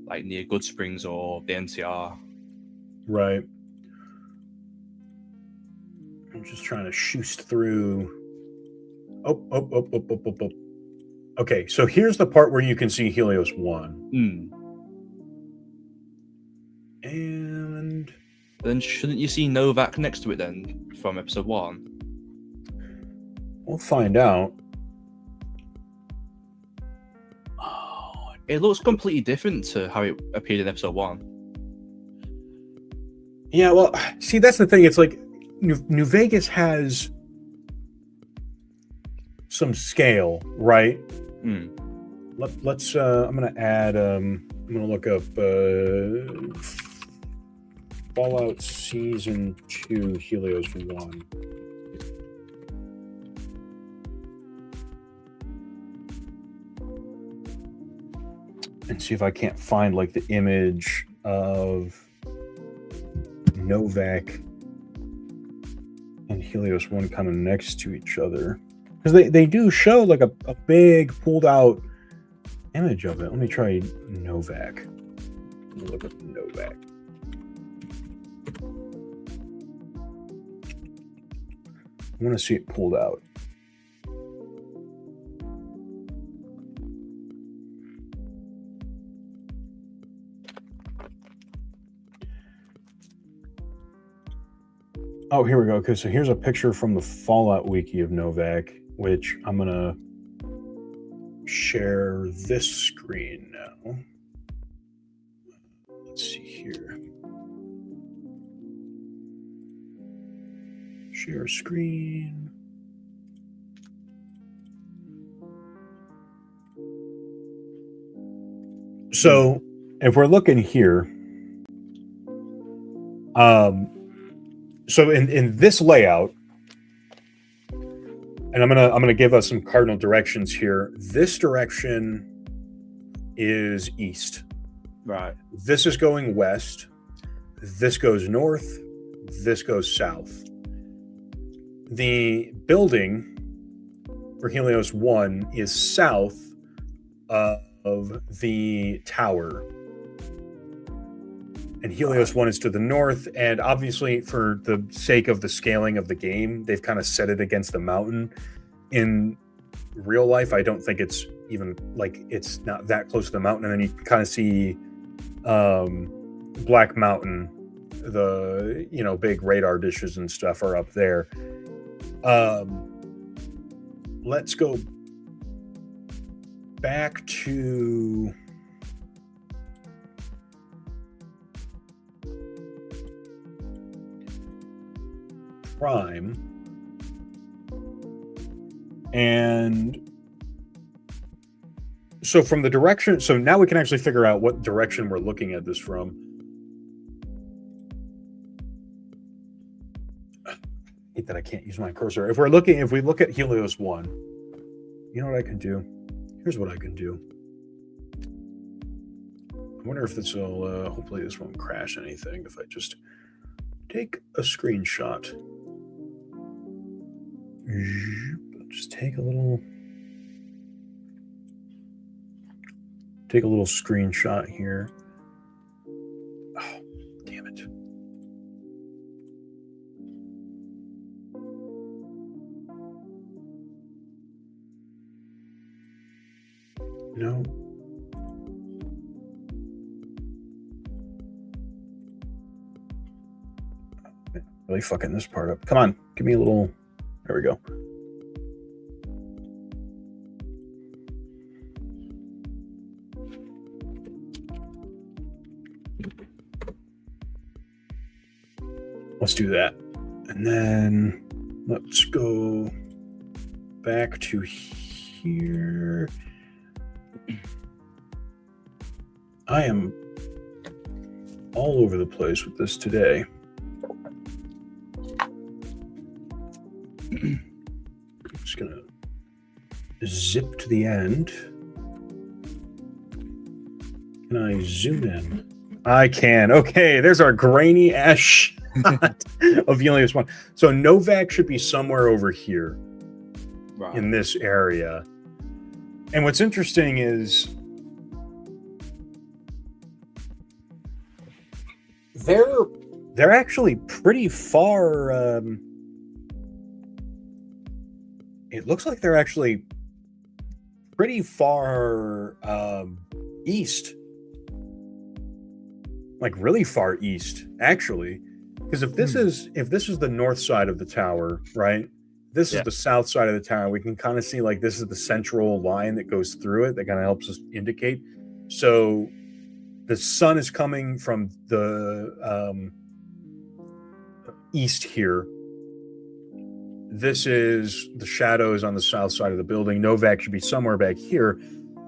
like near Good Springs or the NCR. Right. I'm just trying to shoost through. Oh. Okay, so here's the part where you can see Helios 1. And then shouldn't you see Novak next to it then from episode 1? We'll find out. Oh, it looks completely different to how it appeared in episode 1. Yeah, well, see, that's the thing. It's like New Vegas has some scale, right? Let's. I'm gonna add. I'm gonna look up Fallout Season 2 Helios 1. And see if I can't find like the image of Novak and Helios 1 kind of next to each other, because they do show like a big pulled out image of it. Let me try Novak. Let me look up Novak. I want to see it pulled out. Oh, here we go. Okay, so here's a picture from the Fallout wiki of Novak, which I'm gonna share this screen now. Let's see here. Share screen. So if we're looking here, so in this layout, and I'm gonna give us some cardinal directions here. This direction is east. Right. This is going west. This goes north. This goes south. The building for Helios 1 is south of the tower. And Helios 1 is to the north, and obviously for the sake of the scaling of the game, they've kind of set it against the mountain. In real life, I don't think it's even, like, it's not that close to the mountain, and then you kind of see Black Mountain, the, you know, big radar dishes and stuff are up there. Let's go back to... Prime, and so from the direction, so now we can actually figure out what direction we're looking at this from. I hate that I can't use my cursor. If we look at Helios 1, you know what I can do? Here's what I can do. I wonder if this will, hopefully this won't crash anything if I just take a screenshot. Just take a little screenshot here. Oh, damn it. No. Really fucking this part up. Come on, give me a little. There we go. Let's do that. And then let's go back to here. I am all over the place with this today. I'm just gonna zip to the end. Can I zoom in? I can. Okay, there's our grainy ass shot of Helios 1. So Novak should be somewhere over here in this area. And what's interesting is they're actually pretty far. It looks like they're actually pretty far east, like really far east, actually. Because if this is the north side of the tower, right? This is the south side of the tower. We can kind of see like this is the central line that goes through it that kind of helps us indicate. So the sun is coming from the east here. This is the shadows on the south side of the building. Novak should be somewhere back here.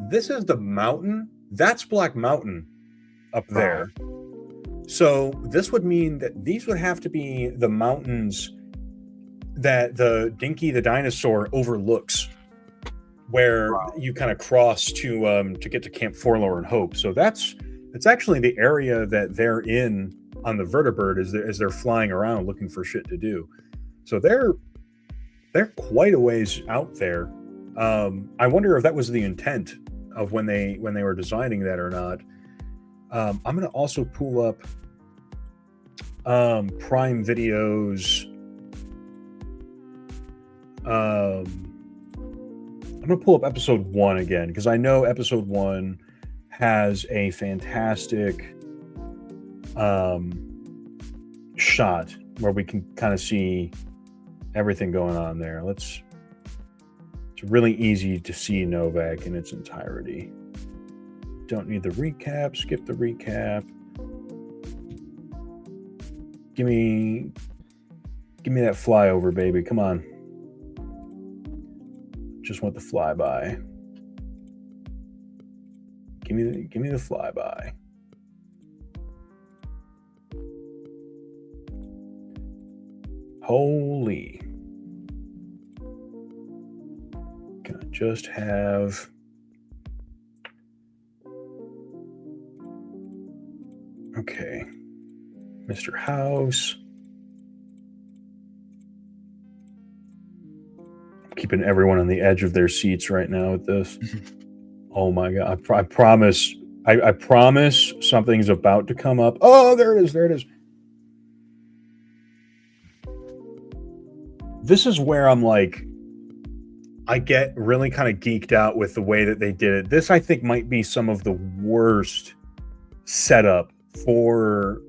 This is the mountain. That's Black Mountain up there. So this would mean that these would have to be the mountains that the Dinky the dinosaur overlooks, where you kind of cross to get to Camp Forlorn Hope. So it's actually the area that they're in on the vertibird as they're flying around looking for shit to do. So they're quite a ways out there. I wonder if that was the intent of when they were designing that or not. I'm going to also pull up Prime Video's. I'm going to pull up episode 1 again, because I know episode 1 has a fantastic shot where we can kind of see everything going on there. It's really easy to see Novak in its entirety. Don't need the recap. Skip the recap. Give me that flyover, baby. Come on. Just want the flyby. Give me the flyby. Holy. Can I just have... Okay. Mr. House. I'm keeping everyone on the edge of their seats right now with this. Oh my God. I promise. I promise something's about to come up. Oh, there it is. There it is. This is where I'm like, I get really kind of geeked out with the way that they did it. This, I think, might be some of the worst setup for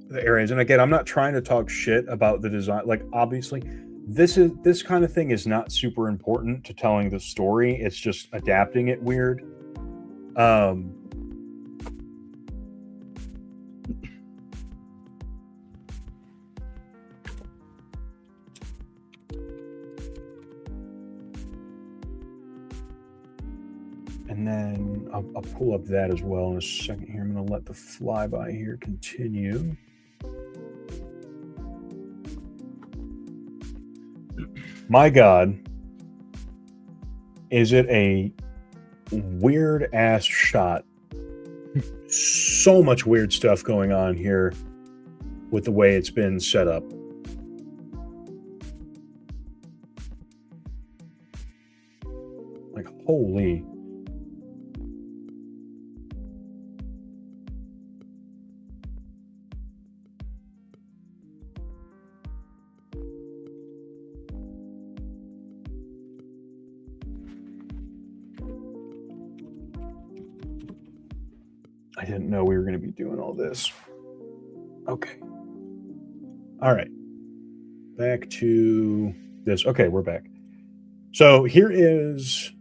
the areas. And again, I'm not trying to talk shit about the design. Like, obviously, this kind of thing is not super important to telling the story. It's just adapting it weird. And then I'll pull up that as well in a second here. I'm going to let the flyby here continue. My God, is it a weird ass shot? So much weird stuff going on here with the way it's been set up. Like, holy. I didn't know we were going to be doing all this. Okay. All right. Back to this. Okay, we're back. So here is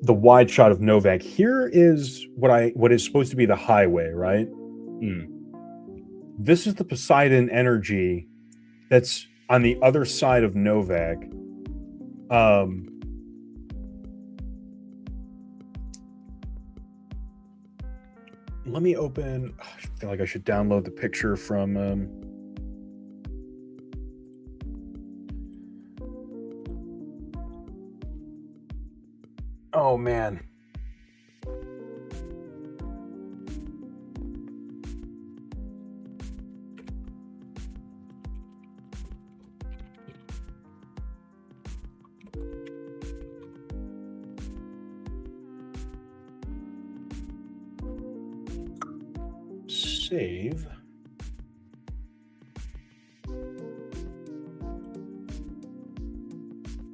the wide shot of Novak. Here is what is supposed to be the highway, right? This is the Poseidon energy that's on the other side of Novak. Let me open. I feel like I should download the picture from. Oh man. Save.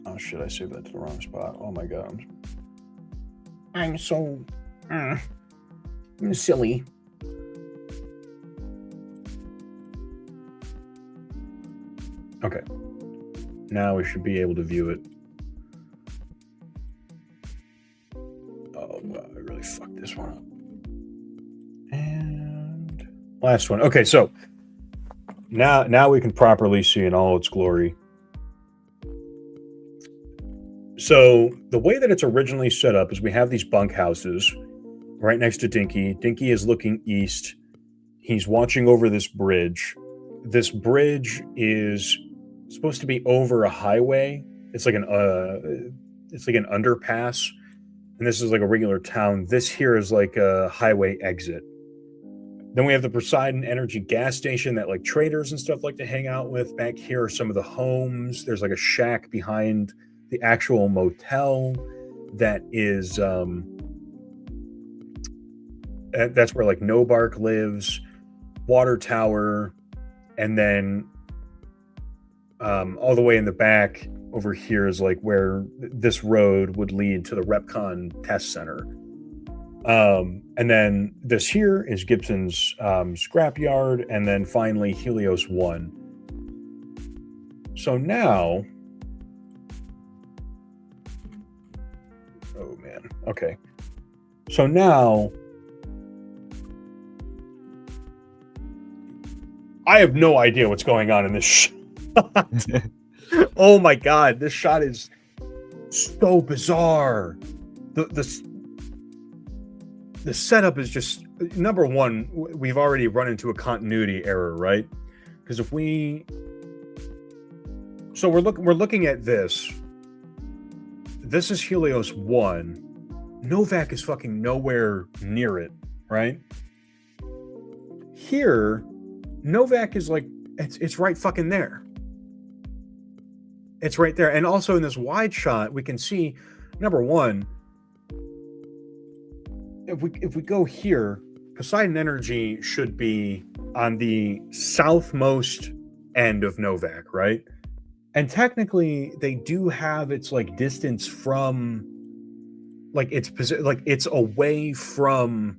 Oh shit, I saved that to the wrong spot. Oh my god. I'm so I'm silly. Okay. Now we should be able to view it. Oh, I really fucked this one up. And last one. Okay, so now we can properly see in all its glory. So the way that it's originally set up is we have these bunkhouses right next to Dinky. Dinky is looking east. He's watching over this bridge. This bridge is supposed to be over a highway. It's like an underpass, and this is like a regular town. This here is like a highway exit. Then we have the Poseidon Energy gas station that like traders and stuff like to hang out with. Back here are some of the homes. There's like a shack behind the actual motel that is that's where like Nobark lives. Water tower, and then all the way in the back over here is like where this road would lead to the Repcon test center. And then this here is Gibson's scrapyard, and then finally Helios 1. So now, oh man, okay. So now, I have no idea what's going on in this shot. Oh my god, this shot is so bizarre. The setup is just, number one, we've already run into a continuity error, right? Because if we, so we're looking at this. This is Helios 1. Novak is fucking nowhere near it, right? Here, Novak is like, it's right fucking there. It's right there. And also in this wide shot, we can see, number one, if we go here, Poseidon Energy should be on the southmost end of Novak, right? And technically, they do have its like distance from, like it's away from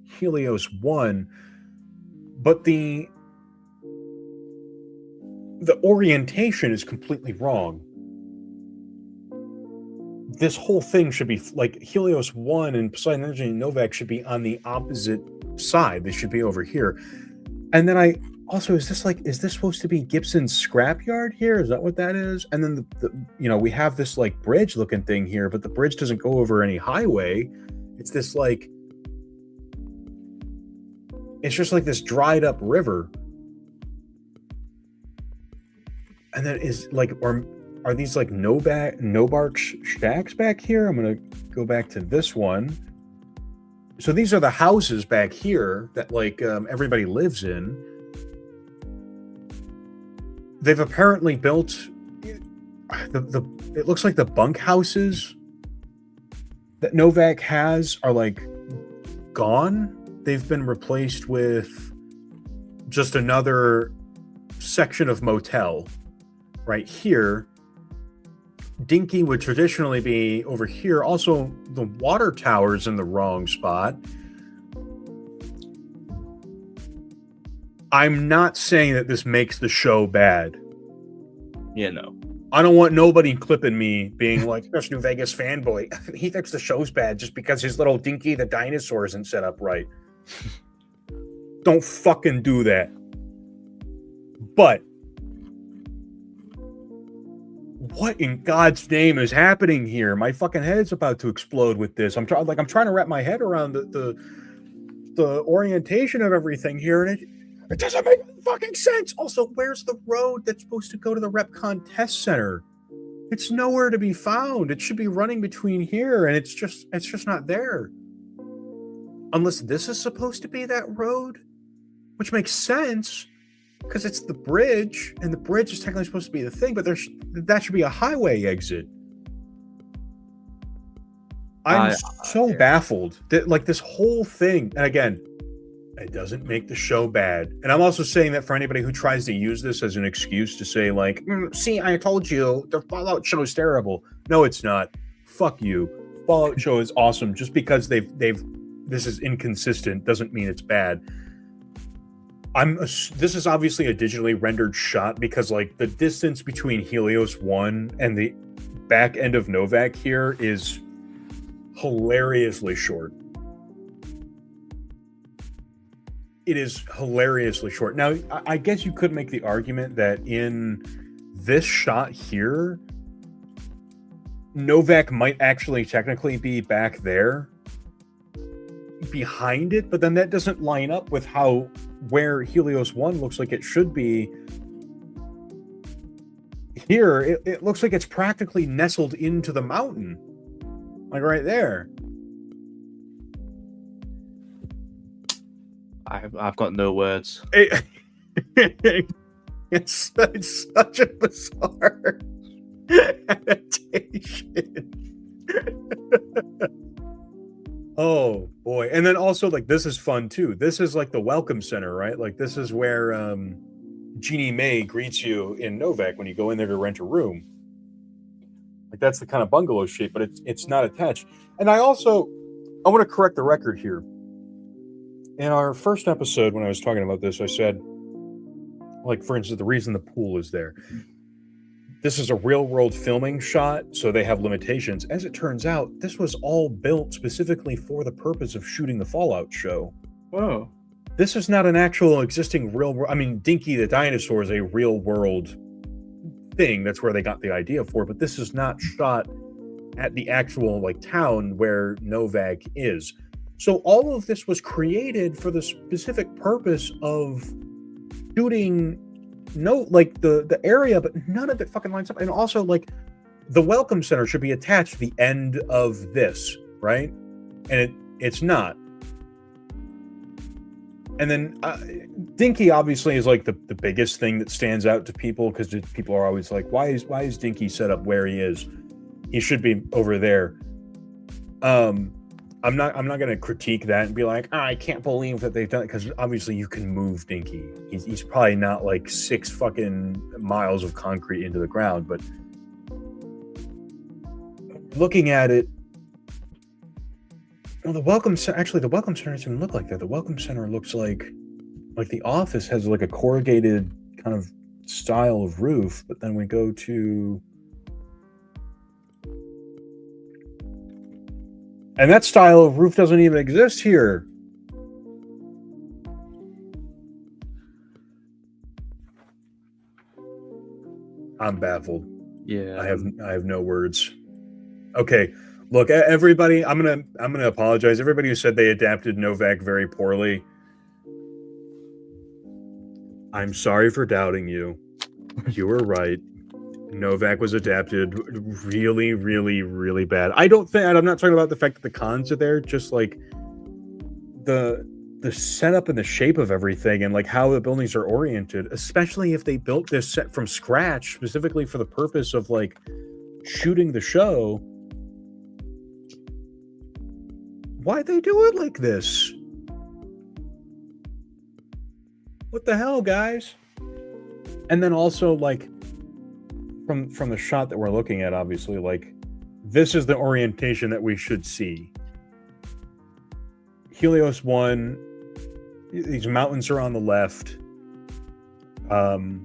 Helios 1, but the orientation is completely wrong. This whole thing should be like Helios 1 and Poseidon Energy and Novak should be on the opposite side. They should be over here. And then is this supposed to be Gibson's scrapyard here? Is that what that is? And then we have this like bridge looking thing here, but the bridge doesn't go over any highway. It's this like, it's just like this dried up river. And then is like, are these like Nobark shacks back here? I'm gonna go back to this one. So these are the houses back here that like everybody lives in. They've apparently built it looks like the bunkhouses that Novak has are like gone. They've been replaced with just another section of motel right here. Dinky would traditionally be over here. Also, the water tower's in the wrong spot. I'm not saying that this makes the show bad. Yeah, no. I don't want nobody clipping me being like, "That's New Vegas fanboy. He thinks the show's bad just because his little Dinky the dinosaur isn't set up right." Don't fucking do that. But what in God's name is happening here? My fucking head's about to explode with this. I'm trying to wrap my head around the orientation of everything here, and it doesn't make fucking sense. Also, where's the road that's supposed to go to the RepCon test center? It's nowhere to be found. It should be running between here, and it's just not there. Unless this is supposed to be that road, which makes sense because it's the bridge, and the bridge is technically supposed to be the thing, but that should be a highway exit. I'm so baffled that like this whole thing, and again, it doesn't make the show bad. And I'm also saying that for anybody who tries to use this as an excuse to say like, see, I told you the Fallout show is terrible. No, it's not. Fuck you. Fallout show is awesome. Just because this is inconsistent doesn't mean it's bad. This is obviously a digitally rendered shot because like the distance between Helios 1 and the back end of Novak here is hilariously short. It is hilariously short. Now, I guess you could make the argument that in this shot here, Novak might actually technically be back there behind it, but then that doesn't line up with where Helios 1 looks like it should be. Here, it looks like it's practically nestled into the mountain. Like right there. I've got no words. It's such a bizarre adaptation. Oh boy. And then also like this is fun too. This is like the welcome center, right? Like this is where Jeannie May greets you in Novak when you go in there to rent a room. Like that's the kind of bungalow shape, but it's not attached. And I want to correct the record here. In our first episode, when I was talking about this, I said, like, for instance, the reason the pool is there. This is a real-world filming shot, so they have limitations. As it turns out, this was all built specifically for the purpose of shooting the Fallout show. Oh. This is not an actual existing real-world... I mean, Dinky the Dinosaur is a real-world thing. That's where they got the idea for, but this is not shot at the actual, like, town where Novak is. So all of this was created for the specific purpose of shooting the area, but none of it fucking lines up. And also like the welcome center should be attached to the end of this, right? And it's not. And then Dinky obviously is like the biggest thing that stands out to people because people are always like, why is Dinky set up where he is? He should be over there. I'm not going to critique that and be like, I can't believe that they've done it, because obviously you can move Dinky. He's probably not like 6 fucking miles of concrete into the ground, but looking at it, well, the welcome center doesn't even look like that. The welcome center looks like the office has like a corrugated kind of style of roof, but then we go to... And that style of roof doesn't even exist here. I'm baffled. Yeah. I have no words. Okay, look, everybody, I'm gonna apologize. Everybody who said they adapted Novak very poorly, I'm sorry for doubting you. You were right. Novak was adapted really, really, really bad. I'm not talking about the fact that the cons are there, just like the setup and the shape of everything and like how the buildings are oriented, especially if they built this set from scratch specifically for the purpose of like shooting the show. Why'd they do it like this? What the hell, guys? And then also like from the shot that we're looking at, obviously, like this is the orientation that we should see. Helios 1, these mountains are on the left. To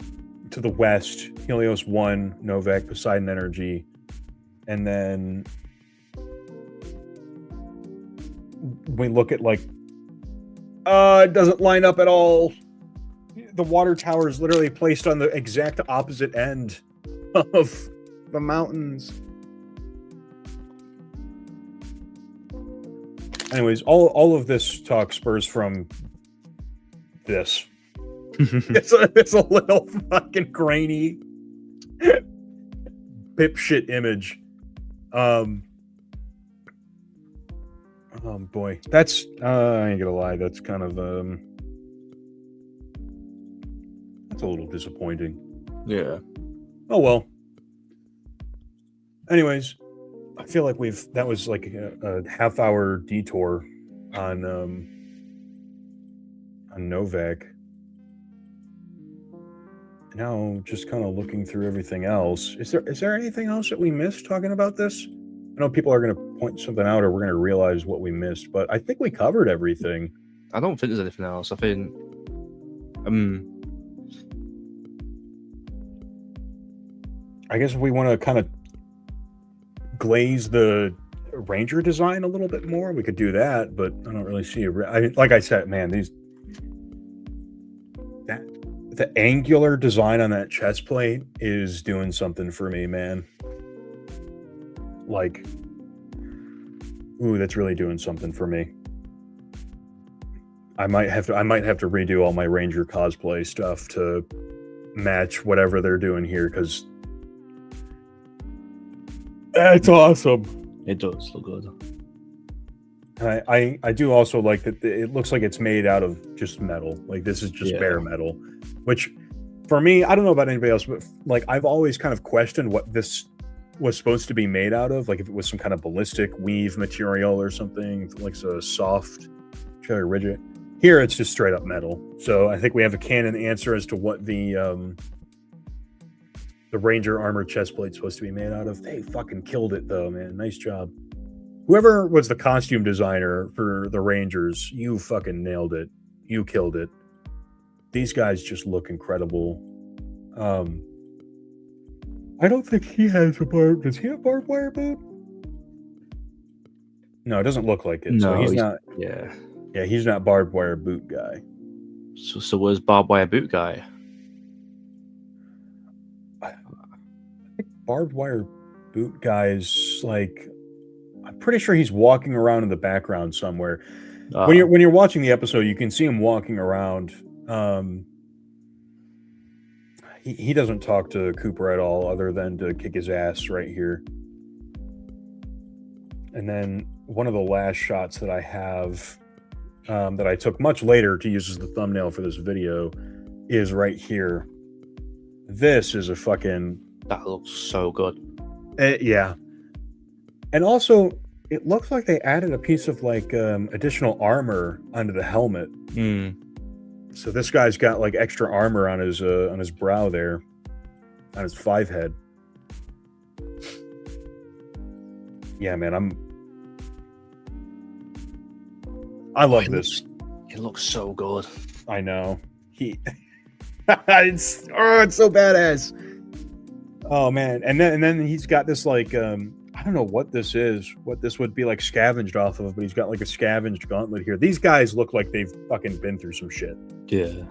the west, Helios 1, Novak, Poseidon Energy, and then we look at like It doesn't line up at all. The water tower is literally placed on the exact opposite end of the mountains. Anyways, all of this talk spurs from this. It's a little fucking grainy pipshit image. Oh boy, that's I ain't gonna lie, that's kind of that's a little disappointing. Yeah. Oh well. Anyways, I feel like that was like a half-hour detour on Novak. Now, just kind of looking through everything else. Is there anything else that we missed talking about this? I know people are going to point something out, or we're going to realize what we missed, but I think we covered everything. I don't think there's anything else. I think, I guess if we want to kind of glaze the Ranger design a little bit more, we could do that, but I don't really see like I said, man, the angular design on that chest plate is doing something for me, man. Like, ooh, that's really doing something for me. I might have to redo all my Ranger cosplay stuff to match whatever they're doing here, because that's awesome. It does look good. I do also like that it looks like it's made out of just metal. Like, this is just bare metal, which for me, I don't know about anybody else, but like, I've always kind of questioned what this was supposed to be made out of. Like, if it was some kind of ballistic weave material or something, like so soft, very rigid. Here, it's just straight up metal. So I think we have a canon answer as to what the Ranger armor chest plate's supposed to be made out of. They fucking killed it though, man. Nice job. Whoever was the costume designer for the Rangers, you fucking nailed it. You killed it. These guys just look incredible. I don't think he has a barb. Does he have barbed wire boot? No, it doesn't look like it. No, so he's not. Yeah. Yeah, he's not barbed wire boot guy. So was barbed wire boot guy? I think barbed wire boot guy is like, I'm pretty sure he's walking around in the background somewhere. When you're watching the episode, you can see him walking around. He doesn't talk to Cooper at all, other than to kick his ass right here. And then one of the last shots that I have, that I took much later to use as the thumbnail for this video, is right here. This is a fucking... That looks so good. Yeah. And also, it looks like they added a piece of like additional armor onto the helmet. So this guy's got like extra armor on his brow there, on his 5 head. Yeah, man, I love this. It looks so good. I know. It's so badass. Oh man, and then he's got this like I don't know what this is, what this would be like scavenged off of, but he's got like a scavenged gauntlet here. These guys look like they've fucking been through some shit. Yeah.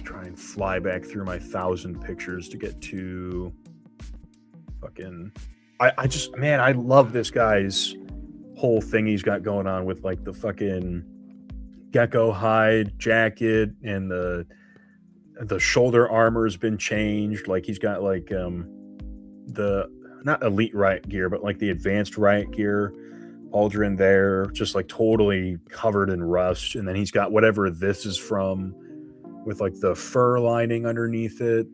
Try and fly back through my 1,000 pictures to get to fucking... I just, man, I love this guy's whole thing he's got going on with like the fucking gecko hide jacket, and the shoulder armor has been changed. Like, he's got like the not elite riot gear, but like the advanced riot gear pauldron there, just like totally covered in rust. And then he's got whatever this is from, with like the fur lining underneath it.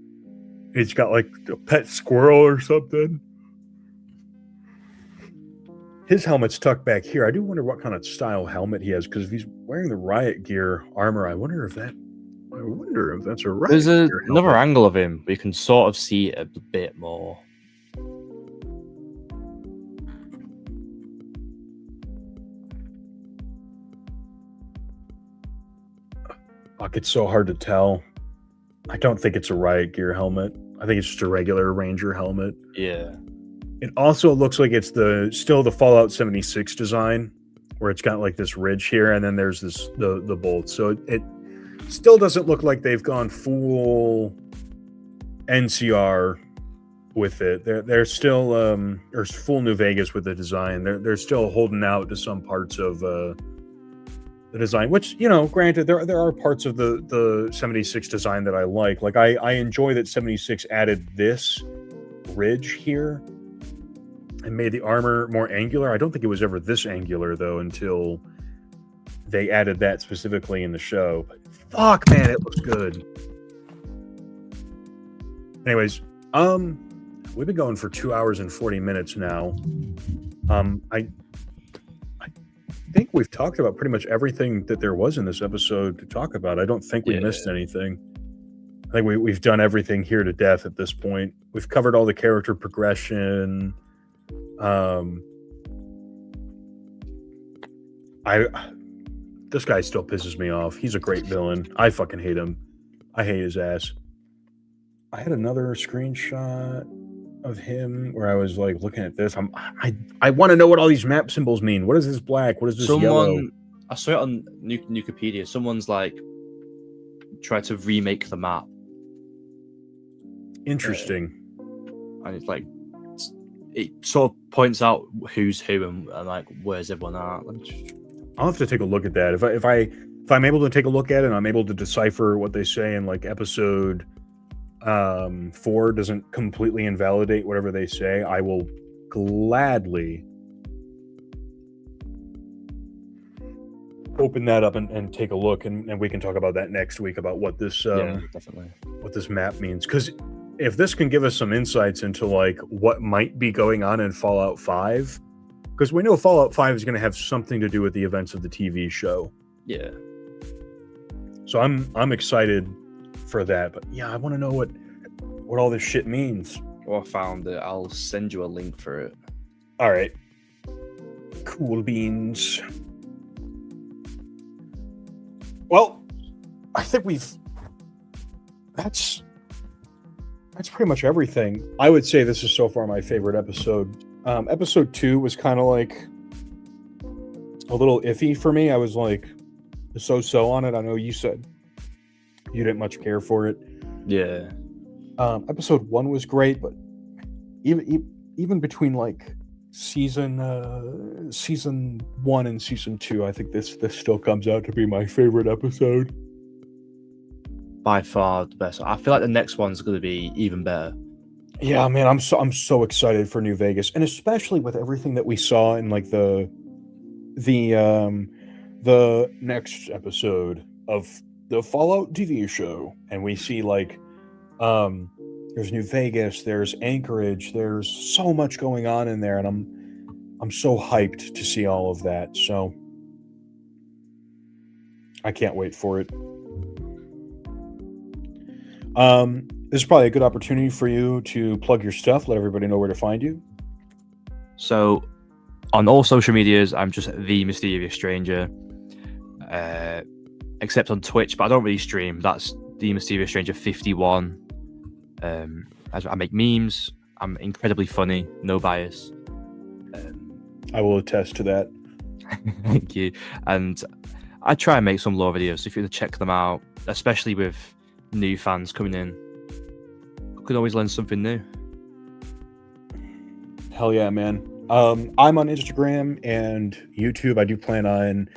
He's got like a pet squirrel or something. His helmet's tucked back here. I do wonder what kind of style helmet he has, because if he's wearing the riot gear armor, I wonder if that's a riot There's gear another helmet. angle of him where you can sort of see it a bit more. Fuck, it's so hard to tell. I don't think it's a riot gear helmet. I think it's just a regular Ranger helmet. Yeah. It also looks like it's still the Fallout 76 design, where it's got like this ridge here, and then there's the bolt. So it still doesn't look like they've gone full NCR with it. They're still or full New Vegas with the design. They're still holding out to some parts of the design, which, you know, granted, there are parts of the 76 design that I like. Like I enjoy that 76 added this ridge here and made the armor more angular. I don't think it was ever this angular though until they added that specifically in the show. But fuck, man, it looks good. Anyways, we've been going for 2 hours and 40 minutes now. I think we've talked about pretty much everything that there was in this episode to talk about. I don't think we missed anything. I think we've done everything here to death at this point. We've covered all the character progression. This guy still pisses me off. He's a great villain. I fucking hate him. I hate his ass. I had another screenshot of him where I was like looking at this. I want to know what all these map symbols mean. What is this black? What is this yellow? I saw it on Nukipedia. Someone's like tried to remake the map. Interesting. And it's like it sort of points out who's who and like where's everyone at. I'll have to take a look at that. If I'm able to take a look at it and I'm able to decipher what they say in like episode 4 doesn't completely invalidate whatever they say, I will gladly open that up and take a look, and we can talk about that next week about what this definitely what this map means, because if this can give us some insights into like what might be going on in Fallout 5, because we know Fallout 5 is going to have something to do with the events of the TV show. Yeah. So I'm excited for that, but yeah, I want to know what all this shit means. Well, I found it. I'll send you a link for it. All right. Cool beans. Well, I think that's pretty much everything. I would say this is so far my favorite episode. Episode 2 was kind of like a little iffy for me. I was like so on it. I know you said you didn't much care for it. Yeah. Episode 1 was great, but even between like season 1 and season 2, I think this still comes out to be my favorite episode. By far the best. I feel like the next one's going to be even better. Yeah, man, I'm so excited for New Vegas, and especially with everything that we saw in like the next episode of the Fallout TV show, and we see like there's New Vegas, there's Anchorage, there's so much going on in there, and I'm so hyped to see all of that. So I can't wait for it. This is probably a good opportunity for you to plug your stuff, let everybody know where to find you. So on all social medias, I'm just the Mysterious Stranger, except on Twitch, but I don't really stream. That's the Mysterious Stranger 51. I make memes. I'm incredibly funny, no bias. I will attest to that. Thank you. And I try and make some lore videos, so if you want to check them out, especially with new fans coming in, you can always learn something new. Hell yeah, man. I'm on Instagram and YouTube. I do plan on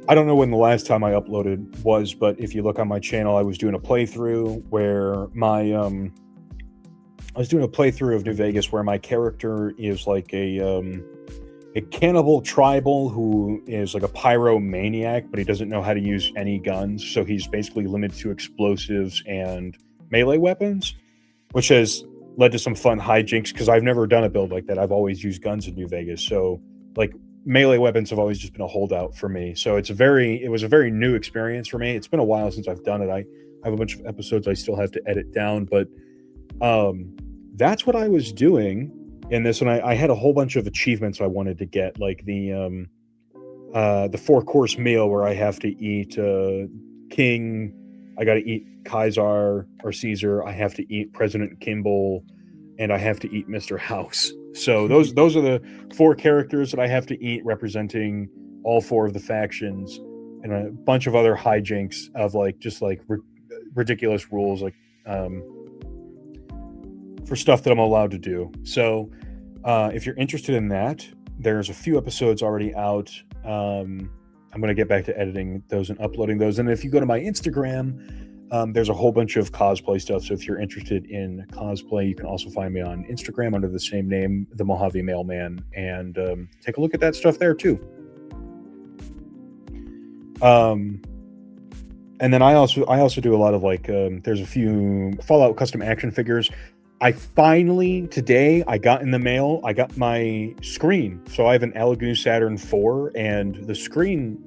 I don't know when the last time I uploaded was, but if you look on my channel, I was doing a playthrough where I was doing a playthrough of New Vegas where my character is like a cannibal tribal who is like a pyromaniac, but he doesn't know how to use any guns. So he's basically limited to explosives and melee weapons, which has led to some fun hijinks because I've never done a build like that. I've always used guns in New Vegas. So like melee weapons have always just been a holdout for me. So it was a very new experience for me. It's been a while since I've done it. I have a bunch of episodes I still have to edit down, but that's what I was doing in this, and I had a whole bunch of achievements I wanted to get, like the 4-course meal where I have to eat King, I got to eat Kaiser or Caesar, I have to eat President Kimball, and I have to eat Mr. House. So those are the 4 characters that I have to eat, representing all 4 of the factions, and a bunch of other hijinks of like just like ridiculous rules, like for stuff that I'm allowed to do. So if you're interested in that, there's a few episodes already out. I'm going to get back to editing those and uploading those. And if you go to my Instagram, there's a whole bunch of cosplay stuff. So if you're interested in cosplay, you can also find me on Instagram under the same name, the Mojave Mailman, and take a look at that stuff there too. And then I also do a lot of like, there's a few Fallout custom action figures. I finally, today, I got in the mail, I got my screen. So I have an Elegoo Saturn 4, and the screen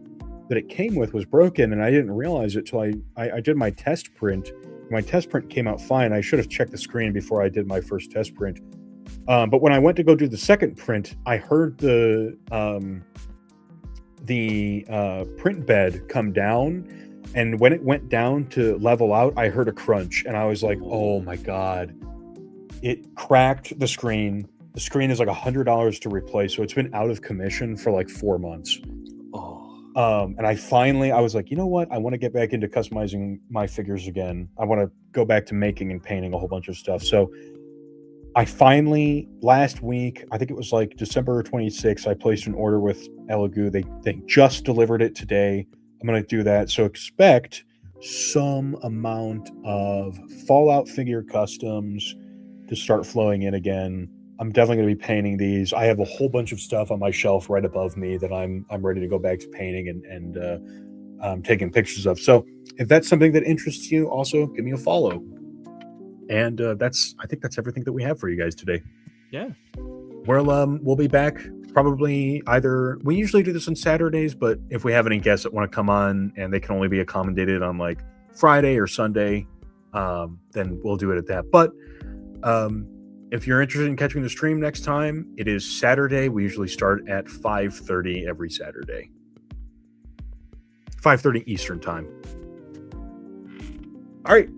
that it came with was broken, and I didn't realize it till I did my test print. My test print came out fine. I should have checked the screen before I did my first test print. But when I went to go do the second print, I heard the print bed come down, and when it went down to level out, I heard a crunch, and I was like, oh my God. It cracked the screen. The screen is like $100 to replace, so it's been out of commission for like 4 months. And I was like, you know what? I want to get back into customizing my figures again. I want to go back to making and painting a whole bunch of stuff. So I finally, last week, I think it was like December 26th, I placed an order with Elegoo. They just delivered it today. I'm going to do that. So expect some amount of Fallout figure customs to start flowing in again. I'm definitely going to be painting these. I have a whole bunch of stuff on my shelf right above me that I'm ready to go back to painting and taking pictures of. So if that's something that interests you, also give me a follow. And I think that's everything that we have for you guys today. Yeah. We'll be back probably either, we usually do this on Saturdays, but if we have any guests that want to come on and they can only be accommodated on like Friday or Sunday, then we'll do it at that. But if you're interested in catching the stream next time, it is Saturday. We usually start at 5:30 every Saturday. 5:30 Eastern time. All right.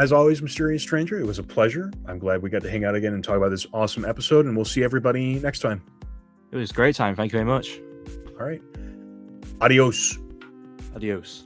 As always, Mysterious Stranger, it was a pleasure. I'm glad we got to hang out again and talk about this awesome episode, and we'll see everybody next time. It was a great time. Thank you very much. All right. Adios. Adios.